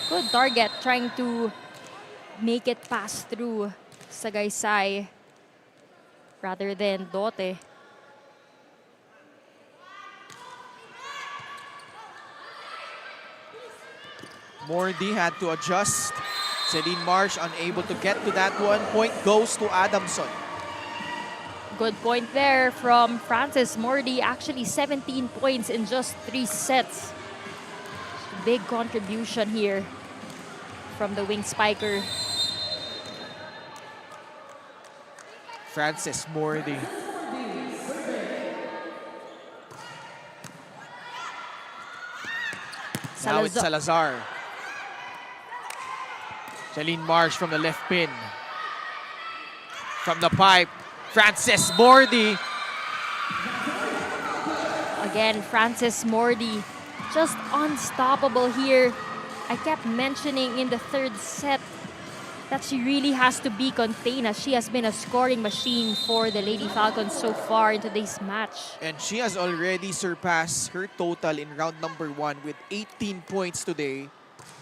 Good target, trying to make it pass through Sagaysay rather than Dote. Mordi had to adjust. Celine Marsh unable to get to that one. Point goes to Adamson. Good point there from Francis Mordi. Actually, 17 points in just 3 sets. Big contribution here from the wing spiker. Francis Mordi. Now it's Salazar. Jalene Marsh from the left pin. From the pipe, Francis Mordi. Again, Francis Mordi, just unstoppable here. I kept mentioning in the third set that she really has to be contained, as she has been a scoring machine for the Lady Falcons so far in today's match. And she has already surpassed her total in round number 1 with 18 points today.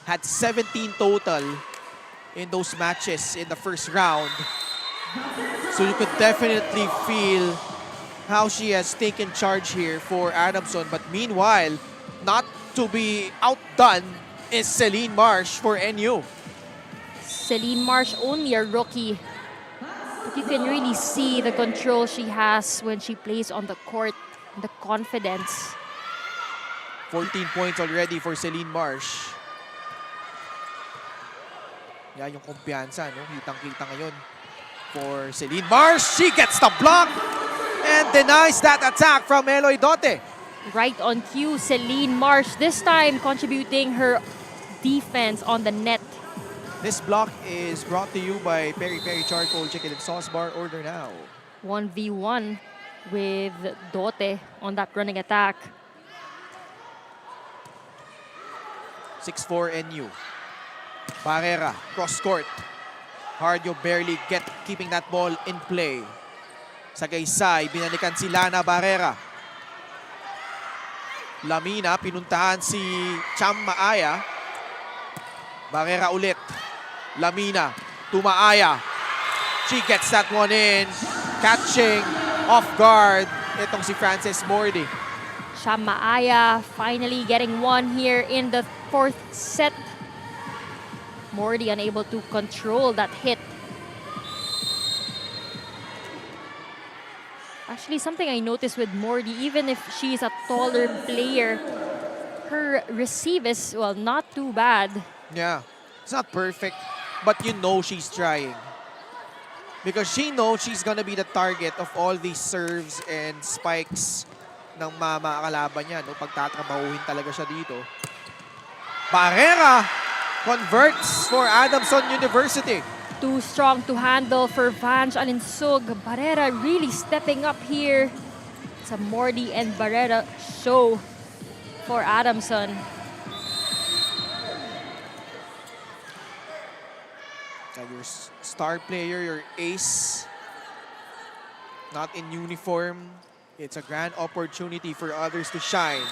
Had 17 total in those matches in the first round. So you could definitely feel how she has taken charge here for Adamson. But meanwhile, not to be outdone is Celine Marsh for NU. Celine Marsh, only a rookie, but you can really see the control she has when she plays on the court, the confidence. 14 points already for Celine Marsh. Yan yung kumpiyansa, no? Kitang-kita ngayon for Celine Marsh. She gets the block and denies that attack from Eloy Dote. Right on cue, Celine Marsh, this time contributing her defense on the net. This block is brought to you by Peri Peri Charcoal Chicken and Sauce Bar. Order now. 1v1 with Dote on that running attack. 6-4 NU. Barrera, cross court. Hardio barely keeping that ball in play. Sa gaysay, binalikan si Lana Barrera. Lamina, pinuntahan si Cham Maaya. Barrera ulit. Lamina, Tumaaya. She gets that one in. Catching off guard itong si Francis Mordi. Cham Maaya finally getting one here in the fourth set. Mordi unable to control that hit. Actually, something I noticed with Mordi, even if she's a taller player, her receive is, well, not too bad. Yeah, it's not perfect, but you know she's trying. Because she knows she's gonna be the target of all these serves and spikes ng mga kalaban niya. No? Pagtatrabahuhin talaga siya dito. Barrera converts for Adamson University. Too strong to handle for Vange Alinsug. Barrera really stepping up here. It's a Mordi and Barrera show for Adamson. Your star player, your ace, not in uniform. It's a grand opportunity for others to shine.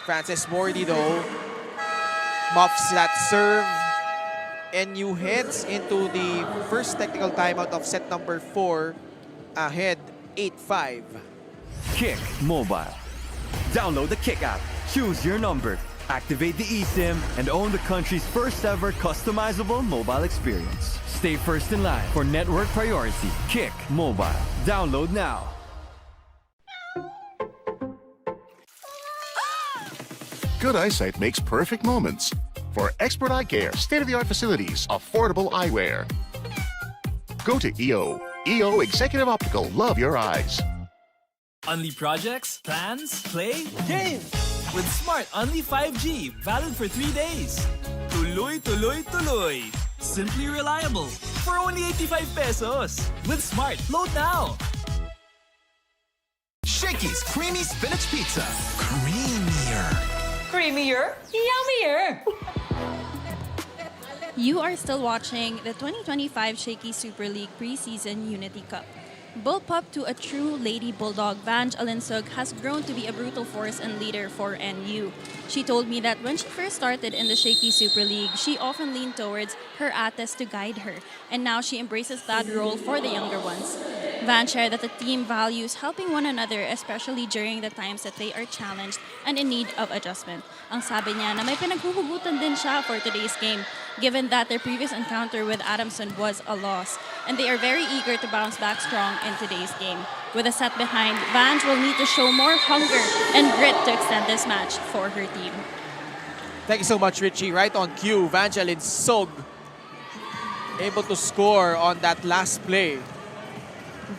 Francis Mordi, though, muffs that serve. NU heads into the first technical timeout of set number 4, ahead 8-5. Kick Mobile. Download the Kick app, choose your number, activate the eSIM, and own the country's first ever customizable mobile experience. Stay first in line for network priority. Kick Mobile. Download now. Good eyesight makes perfect moments. For expert eye care, state-of-the-art facilities, affordable eyewear. Go to EO. EO Executive Optical. Love your eyes. Unli projects, plans, play, game! With Smart Unli 5G, valid for 3 days. Tuloy, tuloy, tuloy. Simply reliable. For only 85 pesos. With Smart, load now. Shakey's Creamy Spinach Pizza. Creamier. Creamier, yummier. You are still watching the 2025 Shakey Super League Preseason Unity Cup. Bullpup to a true Lady Bulldog, Vange Alinsug has grown to be a brutal force and leader for NU. She told me that when she first started in the Shakey Super League, she often leaned towards her ates to guide her, and now she embraces that role for the younger ones. Van shared that the team values helping one another, especially during the times that they are challenged and in need of adjustment. Ang sabi niya na may pinaghuhugutan din siya for today's game, given that their previous encounter with Adamson was a loss, and they are very eager to bounce back strong in today's game. With a set behind, Vange will need to show more hunger and grit to extend this match for her team. Thank you so much, Richie. Right on cue, Vangeline Sog able to score on that last play.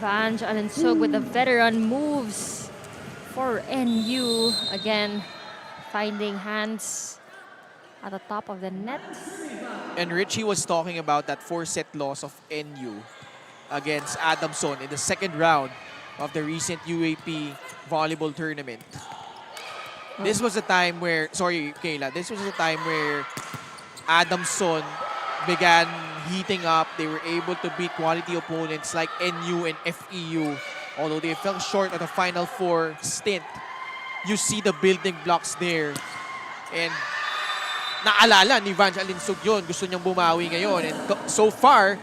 Vange Alinsug with the veteran moves for NU. Again, finding hands at the top of the net. And Richie was talking about that 4-set loss of NU against Adamson in the second round of the recent UAP volleyball tournament. This was a time where, sorry Kayla, this was a time where Adamson began heating up. They were able to beat quality opponents like NU and FEU. Although they fell short at the Final Four stint, you see the building blocks there. And naalala ni Vange Alinsug yun. Gusto niyang bumawi ngayon. And so far,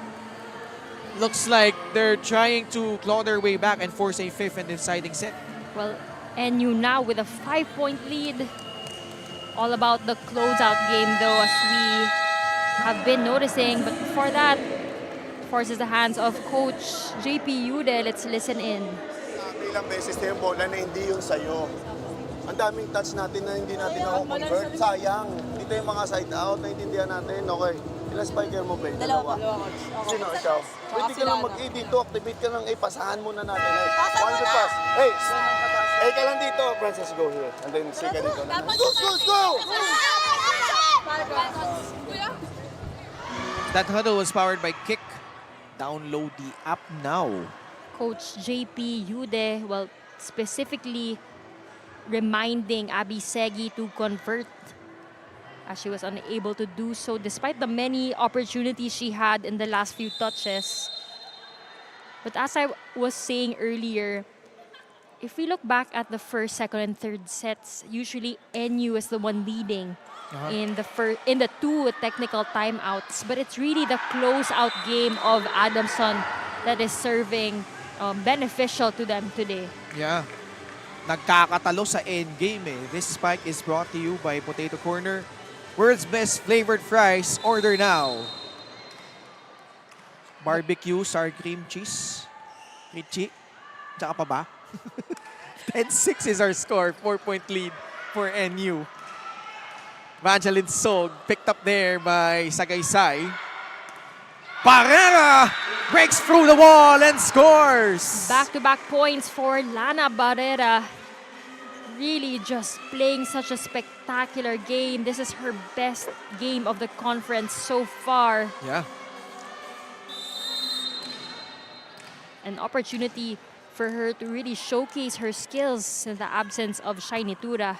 looks like they're trying to claw their way back and force a fifth and deciding set. Well, NU now with a 5-point lead. All about the closeout game though, as we have been noticing. But before that, forces the hands of Coach JP Yude. Let's listen in. Ilang beses na yung bola na hindi yung sayo. Ang daming touch natin na hindi natin ako-convert. Sayang. Dito yung mga side out, naintindihan natin. Okay. Ilang spiker mo ba? Dalawa. Sino ikaw? Pwede ka lang mag-A dito. Activate ka lang A. Pasahan muna natin. One to pass. Hey! A ka lang dito. Francis, go here. And then C ka dito. Go! That huddle was powered by Kick. Download the app now. Coach JP Yude, well, specifically reminding Abby Segi to convert, as she was unable to do so despite the many opportunities she had in the last few touches. But as I was saying earlier, if we look back at the first, second, and third sets, usually NU is the one leading in the two technical timeouts. But it's really the close-out game of Adamson that is serving beneficial to them today. Yeah. Nagkakatalo sa endgame eh. This spike is brought to you by Potato Corner. World's best flavored fries. Order now. Barbecue, sour cream, cheese. Richie. Tsaka pa ba? 10-6 is our score. 4-point lead for NU. Vangeline Sog picked up there by Sagaysay. Barrera breaks through the wall and scores. Back-to-back points for Lana Barrera. Really just playing such a spectacular game. This is her best game of the conference so far. Yeah. An opportunity for her to really showcase her skills in the absence of Shiny Tura.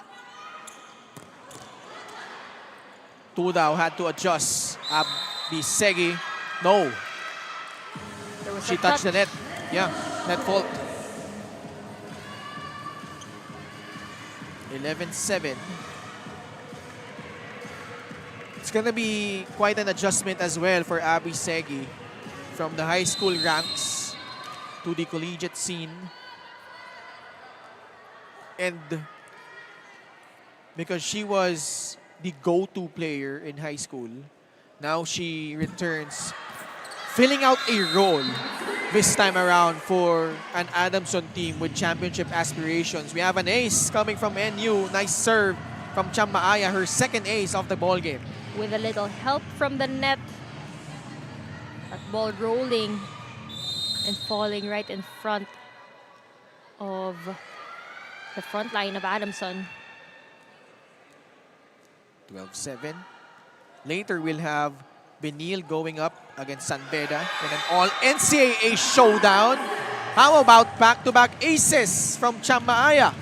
Tudao had to adjust. Abby Segi. No. She touched the net. Yeah, net fault. 11-7. It's gonna be quite an adjustment as well for Abby Segi from the high school ranks to the collegiate scene. And because she was the go-to player in high school, now she returns filling out a role this time around for an Adamson team with championship aspirations. We have an ace coming from NU. Nice serve from Chamaaya, her second ace of the ball game. With a little help from the net. That ball rolling and falling right in front of the front line of Adamson. 12-7. Later, we'll have Benil going up against San Beda in an all-NCAA showdown. How about back-to-back aces from Chamaaya?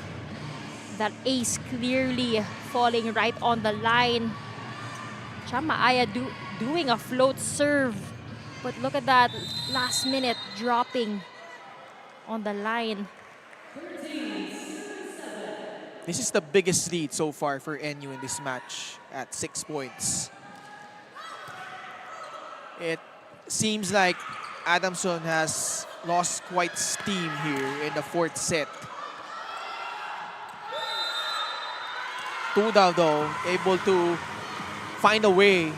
That ace clearly falling right on the line. Chamaaya doing a float serve. But look at that, last minute dropping on the line. This is the biggest lead so far for NU in this match at 6 points. It seems like Adamson has lost quite steam here in the fourth set. Tudao, though, able to find a way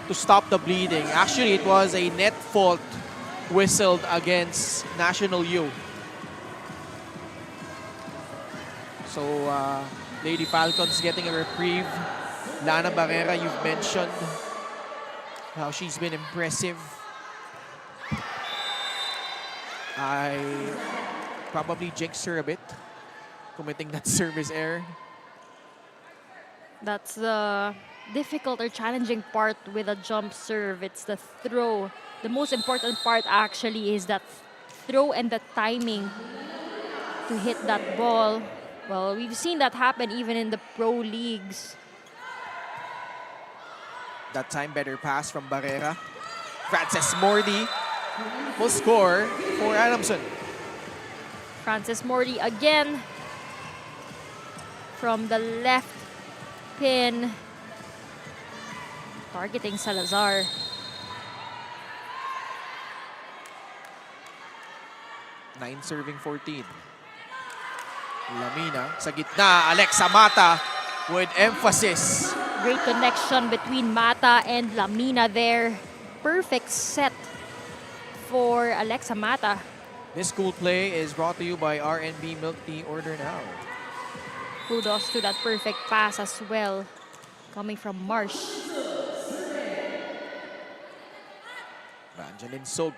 to stop the bleeding. Actually, it was a net fault whistled against National U. So, Lady Falcons getting a reprieve. Lana Barrera, you've mentioned how she's been impressive. I probably jinxed her a bit, committing that service error. That's the difficult or challenging part with a jump serve. It's the throw. The most important part actually is that throw and the timing to hit that ball. Well, we've seen that happen even in the pro leagues. That time, better pass from Barrera. Frances Mordi will score for Adamson. Frances Mordi again from the left pin, targeting Salazar. Nine serving 14. Lamina sa gitna. Alexa Mata with emphasis. Great connection between Mata and Lamina there. Perfect set for Alexa Mata. This cool play is brought to you by RNB Milk Tea. Order now. Kudos to that perfect pass as well, coming from Marsh. Evangeline Sog.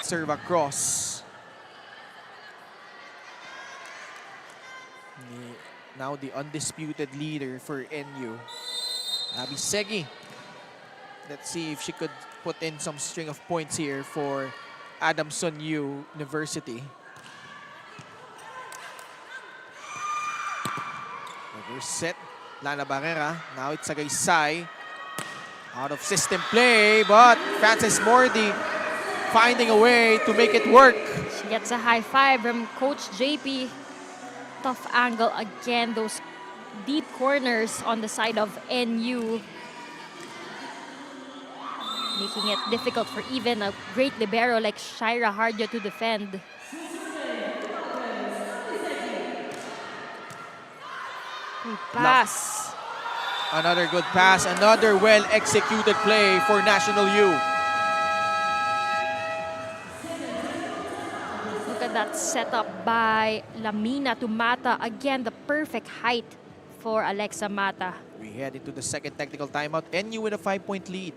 Serve across. Now the undisputed leader for NU, Abby Segi. Let's see if she could put in some string of points here for Adamson University. Reverse set. Lana Barrera. Now it's Agaysay. Out of system play, but Frances Mordi finding a way to make it work. She gets a high five from Coach JP. Tough angle again. Those deep corners on the side of NU, making it difficult for even a great libero like Shaira Hardia to defend. Good pass. Another good pass, another well-executed play for National U. Look at that setup by Lamina to Mata. Again, the perfect height for Alexa Mata. We head into the second technical timeout. NU with a 5-point lead.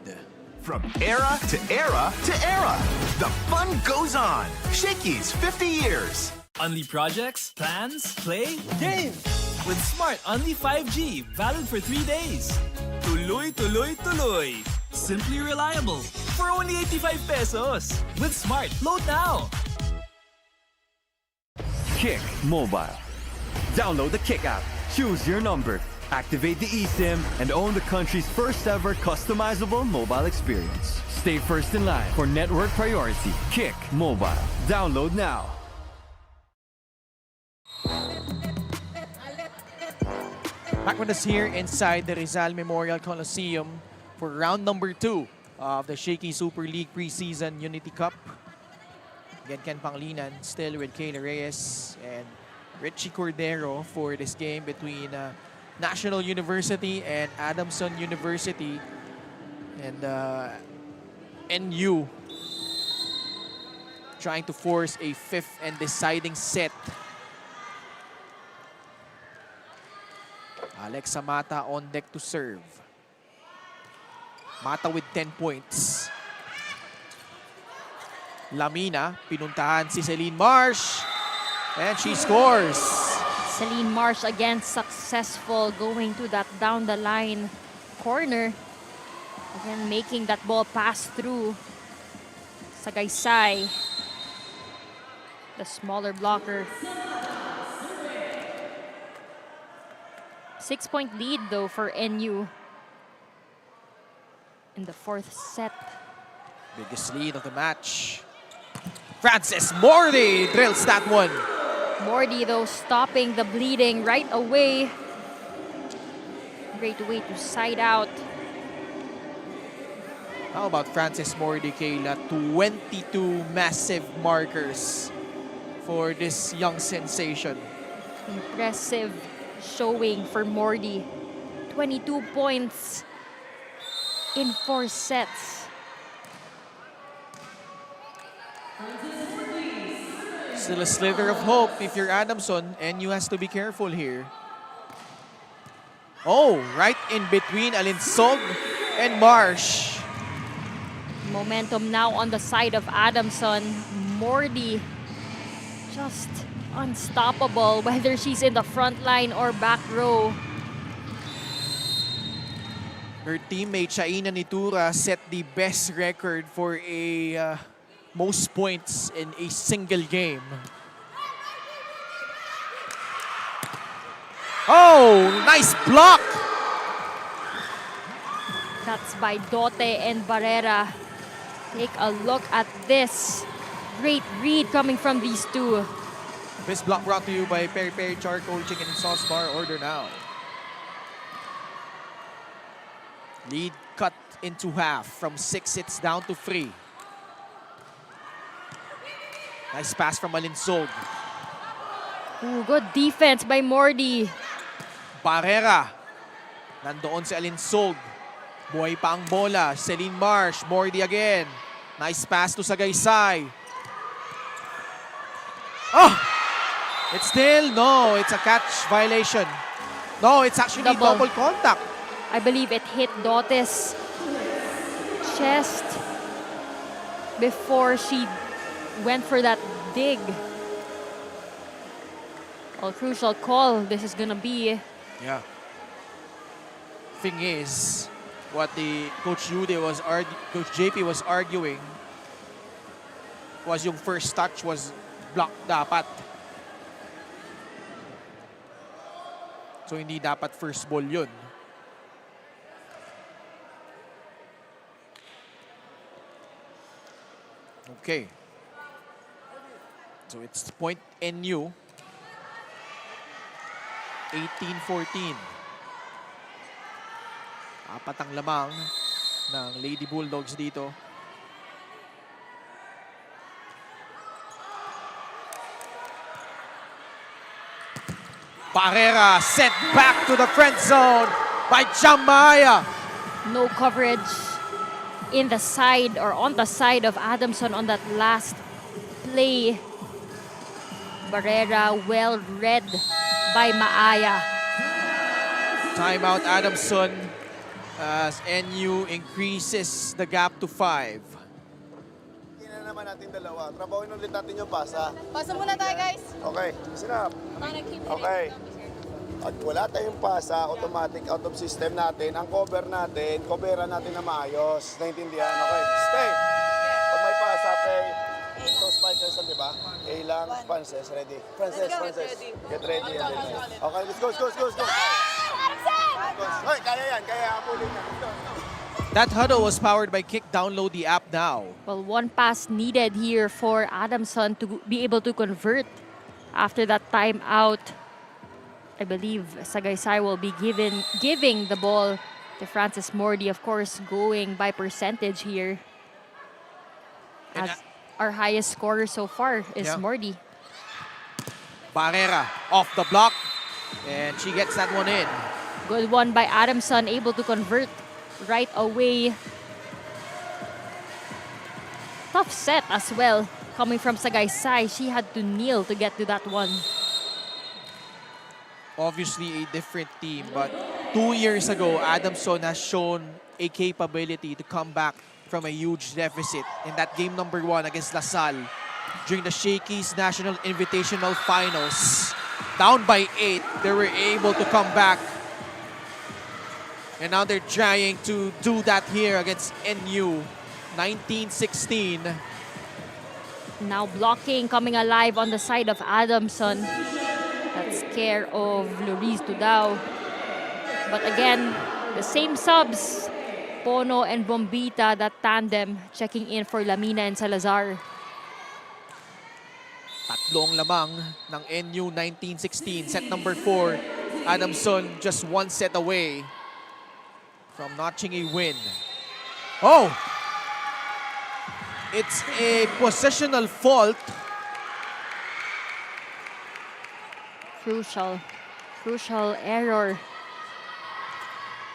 From era to era to era, the fun goes on. Shakey's 50 years. Only projects, plans, play, games. With Smart Only 5G, valid for 3 days. Tuloy, tuloy, tuloy. Simply reliable. For only 85 pesos. With Smart, load now. Kick Mobile. Download the Kick app. Choose your number. Activate the eSIM and own the country's first ever customizable mobile experience. Stay first in line for network priority. Kick Mobile. Download now. Back with us here inside the Rizal Memorial Coliseum for round number 2 of the Shakey Super League Preseason Unity Cup. Again, Ken Panglinan still with Kayla Reyes and Richie Cordero for this game between National University and Adamson University. And NU trying to force a 5th and deciding set. Alexa Mata on deck to serve. Mata with 10 points. Lamina, pinuntahan si Celine Marsh. And she scores. Celine Marsh again successful going to that down the line corner. Again, making that ball pass through Agaysay, the smaller blocker. 6-point lead though for NU in the 4th set. Biggest lead of the match. Frances Mordi drills that one. Mordi though stopping the bleeding right away. Great way to side out. How about Frances Mordi, Kayla? 22 massive markers for this young sensation. Impressive showing for Mordi. 22 points in 4 sets. Still a slither of hope if you're Adamson, and you has to be careful here. Oh, right in between Alinsog and Marsh. Momentum now on the side of Adamson. Mordy just unstoppable, whether she's in the front line or back row. Her teammate Shaina Nitura set the best record for a most points in a single game. Oh, nice block! That's by Dote and Barrera. Take a look at this. Great read coming from these two. This block brought to you by Peri Peri Charcoal Chicken and Sauce Bar. Order now. Lead cut into half from 6 hits down to 3. Nice pass from Alinsog. Ooh, good defense by Mordy. Barrera. Nandoon si Alinsog. Buhay pa ang bola. Celine Marsh. Mordy again. Nice pass to Sagaysay. Oh! It's still, no, it's a catch violation. No, it's actually double contact. I believe it hit Dote's chest before she went for that dig. A crucial call this is gonna be. Yeah. Thing is, what the Coach JP was arguing was yung first touch was blocked dapat. So hindi dapat first ball yun. Okay. So it's point NU. 18-14. Apat ang lamang ng Lady Bulldogs dito. Barrera sent back to the friend zone by Jamaya. No coverage in the side or on the side of Adamson on that last play. Barrera well read by Maaya. Timeout Adamson as NU increases the gap to 5. Hindi na naman natin dalawa. Trabahoin ulit natin yung pasa. Pasa muna tayo, guys. Okay, listen up. Okay. At wala tayong pasa, automatic out of system natin. Ang cover natin, coveran natin na maayos. Naintindihan? Okay, stay. Pag may pasa, okay. So, spikers lang, di ba? A lang, Frances, ready. Frances. Get ready. Okay, let's go. Hoy, kaya yan. Kaya apulin yan. That huddle was powered by Kick. Download the app now. Well, one pass needed here for Adamson to be able to convert after that timeout. I believe Sagaysay will be giving the ball to Frances Mordy, of course, going by percentage here. As our highest scorer so far is Mordy. Barrera off the block, and she gets that one in. Good one by Adamson, able to convert right away. Tough set as well, coming from Sagaysay. She had to kneel to get to that one. Obviously a different team, but 2 years ago, Adamson has shown a capability to come back from a huge deficit in that game number 1 against LaSalle during the Shakey's National Invitational Finals. Down by 8, they were able to come back. And now they're trying to do that here against NU. 19-16. Now blocking, coming alive on the side of Adamson. That's care of Luis Tudao. But again, the same subs. Pono and Bombita, that tandem, checking in for Lamina and Salazar. Tatlong lamang ng NU 19-16. Set number 4. Adamson just 1 set away from notching a win. Oh! It's a positional fault. Crucial error.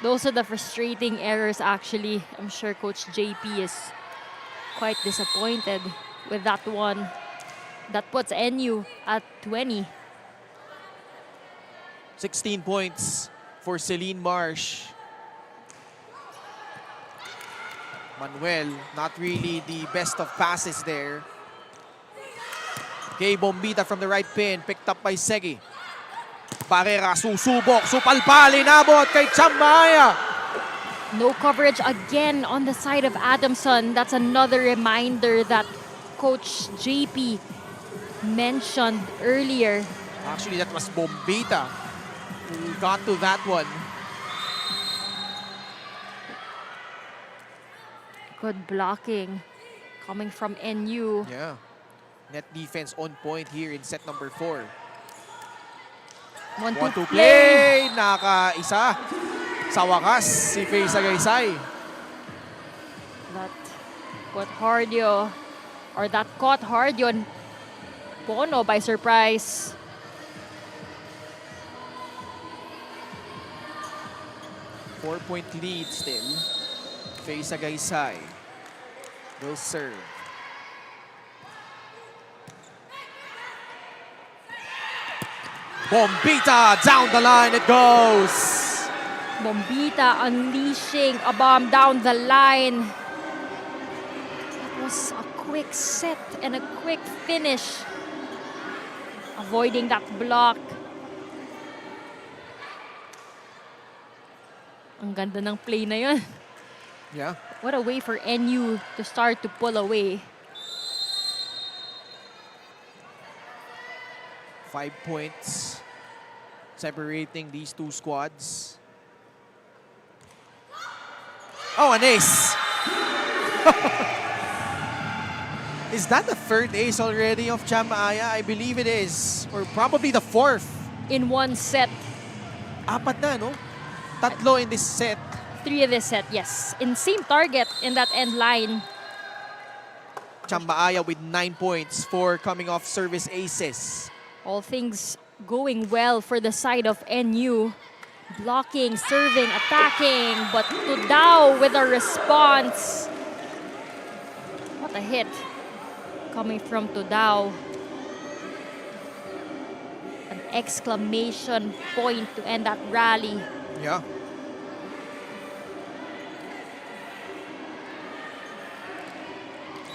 Those are the frustrating errors, actually. I'm sure Coach JP is quite disappointed with that one. That puts NU at 20. 16 points for Celine Marsh. Manuel, not really the best of passes there. Okay, Bombita from the right pin, picked up by Shakey. Barrera, susubok, supalpal, inabot kay Chambaya. No coverage again on the side of Adamson. That's another reminder that Coach JP mentioned earlier. Actually, that was Bombita who got to that one. Good blocking coming from NU. Yeah. Net defense on point here in set number 4. 1-2 play. Nakaisa. Sa wakas, si Faye Sagaysay. That caught Hardio Pono by surprise. Four-point lead still. Faye Sagaysay will serve. Bombita, down the line it goes. Bombita unleashing a bomb down the line. That was a quick set and a quick finish. Avoiding that block. Ang ganda ng play na yun. Yeah. What a way for NU to start to pull away. 5 points separating these two squads. Oh, an ace. Is that the third ace already of Chambaya? I believe it is. Or probably the fourth. In one set. 4 na, no? 3 in this set. 3 in this set, yes. In same target in that end line. Chambaya with 9 points for coming off service aces. All things going well for the side of NU. Blocking, serving, attacking, but Tudao with a response. What a hit coming from Tudao. An exclamation point to end that rally. Yeah.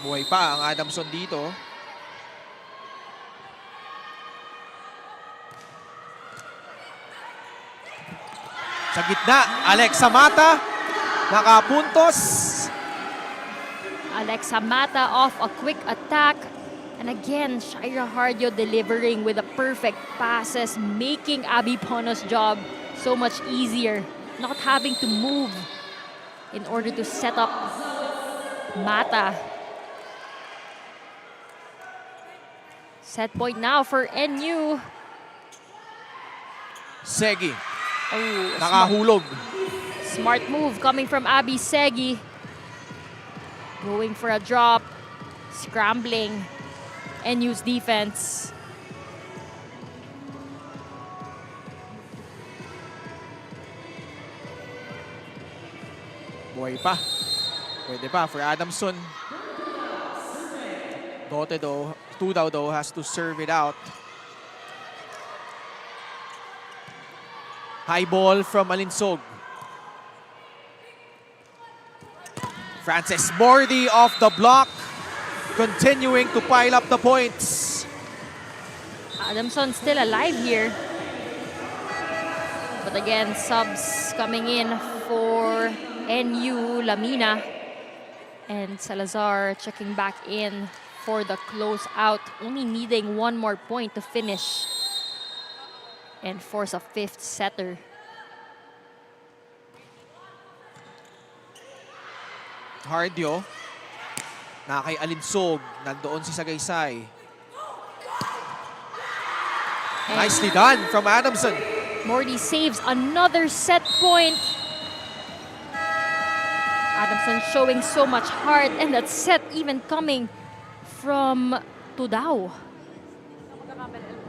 Buhay pa ang Adamson dito. Sa gitna, Alexa Mata, nakapuntos. Alexa Mata off a quick attack. And again, Shaira Hardio delivering with the perfect passes, making Abby Pono's job so much easier. Not having to move in order to set up Mata. Set point now for NU. Shakey. Oh, nakahulog. Smart move coming from Abby Shakey. Going for a drop. Scrambling. NU's defense. Buhay pa. Pwede pa for Adamson. Tudao though has to serve it out. High ball from Alinsog. Frances Mordi off the block. Continuing to pile up the points. Adamson still alive here. But again, subs coming in for NU, Lamina. And Salazar checking back in for the closeout. Only needing 1 more point to finish and force a 5th setter. Hardio. Na kay Alinsog. Nandoon si Sagaysay. Nicely done from Adamson. Mordi saves another set point. Adamson showing so much heart, and that set even coming from Tudao.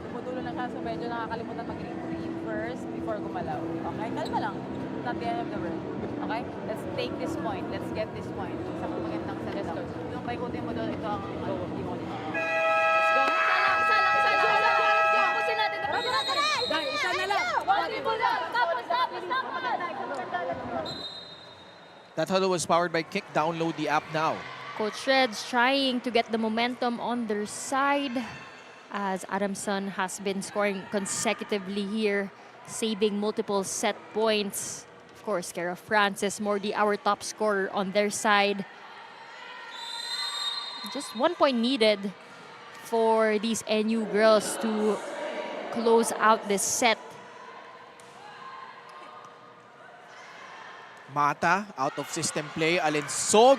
Tumutulo lang siya, so medyo nakakalimutan mag-breathe first before gumalaw. Okay? Kalma lang. It's not the end of the world. Okay? Let's take this point. Let's get this point. Isang magandang set lang. Yung paikutin mo doon, ito ang team mo. Let's go. That huddle was powered by Kick. Download the app now. Coach Reds trying to get the momentum on their side as Adamson has been scoring consecutively here, saving multiple set points. Of course, Kara Francis, Mordy, our top scorer on their side. Just 1 point needed for these NU girls to close out this set. Mata out of system play. Alinsog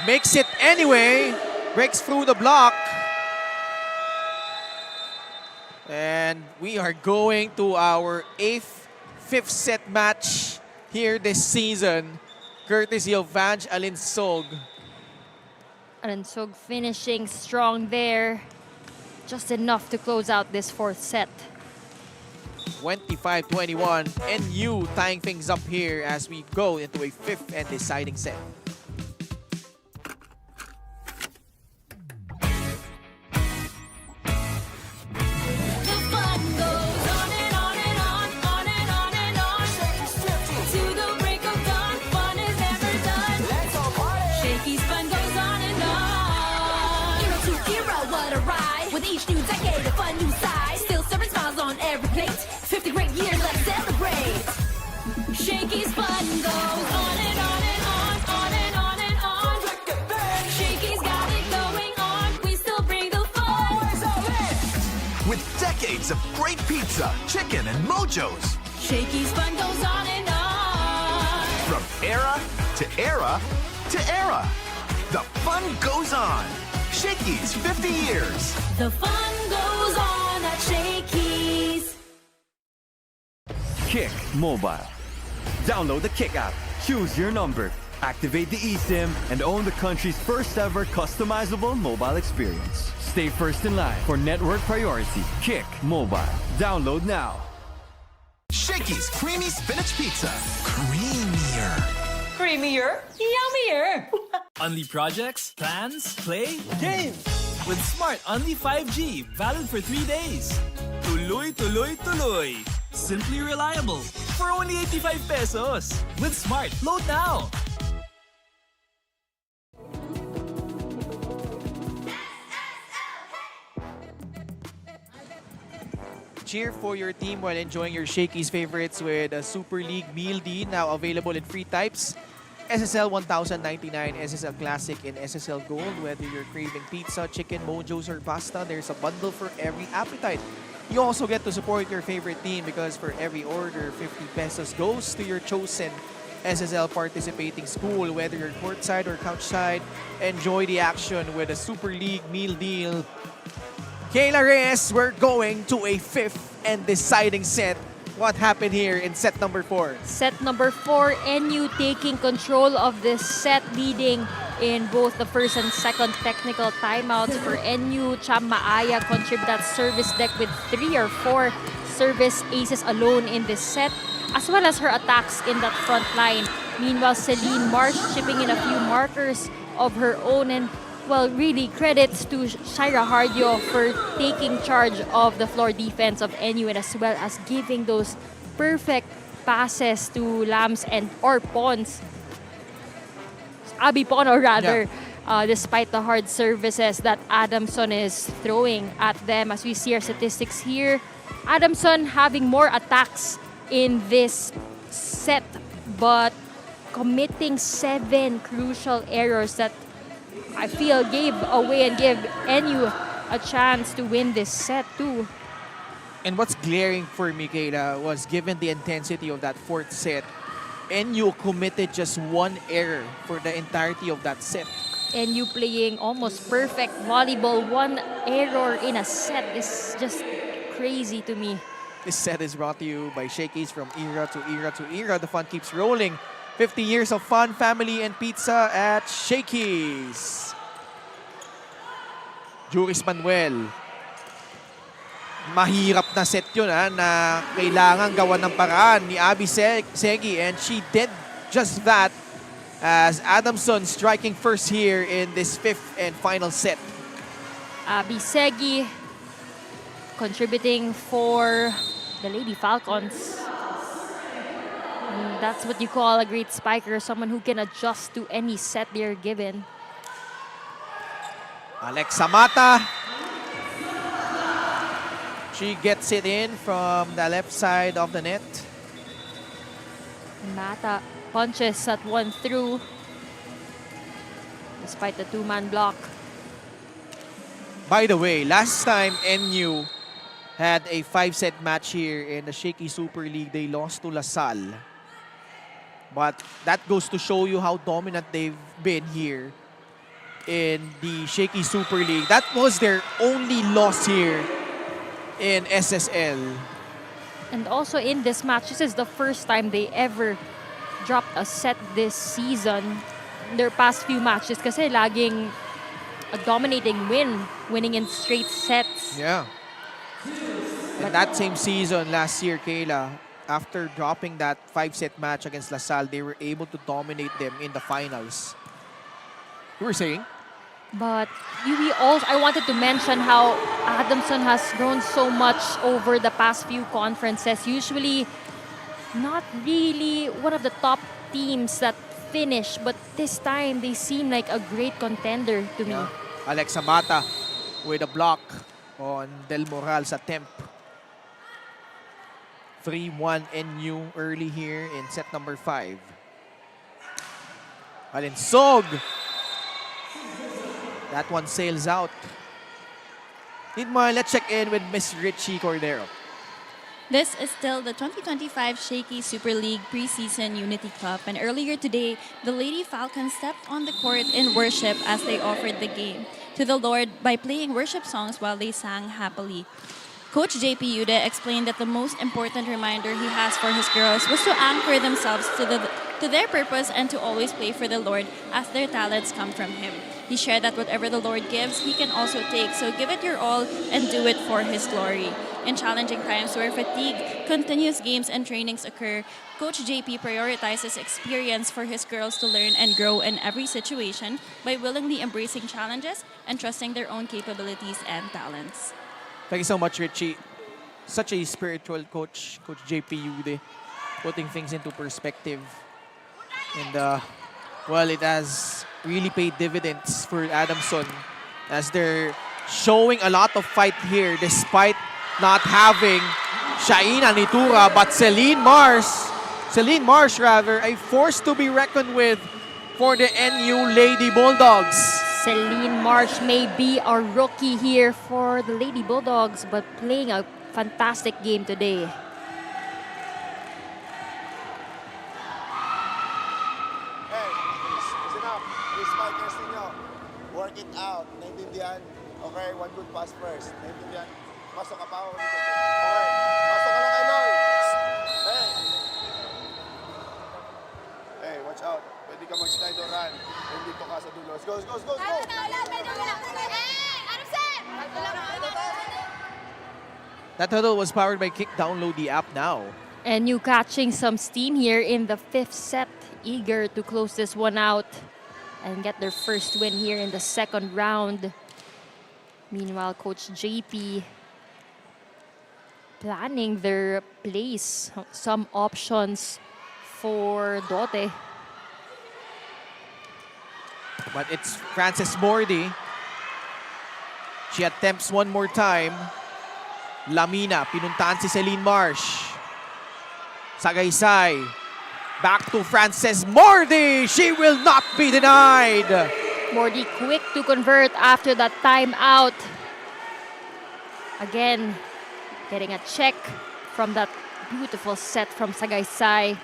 makes it anyway. Breaks through the block. And we are going to our fifth set match here this season, courtesy of Vange Alinsog. Alinsog finishing strong there. Just enough to close out this fourth set. 25-21, NU tying things up here as we go into a fifth and deciding set. The fun goes on and on and on, on and on and on. To the break of dawn, fun is never done. Shakey's fun goes on and on. Hero to hero, what a ride. With each new decade, a fun new side. Still serving smiles on every plate. 50 great years, let's celebrate. Shakey's fun goes on and on and on, on and on and on. Shakey's got it going on. We still bring the fun. With decades of great pizza, chicken, and mojos. Shakey's fun goes on and on. From era to era to era. The fun goes on. Shakey's 50 years. The fun goes on at Shakey's. Kick Mobile. Download the Kick app, choose your number, activate the eSIM, and own the country's first ever customizable mobile experience. Stay first in line for network priority. Kick Mobile. Download now. Shakey's creamy spinach pizza. Creamier. Creamier, yummier. Only projects, plans, play, games. With Smart Only 5G, valid for 3 days. Tuloy, tuloy, tuloy. Simply reliable. For only 85 pesos. With Smart, load now. Cheer for your team while enjoying your Shakey's favorites with a Super League Meal Deal, now available in 3 types. SSL 1099, SSL Classic, and SSL Gold. Whether you're craving pizza, chicken, mojos, or pasta, there's a bundle for every appetite. You also get to support your favorite team because for every order, 50 pesos goes to your chosen SSL participating school. Whether you're courtside or couchside, enjoy the action with a Super League Meal Deal. Kayla Reyes, we're going to a fifth and deciding set. What happened here in set number 4? Set number 4, NU taking control of this set, leading in both the first and second technical timeouts. For NU, Cham Maaya contribute that service deck with 3 or 4 service aces alone in this set, as well as her attacks in that front line. Meanwhile, Celine Marsh chipping in a few markers of her own, and well, really credits to Shaira Hardio for taking charge of the floor defense of NU, and as well as giving those perfect passes to Lams or Pons. Abby Pono rather, despite the hard services that Adamson is throwing at them. As we see our statistics here, Adamson having more attacks in this set, but committing 7 crucial errors that I feel gave away and give NU a chance to win this set too. And what's glaring for me, Kayla, was given the intensity of that fourth set, NU committed just 1 error for the entirety of that set. NU playing almost perfect volleyball, 1 error in a set is just crazy to me. This set is brought to you by Shakey's. From era to era to era, the fun keeps rolling. 50 years of fun, family, and pizza at Shakey's. Juris Manuel. Mahirap na set yun na kailangan gawan ng paraan ni Abby Segi, and she did just that as Adamson striking first here in this 5th and final set. Abby Segi contributing for the Lady Falcons. That's what you call a great spiker, someone who can adjust to any set they're given. Alexa Mata. She gets it in from the left side of the net. Mata punches that one through despite the two-man block. By the way, last time NU had a 5-set match here in the Shakey Super League, they lost to LaSalle. But that goes to show you how dominant they've been here in the Shakey Super League. That was their only loss here in SSL. And also in this match, this is the first time they ever dropped a set this season. Their past few matches kasi laging a dominating win, winning in straight sets. Yeah. In that same season last year, Kayla, after dropping that 5-set match against LaSalle, they were able to dominate them in the finals. You were saying? But I wanted to mention how Adamson has grown so much over the past few conferences. Usually not really one of the top teams that finish, but this time they seem like a great contender to me. Alexa Mata with a block on Del Moral's attempt. 3-1 NU early here in set number 5. Alinsog. That one sails out. Meanwhile, let's check in with Miss Richie Cordero. This is still the 2025 Shakey Super League Preseason Unity Cup, and earlier today, the Lady Falcons stepped on the court in worship as they offered the game to the Lord by playing worship songs while they sang happily. Coach JP Ude explained that the most important reminder he has for his girls was to anchor themselves to their purpose and to always play for the Lord as their talents come from Him. He shared that whatever the Lord gives, He can also take, so give it your all and do it for His glory. In challenging times where fatigue, continuous games, and trainings occur, Coach JP prioritizes experience for his girls to learn and grow in every situation by willingly embracing challenges and trusting their own capabilities and talents. Thank you so much, Richie. Such a spiritual coach, Coach JP Ude, putting things into perspective. And, well, it has really paid dividends for Adamson as they're showing a lot of fight here despite not having Shaina Nitura, but Celine Marsh, a force to be reckoned with for the NU Lady Bulldogs. Celine Marsh may be a rookie here for the Lady Bulldogs, but playing a fantastic game today. Hey, listen up. Please, spikers ninyo. Work it out. Naintindihan? Okay, one good pass first. Naintindihan? Pasok ka pa ako dito. Okay, pasok ka lang, Eloy. Hey. Hey, watch out. Pwede ka mag-slide or run. Dito ka sa dulo. Let's go, let's go, let's go! That huddle was powered by Kick. Download the app now. And you catching some steam here in the 5th set, eager to close this one out and get their first win here in the 2nd round. Meanwhile, Coach JP planning their plays, some options for Dote. But it's Frances Mordi. She attempts one more time. Lamina, pinuntaan si Celine Marsh. Sagaysay. Back to Frances Mordi. She will not be denied. Mordi quick to convert after that timeout. Again, getting a check from that beautiful set from Sagaysay.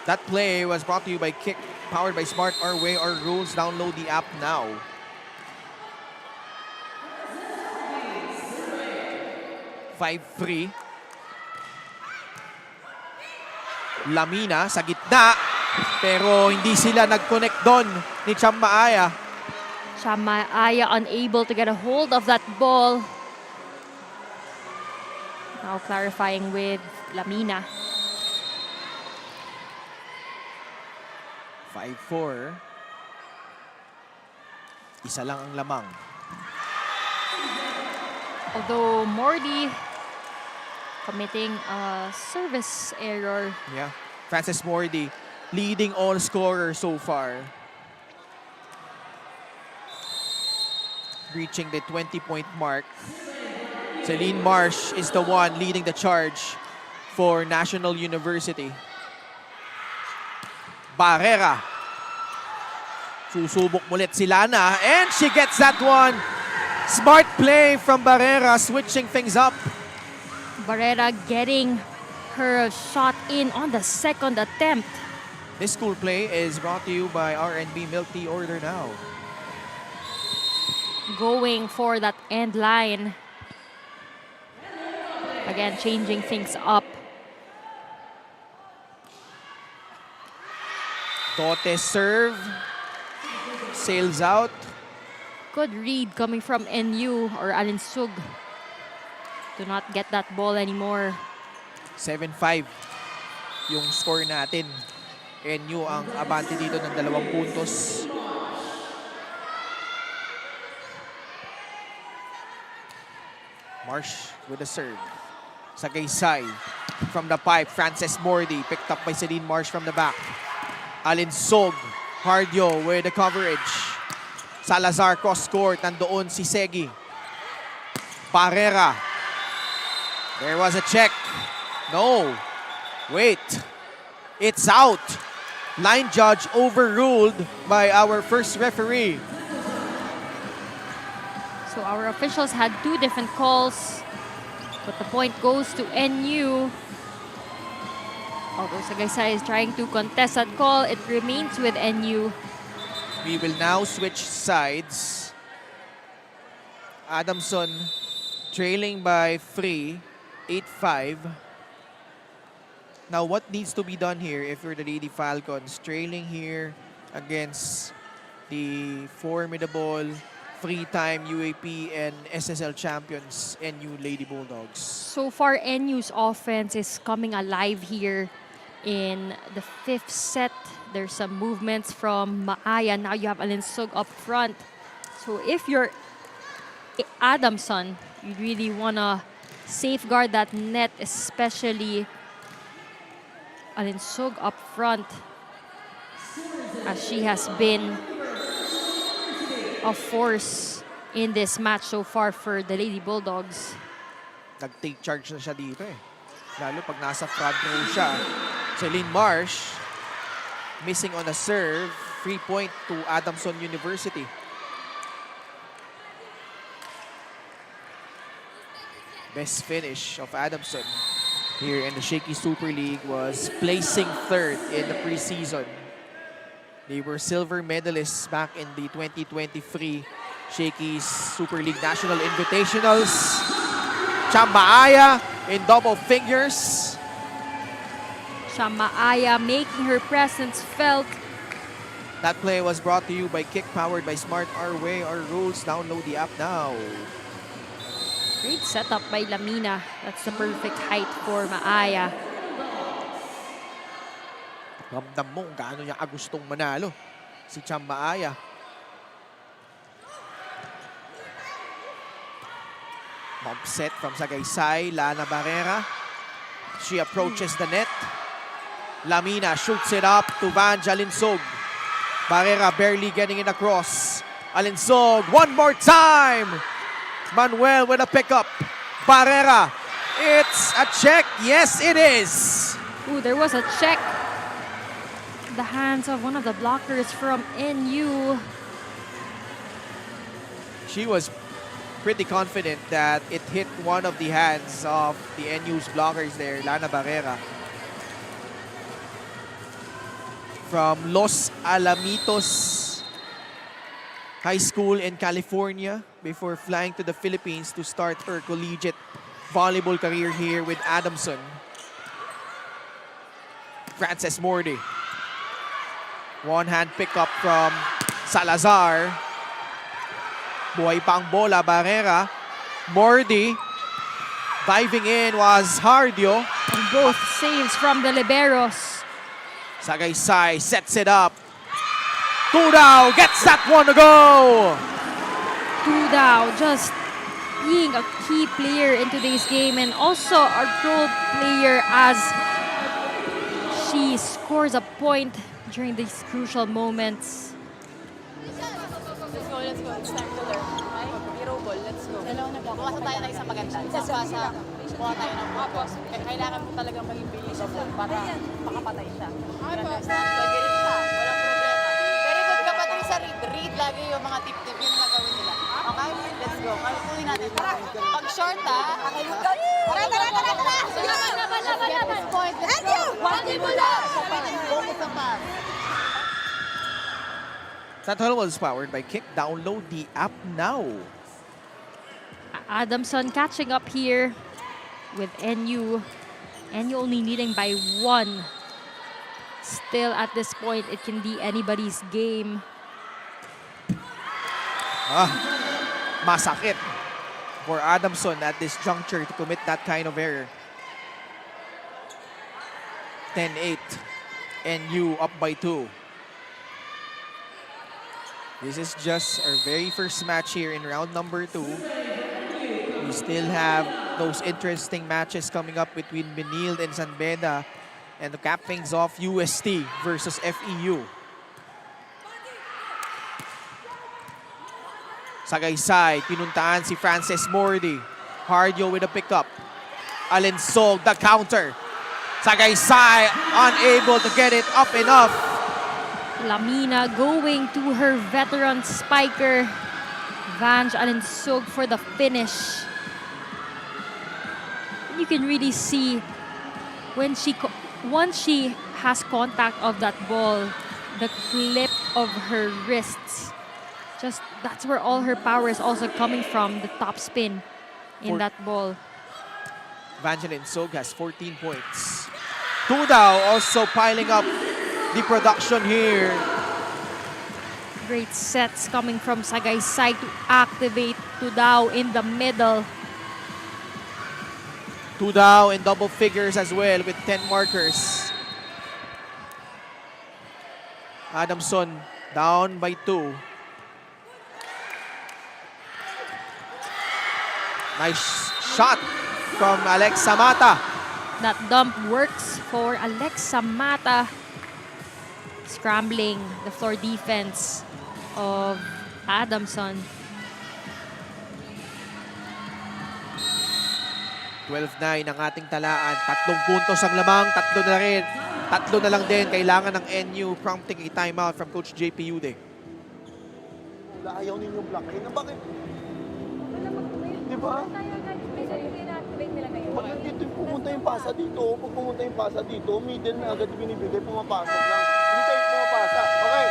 That play was brought to you by Kick, powered by Smart Our Way, Our Rules. Download the app now. (5-3). Lamina sa gitna, pero hindi sila nag-connect doon ni Chammaaya. Chammaaya unable to get a hold of that ball. Now clarifying with Lamina. 5-4. Isa lang ang lamang. Although Mordi committing a service error. Yeah. Frances Mordi leading all scorer so far. Reaching the 20-point mark. Celine Marsh is the one leading the charge for National University. Barrera. Susubok mulit si Lana and she gets that one. Smart play from Barrera, switching things up. Barrera getting her shot in on the second attempt. This school play is brought to you by R&B Milk Tea. Order now. Going for that end line. Again, changing things up. Dote serve. Sails out. Good read coming from NU or Alinsug. Do not get that ball anymore. 7-5 yung score natin. NU ang abante dito ng 2 puntos. Marsh with a serve. Sagaysay from the pipe. Frances Mordi picked up by Celine Marsh from the back. Alinsog. Hardio with the coverage. Salazar cross court. Nandoon si Segi. Barrera. There was a check. No. Wait. It's out. Line judge overruled by our first referee. So our officials had 2 different calls, but the point goes to NU. Although Sagaysay is trying to contest that call, it remains with NU. We will now switch sides. Adamson trailing by 3, 8-5. Now, what needs to be done here if you're the Lady Falcons? Trailing here against the formidable 3-time UAP and SSL champions, NU Lady Bulldogs. So far, NU's offense is coming alive here in the 5th set. There's some movements from Maaya. Now you have Alinsug up front. So if you're Adamson, you really want to safeguard that net, especially Alinsug up front, as she has been a force in this match so far for the Lady Bulldogs. Nag-take charge na siya dito eh. Lalo pag nasa front row siya. Celine Marsh missing on a serve. Free point to Adamson University. Best finish of Adamson here in the Shakey Super League was placing 3rd in the preseason. They were silver medalists back in the 2023 Shakey's Super League National Invitationals. Chamaaya in double figures. Chamaaya making her presence felt. That play was brought to you by Kick, powered by Smart. Our way, our rules. Download the app now. Great setup by Lamina. That's the perfect height for Maaya. Ramdam mo kung gaano niya gustong manalo si Chamaaya. Bump set from Sagaysay. Lana Barrera. She approaches the net. Lamina shoots it up to Vanja Alinsog. Barrera barely getting it across. Alinsog, one more time. Manuel with a pickup. Barrera. It's a check. Yes, it is. Ooh, there was a check. The hands of one of the blockers from NU. She was pretty confident that it hit one of the hands of the NU's blockers there, Lana Barrera. From Los Alamitos High School in California before flying to the Philippines to start her collegiate volleyball career here with Adamson. Frances Mordi. One-hand pickup from Salazar. Buhay pang bola, Barrera. Mordi. Diving in was Hardio. And both saves from the liberos. Sagaysay sets it up. Tudao gets that one to go. Tudao just being a key player in today's game and also a role player as she scores a point during these crucial moments. Let's go. It's time to learn. Okay? Hero ball, let's go. Bukas tayo ng isang maganda. Sasa, buka tayo ng focus. Kailangan mo talagang maging bilis sa ball para makapatay siya. Pag-read siya, walang problema. Very good ka, Patricia. Read lagi yung mga tip-tip. Yun ang gagawin nila. Okay? Let's go. Kalutuin natin. Pag short, ha? Tara! Laban! Point. Let's go. Focus sa pass. That huddle was powered by Kick. Download the app now. Adamson catching up here with NU. NU only leading by 1. Still at this point, it can be anybody's game. Masakit for Adamson at this juncture to commit that kind of error. 10-8. NU up by 2. This is just our very first match here in round number 2. We still have those interesting matches coming up between Benilde and San Beda. And to cap things off, UST versus FEU. Sagaysay, pinuntaan si Frances Mordi. Hardio with a pickup. Alinsog, the counter. Sagaysay unable to get it up enough. Lamina going to her veteran spiker. Vange Alinsog for the finish. You can really see when once she has contact of that ball, the clip of her wrists. Just that's where all her power is also coming from, the top spin in that ball. Vange Alinsog has 14 points. Tudao also piling up the production here. Great sets coming from Sagaysay to activate Tudao in the middle. Tudao in double figures as well with 10 markers. Adamson down by 2. Nice shot from Alexa Mata. That dump works for Alexa Mata. Scrambling the floor defense of Adamson. 12-9 ang ating talaan. 3 puntos ang lamang, 3 na rin. 3 na lang din. Kailangan ng NU prompting a timeout from Coach JP Ude. Ayaw ninyong blockin. Bakit? Di ba? Pag nandito yung pumunta yung pasa dito, pag pumunta yung pasa dito, middle na agad binibigay, pumapasok lang. Hindi tayo pumapasa. Okay,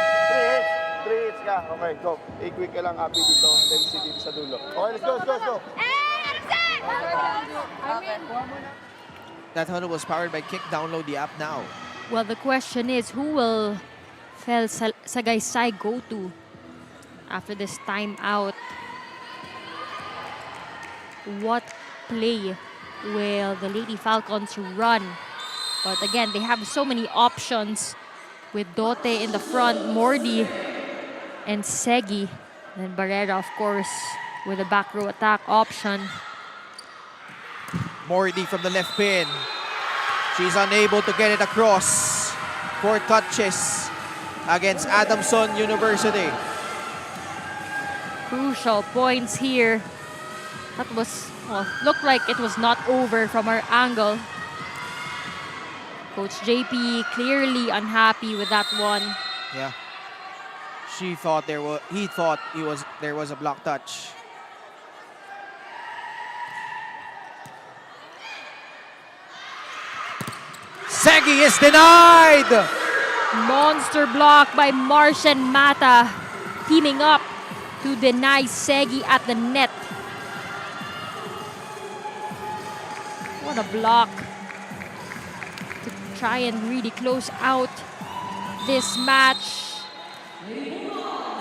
3 hits ka. Okay, go. I-quick ka lang, happy dito. Then si dito sa dulo. Okay, let's go. That huddle was powered by Kick. Download the app now. Well, the question is, who will Sagaysay go to after this timeout? What play will the Lady Falcons run? But again, they have so many options with Dote in the front, Mordi and Segi. And Barrera, of course, with a back row attack option. Mordi from the left pin. She's unable to get it across. 4 touches against Adamson University. Crucial points here. That was, well, looked like it was not over from our angle. Coach JP clearly unhappy with that one. Yeah. He thought there was a block touch. Segi is denied! Monster block by Martian Mata, teaming up to deny Segi at the net. What a block to try and really close out this match.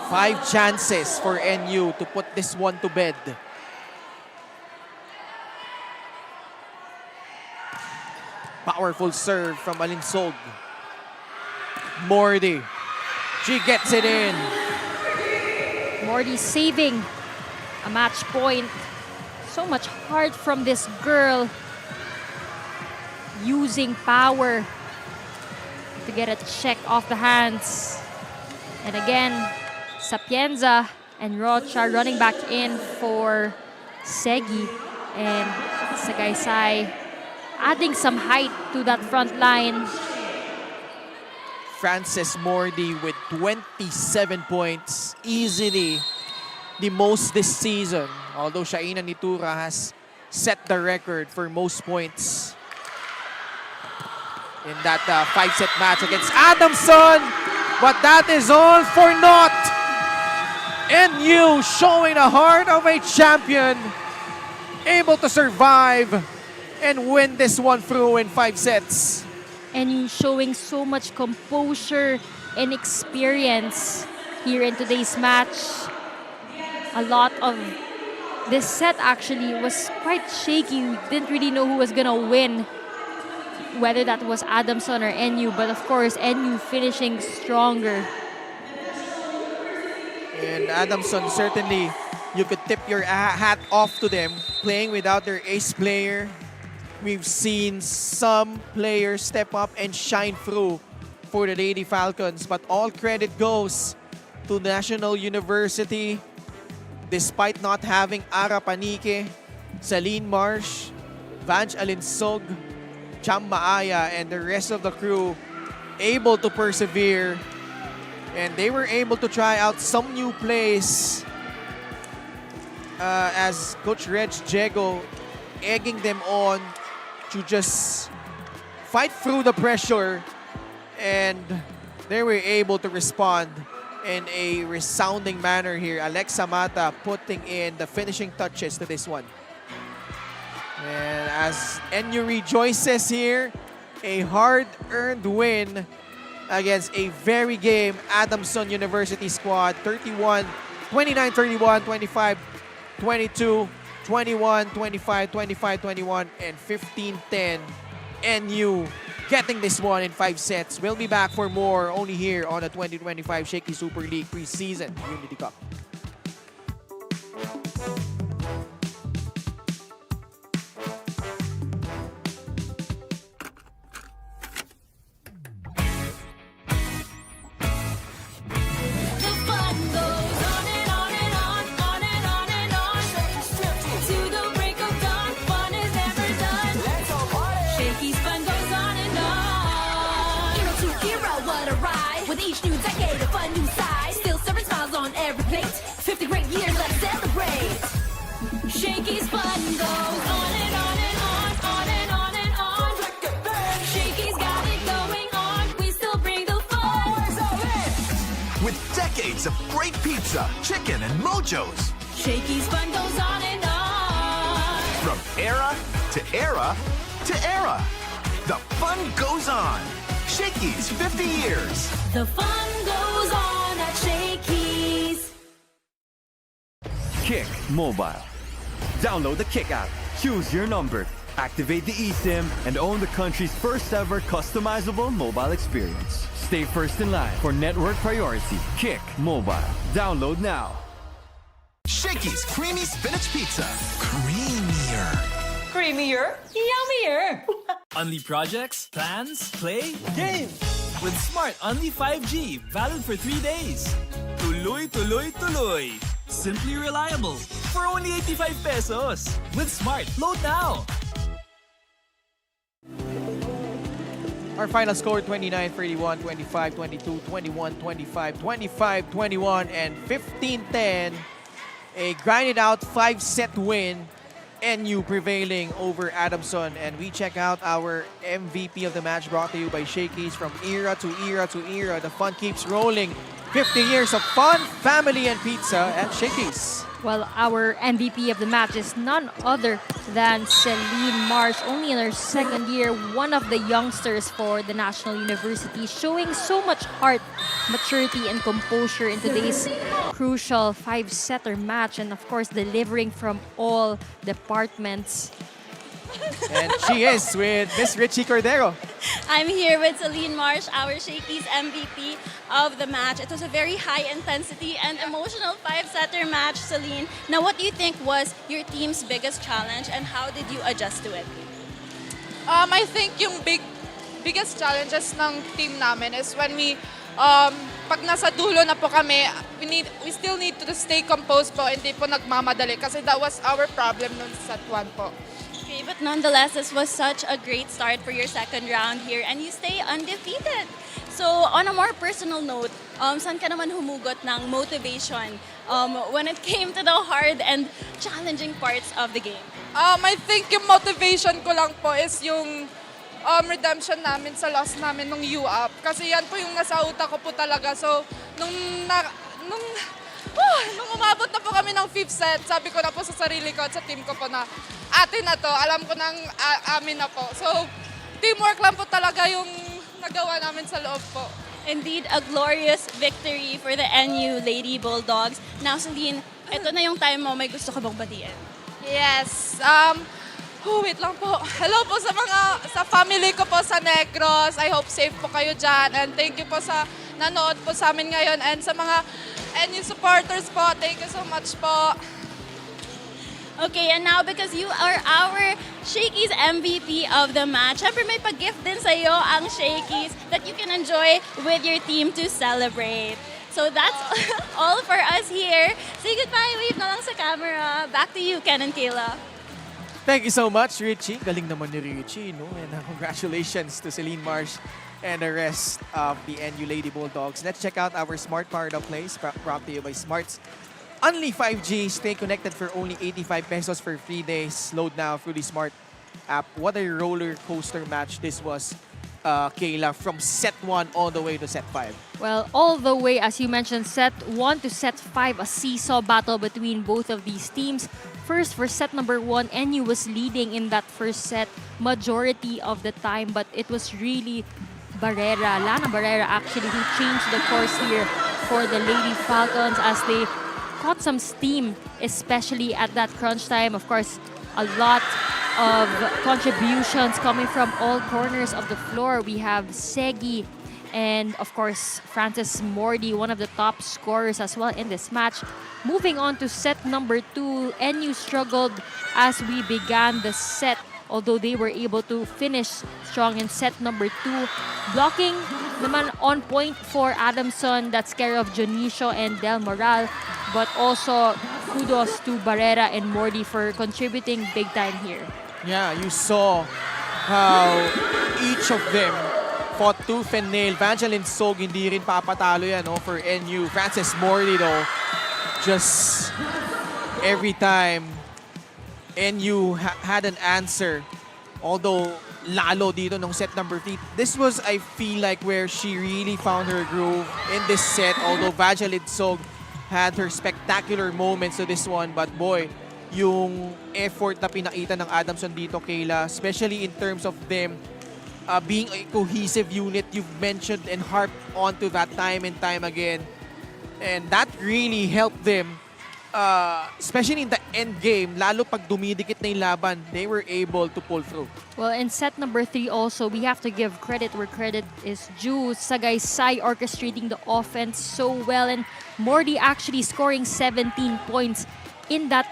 5 chances for NU to put this one to bed. Powerful serve from Alinsog. Mordi. She gets it in. Mordi saving a match point. So much heart from this girl. Using power to get a check off the hands. And again, Sapienza and Rocha running back in for Shakey. And Sagaysay adding some height to that front line. Francis Mordi with 27 points. Easily the most this season. Although Shaina Nitura has set the record for most points in that 5-set match against Adamson. But that is all for naught. NU showing the heart of a champion. Able to survive and win this one through in 5 sets. And you showing so much composure and experience here in today's match. A lot of this set actually was quite shaky. We didn't really know who was gonna win, whether that was Adamson or NU, but of course NU finishing stronger. And Adamson, certainly you could tip your hat off to them, playing without their ace player. We've seen some players step up and shine through for the Lady Falcons, but all credit goes to National University. Despite not having Ara Panique, Celine Marsh, Vange Alinsog, Cham Maaya, and the rest of the crew able to persevere. And they were able to try out some new plays as Coach Reg Jego egging them on to just fight through the pressure, and they were able to respond in a resounding manner here. Alexa Mata putting in the finishing touches to this one. And as NU rejoices here, a hard-earned win against a very game Adamson University squad. 29-31, 25-22, 21-25, 25-21, and 15-10. NU getting this one in 5 sets. We'll be back for more only here on the 2025 Shakey Super League Preseason Unity Cup. The fun goes on and on and on, on and on and on. To the break of dawn, fun is never done. Let's all party. Shakey's fun goes on and on. Hero to hero, what a ride. With each new decade, a fun new side. Still serving smiles on every plate. 50 great years, let's celebrate. Shakey's fun goes on and on and on, on and on and on. Shakey's got it going on. We still bring the fun. With decades of great pizza, chicken, and mojos. Shakey's fun goes on and on. From era to era to era. The fun goes on. Shakey's 50 years. The fun goes on at Shakey's. Kick Mobile. Download the Kick app, choose your number, activate the eSIM, and own the country's first ever customizable mobile experience. Stay first in line for network priority. Kick Mobile. Download now. Shakey's Creamy Spinach Pizza. Creamier. Creamier, yummier. Unli projects, plans, play, game. With Smart Unli 5G, valid for 3 days. Tuloy, tuloy, tuloy. Simply reliable. For only 85 pesos. With Smart, load now. Our final score, 29-31, 25-22, 21-25, 25-21, and 15-10. A grinded out 5-set win. NU prevailing over Adamson. And we check out our MVP of the match, brought to you by Shakey's. From era to era to era, the fun keeps rolling. 50 years of fun, family, and pizza at Shakey's. Well, our MVP of the match is none other than Celine Marsh, only in her second year, one of the youngsters for the National University, showing so much heart, maturity, and composure in today's crucial 5-setter match, and of course, delivering from all departments. And she is with Miss Richie Cordero. I'm here with Celine Marsh, our Shakey's MVP of the match. It was a very high intensity and emotional 5-setter match, Celine. Now, what do you think was your team's biggest challenge and how did you adjust to it? I think yung biggest challenges ng team namin is when pag nasa dulo na po kami, we still need to stay composed po, hindi po nagmamadali kasi that was our problem nun sa set 1 po. Okay, but nonetheless, this was such a great start for your second round here and you stay undefeated. So, on a more personal note, saan ka naman humugot ng motivation when it came to the hard and challenging parts of the game? I think yung motivation ko lang po is yung redemption namin sa loss namin nung U-Up. Kasi yan po yung nasa utak ko po talaga. So, nung umabot na po kami ng 5th set, sabi ko na po sa sarili ko at sa team ko po na atin na to, alam ko nang amin na po. So, teamwork lang po talaga yung nagawa namin sa loob po. Indeed, a glorious victory for the NU Lady Bulldogs. Now, Celine, ito na yung time mo. May gusto ka bang batiin? Yes. Wait lang po. Hello po sa family ko po sa Negros. I hope safe po kayo dyan. And thank you po sa nanood po sa amin ngayon. And sa mga NU supporters po, thank you so much po. Okay, and now because you are our Shakey's MVP of the match, syempre may pag-gift din sa'yo ang Shakey's that you can enjoy with your team to celebrate. So that's all for us here. Say goodbye, wave na lang sa camera. Back to you, Ken and Kayla. Thank you so much, Richie. Galing naman ni Richie, no? And congratulations to Celine Marsh and the rest of the NU Lady Bulldogs. Let's check out our Smart Powered Up Plays brought to you by Smart's Only 5G. Stay connected for only 85 pesos for 3 days. Load now through the Smart app. What a roller coaster match this was, Kayla, from set 1 all the way to set 5. Well, all the way, as you mentioned, set 1 to set 5, a seesaw battle between both of these teams. First, for set number 1, NU was leading in that first set majority of the time, but it was really Lana Barrera actually, who changed the course here for the Lady Falcons as they caught some steam, especially at that crunch time. Of course, a lot of contributions coming from all corners of the floor. We have Segi and, of course, Frances Mordy, one of the top scorers as well in this match. Moving on to set number 2, NU struggled as we began the set, although they were able to finish strong in set number 2. Blocking naman on point for Adamson, that's care of Jonicio and Del Moral. But also, kudos to Barrera and Mordy for contributing big time here. Yeah, you saw how each of them fought tooth and nail. Vangeline Sog, hindi rin papatalo yan, no, for NU. Frances Mordy, though, just every time NU had an answer. Although, lalo dito nung set number 3. This was, I feel like, where she really found her groove in this set. Although Vangeline Sog had her spectacular moments to this one. But boy, yung effort na pinakita ng Adamson dito, Kayla, especially in terms of them being a cohesive unit, you've mentioned and harped onto that time and time again. And that really helped them, especially in the end game, lalo pag dumidikit na yung laban, they were able to pull through. Well, in set number 3 also, we have to give credit where credit is due. Sagaysay orchestrating the offense so well, and Mordy actually scoring 17 points in that,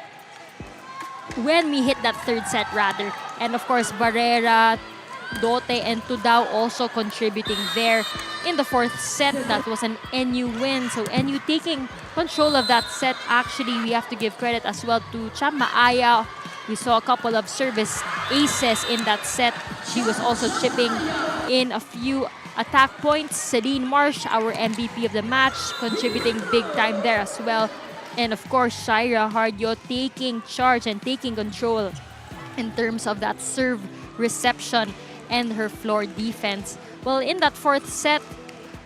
when we hit that third set rather. And of course, Barrera, Dote, and Tudao also contributing there. In the fourth set, that was an NU win. So NU taking control of that set. Actually, we have to give credit as well to Chamba Aya. We saw a couple of service aces in that set. She was also chipping in a few attack points. Celine Marsh, our MVP of the match, contributing big time there as well. And of course, Shaira Hardyo taking charge and taking control in terms of that serve reception and her floor defense. Well, in that fourth set,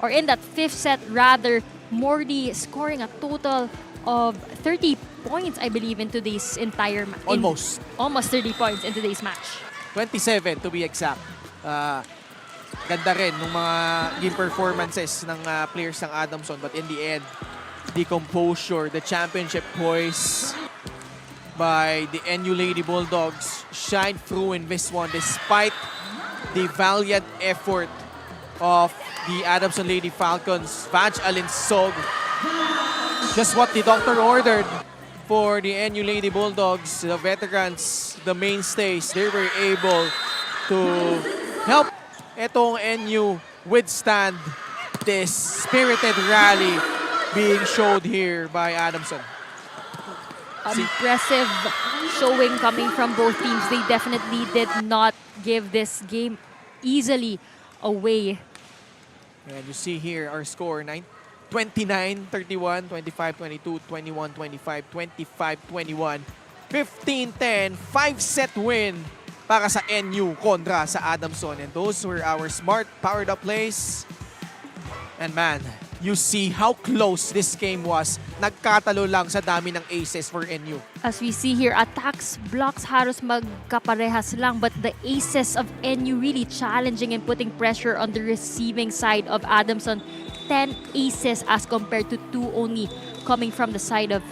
or in that fifth set rather, Mordy scoring a total of 30 points, I believe, in today's entire match. Almost 30 points in today's match. 27 to be exact. Ganda rin ng mga game performances ng players ng Adamson, but in the end, the composure, the championship poise by the NU Lady Bulldogs shine through in this one despite the valiant effort of the Adamson Lady Falcons. Vaj Alinsog, just what the doctor ordered for the NU Lady Bulldogs. The veterans, the mainstays, they were able to help etong NU withstand this spirited rally being showed here by Adamson. Impressive showing coming from both teams. They definitely did not give this game easily away. And you see here our score, 29-31, 25-22, 21-25, 25-21, 15-10, 5-set win para sa NU kontra sa Adamson. And those were our smart powered up plays. And man, you see how close this game was. Nagkatalo lang sa dami ng aces for NU. As we see here, attacks, blocks, halos magkaparehas lang, but the aces of NU really challenging and putting pressure on the receiving side of Adamson. 10 aces as compared to 2 only coming from the side of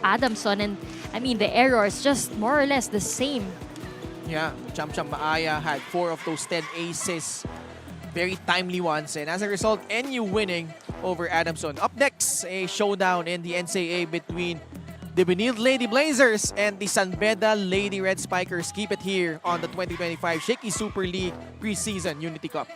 Adamson. And I mean, the errors just more or less the same. Yeah, Cham Maaya had 4 of those 10 aces. Very timely ones. And as a result, NU winning over Adamson. Up next, a showdown in the NCAA between the Benilde Lady Blazers and the San Beda Lady Red Spikers. Keep it here on the 2025 Shakey Super League Preseason Unity Cup.